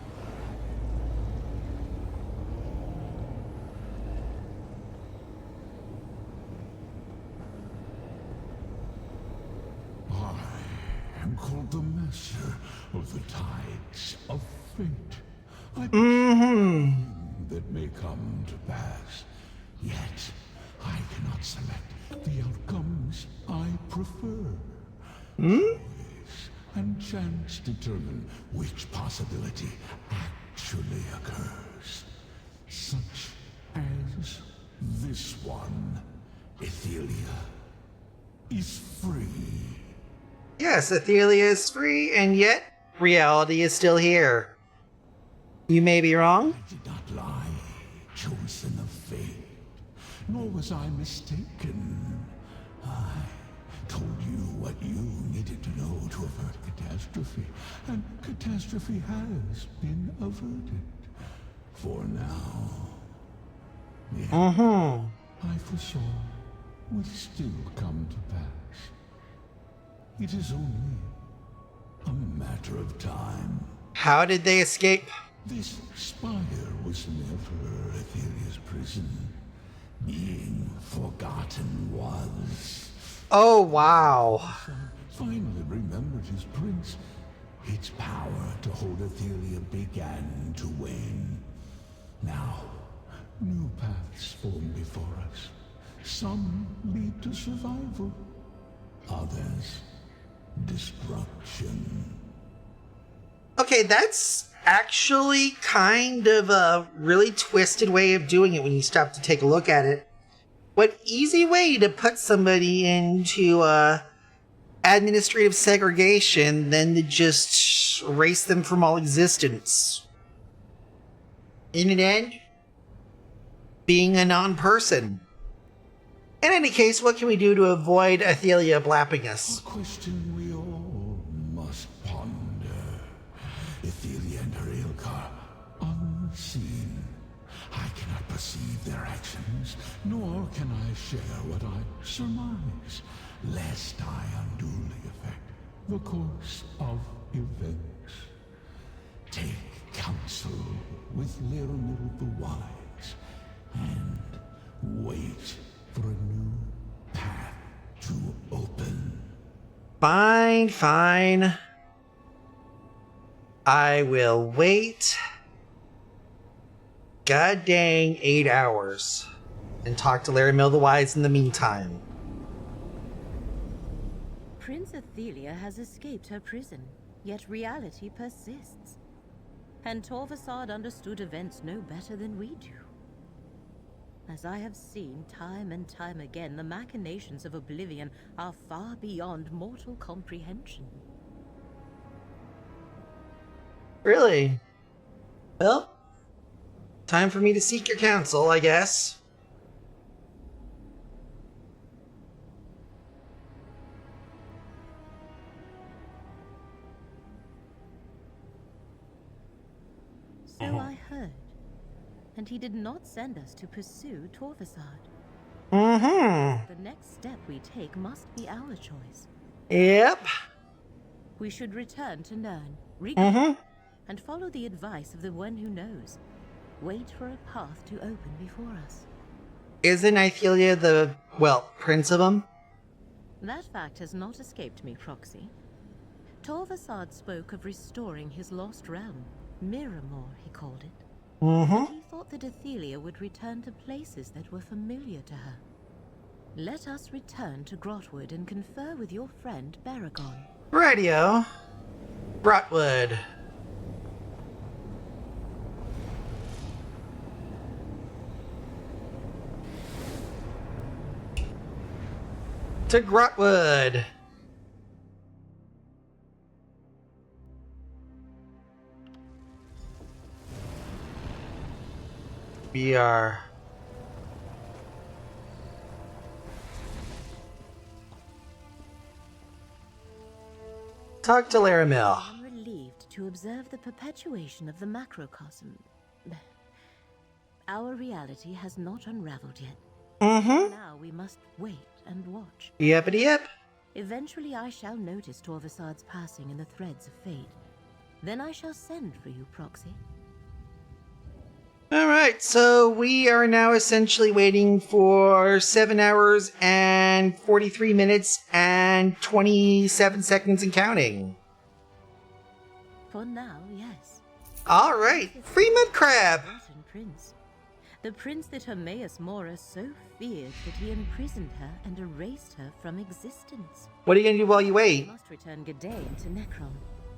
I am called the Master of the Tides of Fate. I that may come to pass. Yet, I cannot select the outcomes I prefer. Choice and chance determine which possibility actually occurs. Such as this one. Ethelia is free. Yes, Ethelia is free, and yet reality is still here. You may be wrong. I did not lie, chosen of fate, nor was I mistaken. I told you what you needed to know to avert catastrophe, and catastrophe has been averted. For now. I foresaw would still come to pass. It is only a matter of time. How did they escape? This spire was never Etheria's prison. Being forgotten was. Oh, wow. Finally remembered his prince. Its power to hold Etheria began to wane. Now, new paths form before us. Some lead to survival. Others, destruction. Okay, that's actually kind of a really twisted way of doing it when you stop to take a look at it. What easy way to put somebody into administrative segregation than to just erase them from all existence. In an end, being a non-person. In any case, what can we do to avoid Ethelia blapping us? A question we all must ponder. Ethelia and her Ilkar, unseen. I cannot perceive their actions, nor can I share what I surmise, lest I unduly affect the course of events. Take counsel with Liramil the Wise, and wait for a new path to open. Fine, fine. I will wait god dang 8 hours. And talk to Larry Mill the Wise in the meantime. Prince Athelia has escaped her prison, yet reality persists. And Torvasad understood events no better than we do. As I have seen time and time again, the machinations of Oblivion are far beyond mortal comprehension. Really? Well, time for me to seek your counsel, I guess. So I heard. And he did not send us to pursue Torvasad. Mm-hmm. The next step we take must be our choice. Yep. We should return to Nirn, Mm-hmm. and follow the advice of the one who knows. Wait for a path to open before us. Isn't Ithelia the, well, prince of them? That fact has not escaped me, Proxy. Torvasad spoke of restoring his lost realm. Miramor, he called it. Mm-hmm. And he thought that Athelia would return to places that were familiar to her. Let us return to Grotwood and confer with your friend Baragon. Radio. Grotwood. To Grotwood. We are... Talk to Laramil. I am relieved to observe the perpetuation of the macrocosm. Our reality has not unraveled yet. Mm-hmm. Now we must wait and watch. Yepity yep. Eventually I shall notice Torvasad's passing in the threads of fate. Then I shall send for you, Proxy. Alright, so we are now essentially waiting for 7 hours and 43 minutes and 27 seconds and counting. For now, yes. Alright, free mud crab! Forgotten prince. The prince that Hermaeus Mora so feared that he imprisoned her and erased her from existence. What are you gonna do while you wait? I must return Gadain to Necron.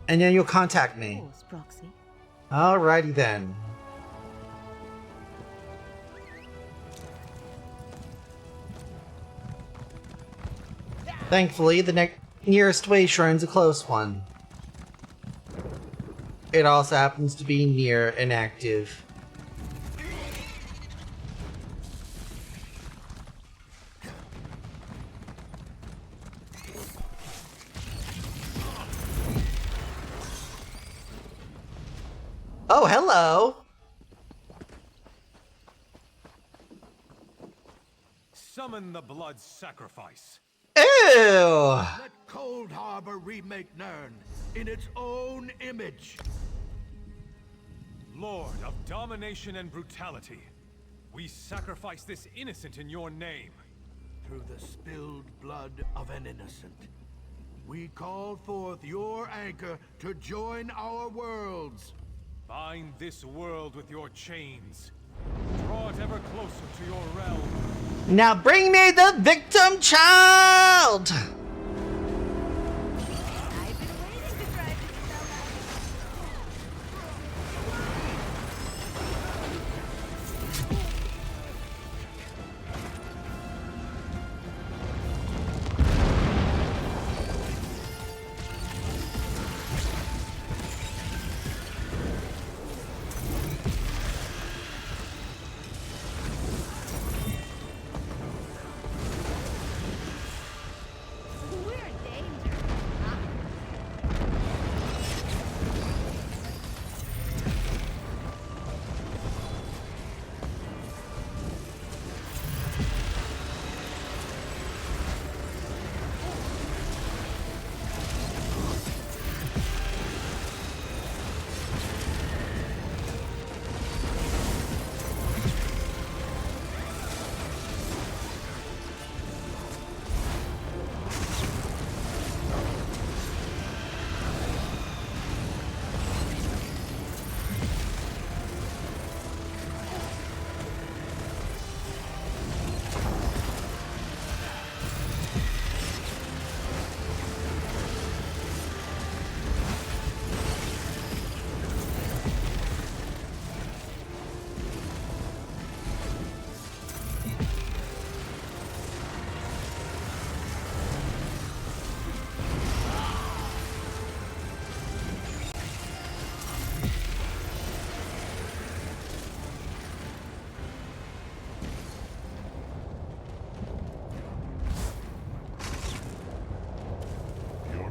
And then you'll contact me. Of course, Proxy. Alrighty then. Thankfully, the nearest way shrine's a close one. It also happens to be near and active. Oh, hello! Summon the blood sacrifice. Ew! Let Cold Harbor remake Nirn in its own image. Lord of domination and brutality, we sacrifice this innocent in your name. Through the spilled blood of an innocent, we call forth your anchor to join our worlds. Bind this world with your chains. Draw it ever closer to your realm. Now bring me the victim child!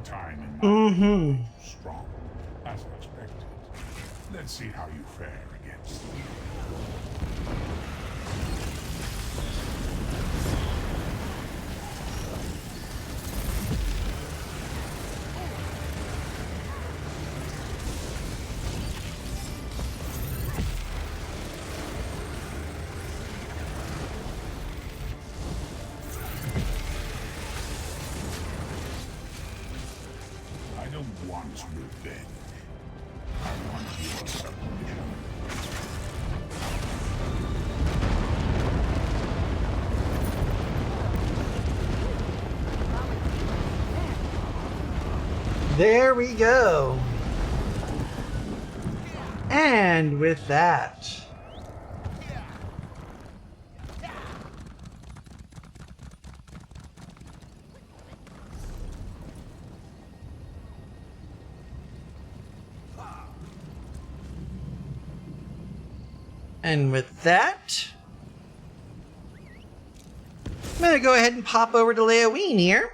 time in my Mm-hmm. strong, as expected. Let's see how you fare against them. I don't want revenge. I want your submission. There we go. And with that, I'm gonna go ahead and pop over to Leoween here.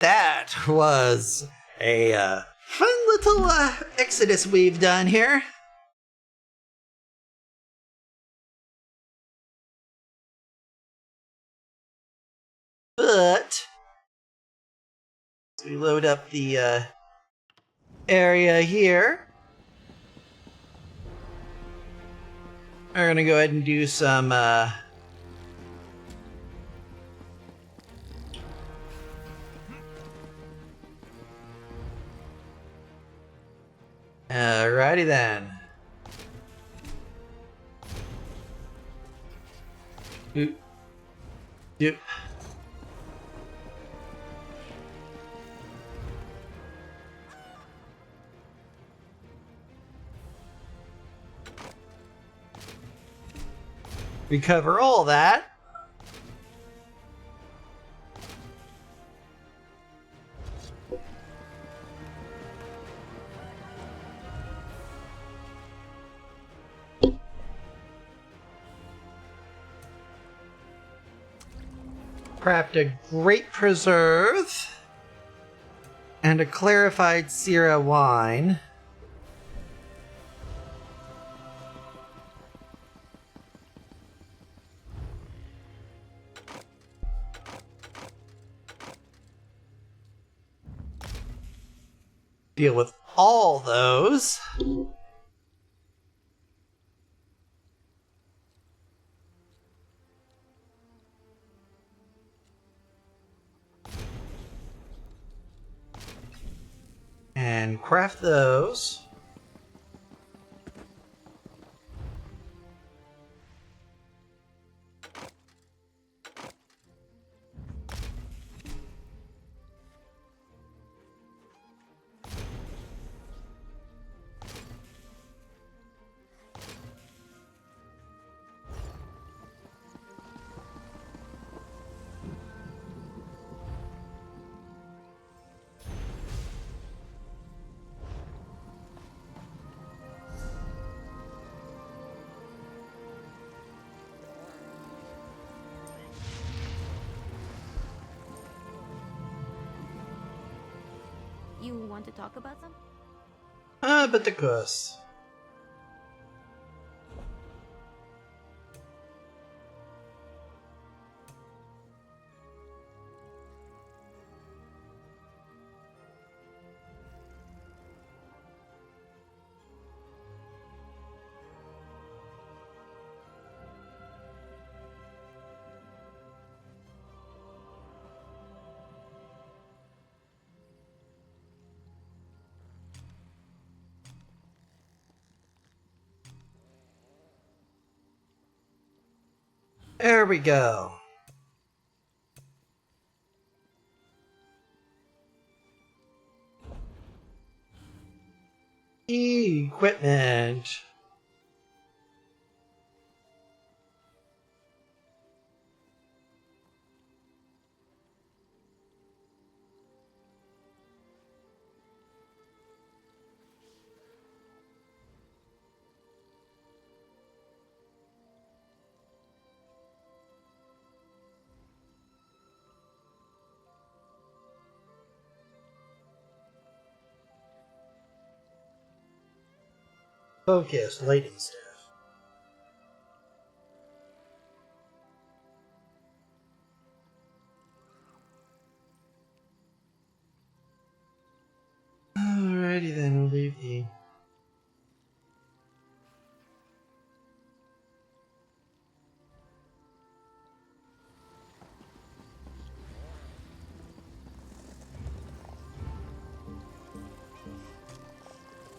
That was a fun little exodus we've done here. But as we load up the area here, we're gonna go ahead and do some alrighty then. Yep. We cover all that. Craft a great preserve and a clarified Syrah wine. Deal with all those. And craft those. You want to talk about them? But the curse. There we go. Equipment. Focus, lightning staff. Alrighty then, we'll leave the...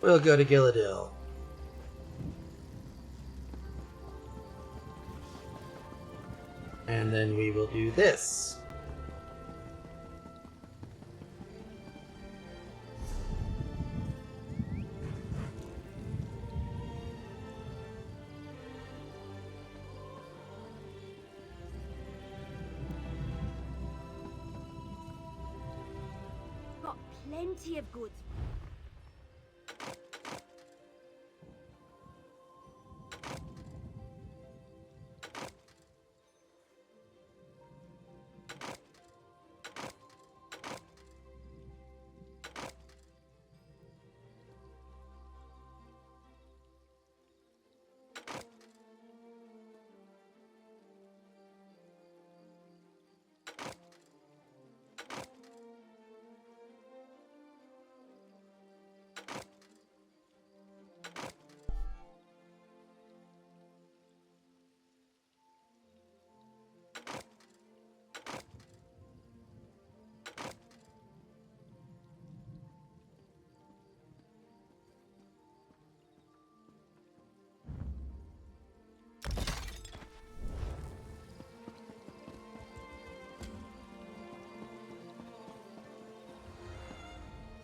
We'll go to Gilladil. And then we will do this. Got plenty of goods.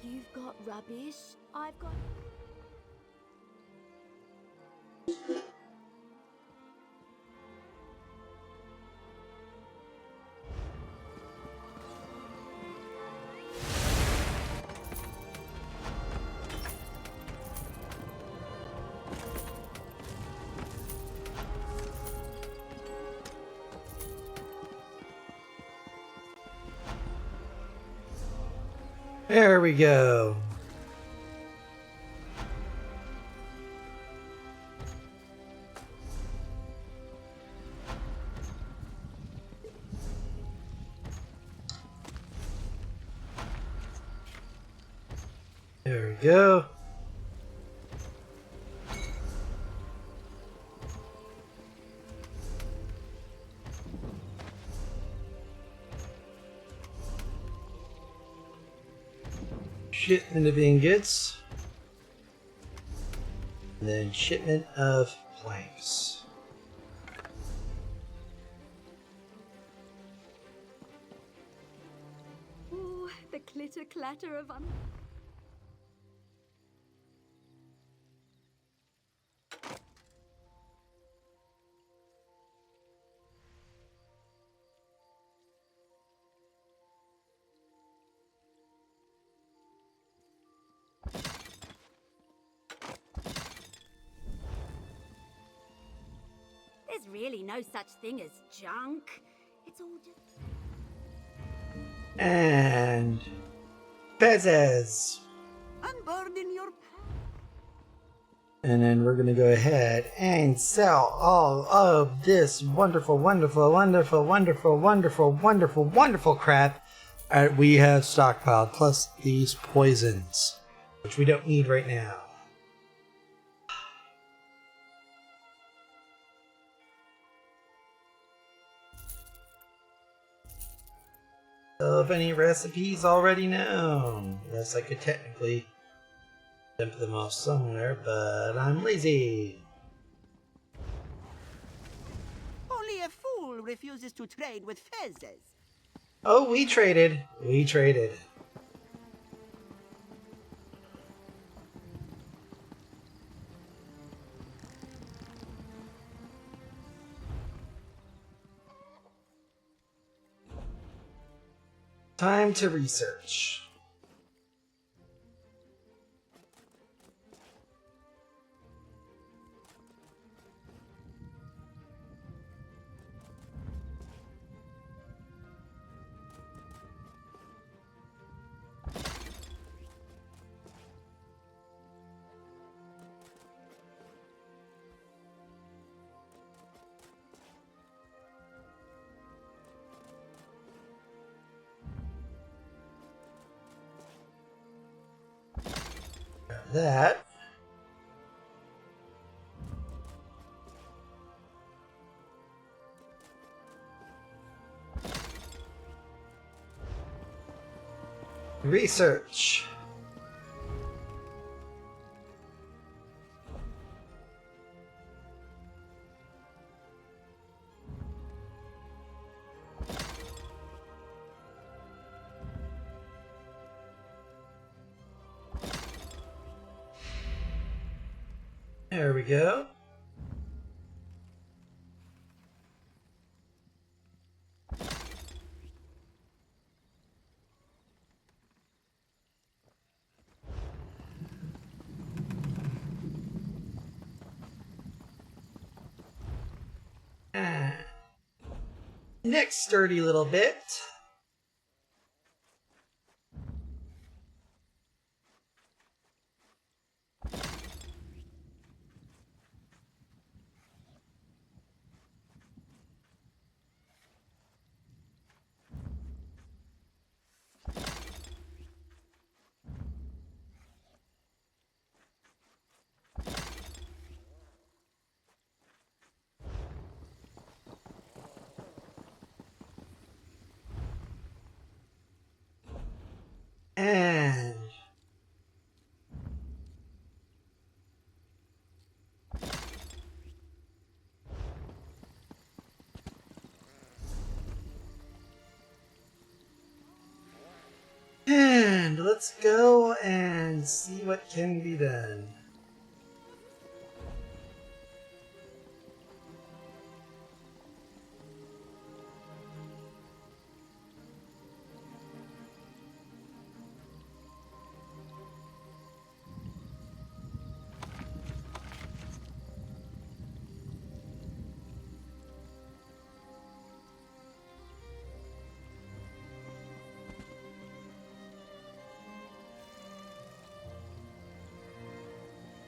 You've got rubbish. I've got... There we go. There we go. Shipment of ingots. And then shipment of planks. Ooh, the clitter-clatter of... There's really no such thing as junk. It's all just... And Bezes. Unburden your... And then we're going to go ahead and sell all of this wonderful, wonderful, wonderful, wonderful, wonderful, wonderful, wonderful crap we have stockpiled, plus these poisons, which we don't need right now. So if any recipes already known, yes, I could technically dump them off somewhere, but I'm lazy. Only a fool refuses to trade with fezzes. Oh, we traded. We traded. Time to research. that. Research. There we go. Next sturdy little bit. And let's go and see what can be done.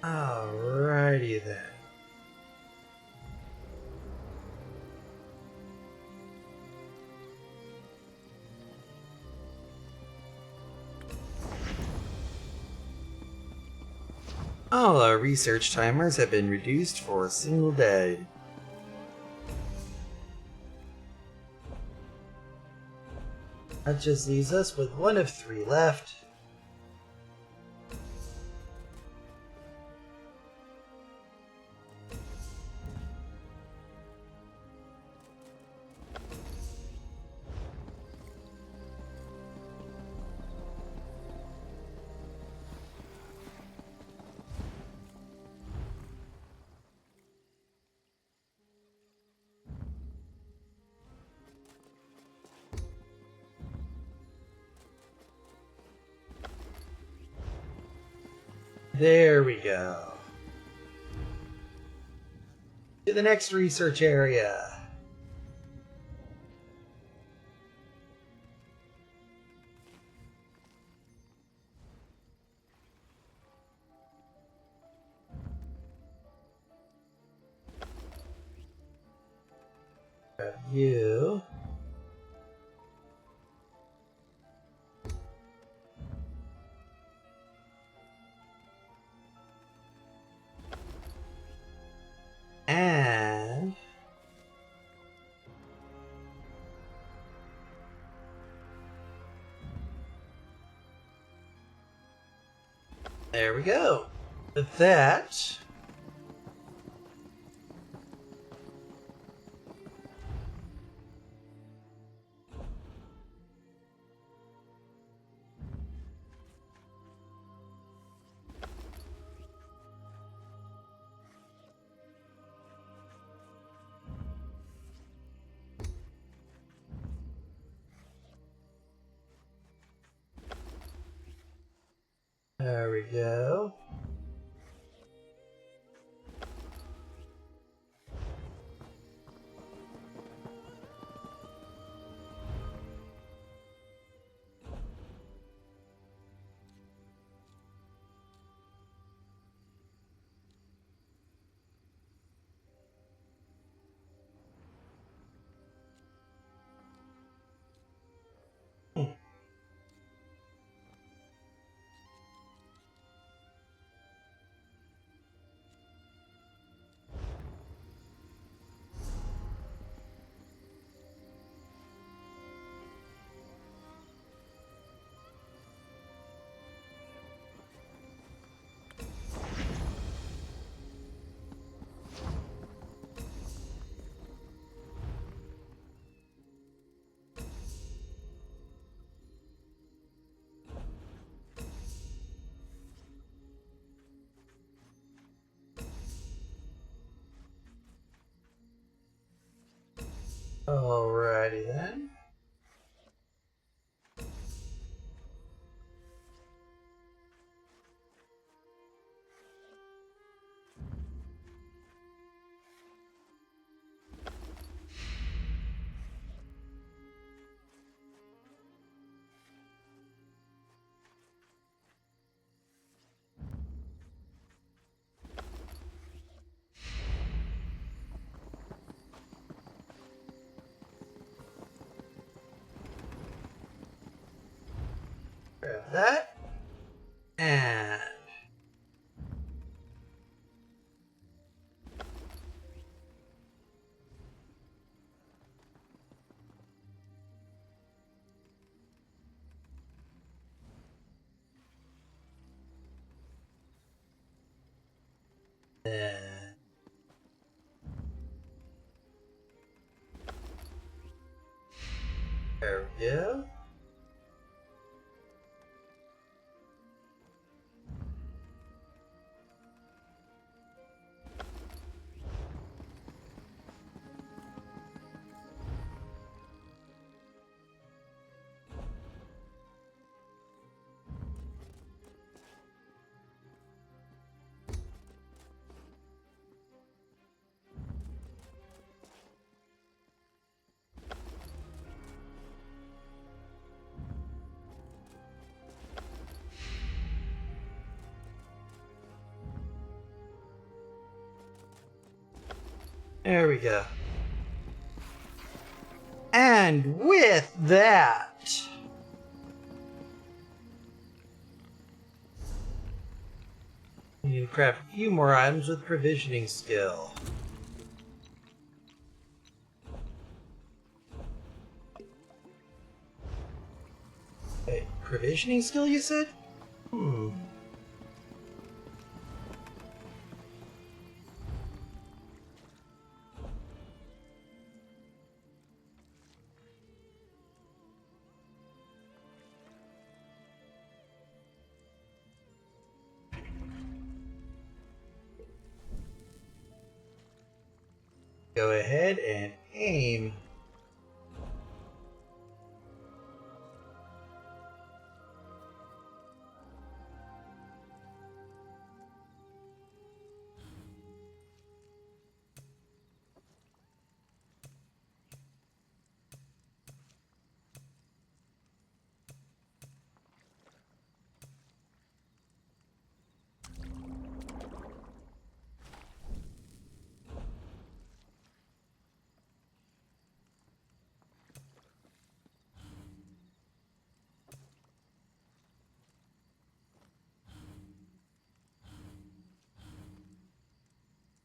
Alrighty then. All our research timers have been reduced for a single day. That just leaves us with one of 3 left. There we go. To the next research area. Grab you. And there we go. With that, there we go. Alrighty then. Grab that. And then there we go. There we go. And with that, you need to craft a few more items with provisioning skill. Hey, provisioning skill, you said? Go ahead and aim.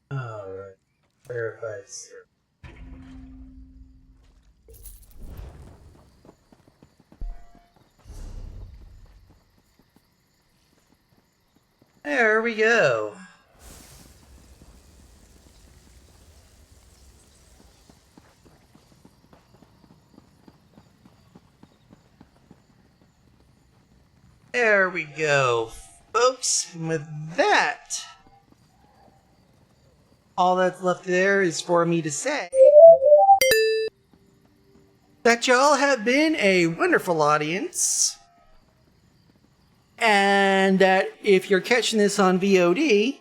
Alright, verify zero. There we go. There we go, folks. And with that, all that's left there is for me to say that y'all have been a wonderful audience, and that if you're catching this on VOD,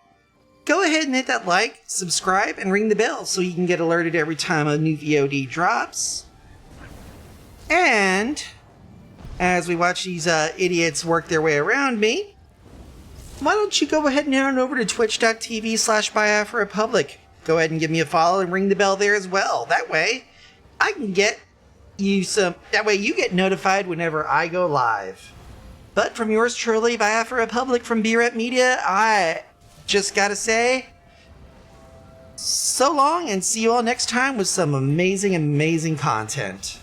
go ahead and hit that like, subscribe, and ring the bell so you can get alerted every time a new VOD drops. And as we watch these idiots work their way around me, why don't you go ahead and head on over to twitch.tv/BiafraRepublic. Go ahead and give me a follow and ring the bell there as well. That way, I can get you that way you get notified whenever I go live. But from yours truly, Biafra Republic from B-Rep Media, I just gotta say, so long and see you all next time with some amazing, amazing content.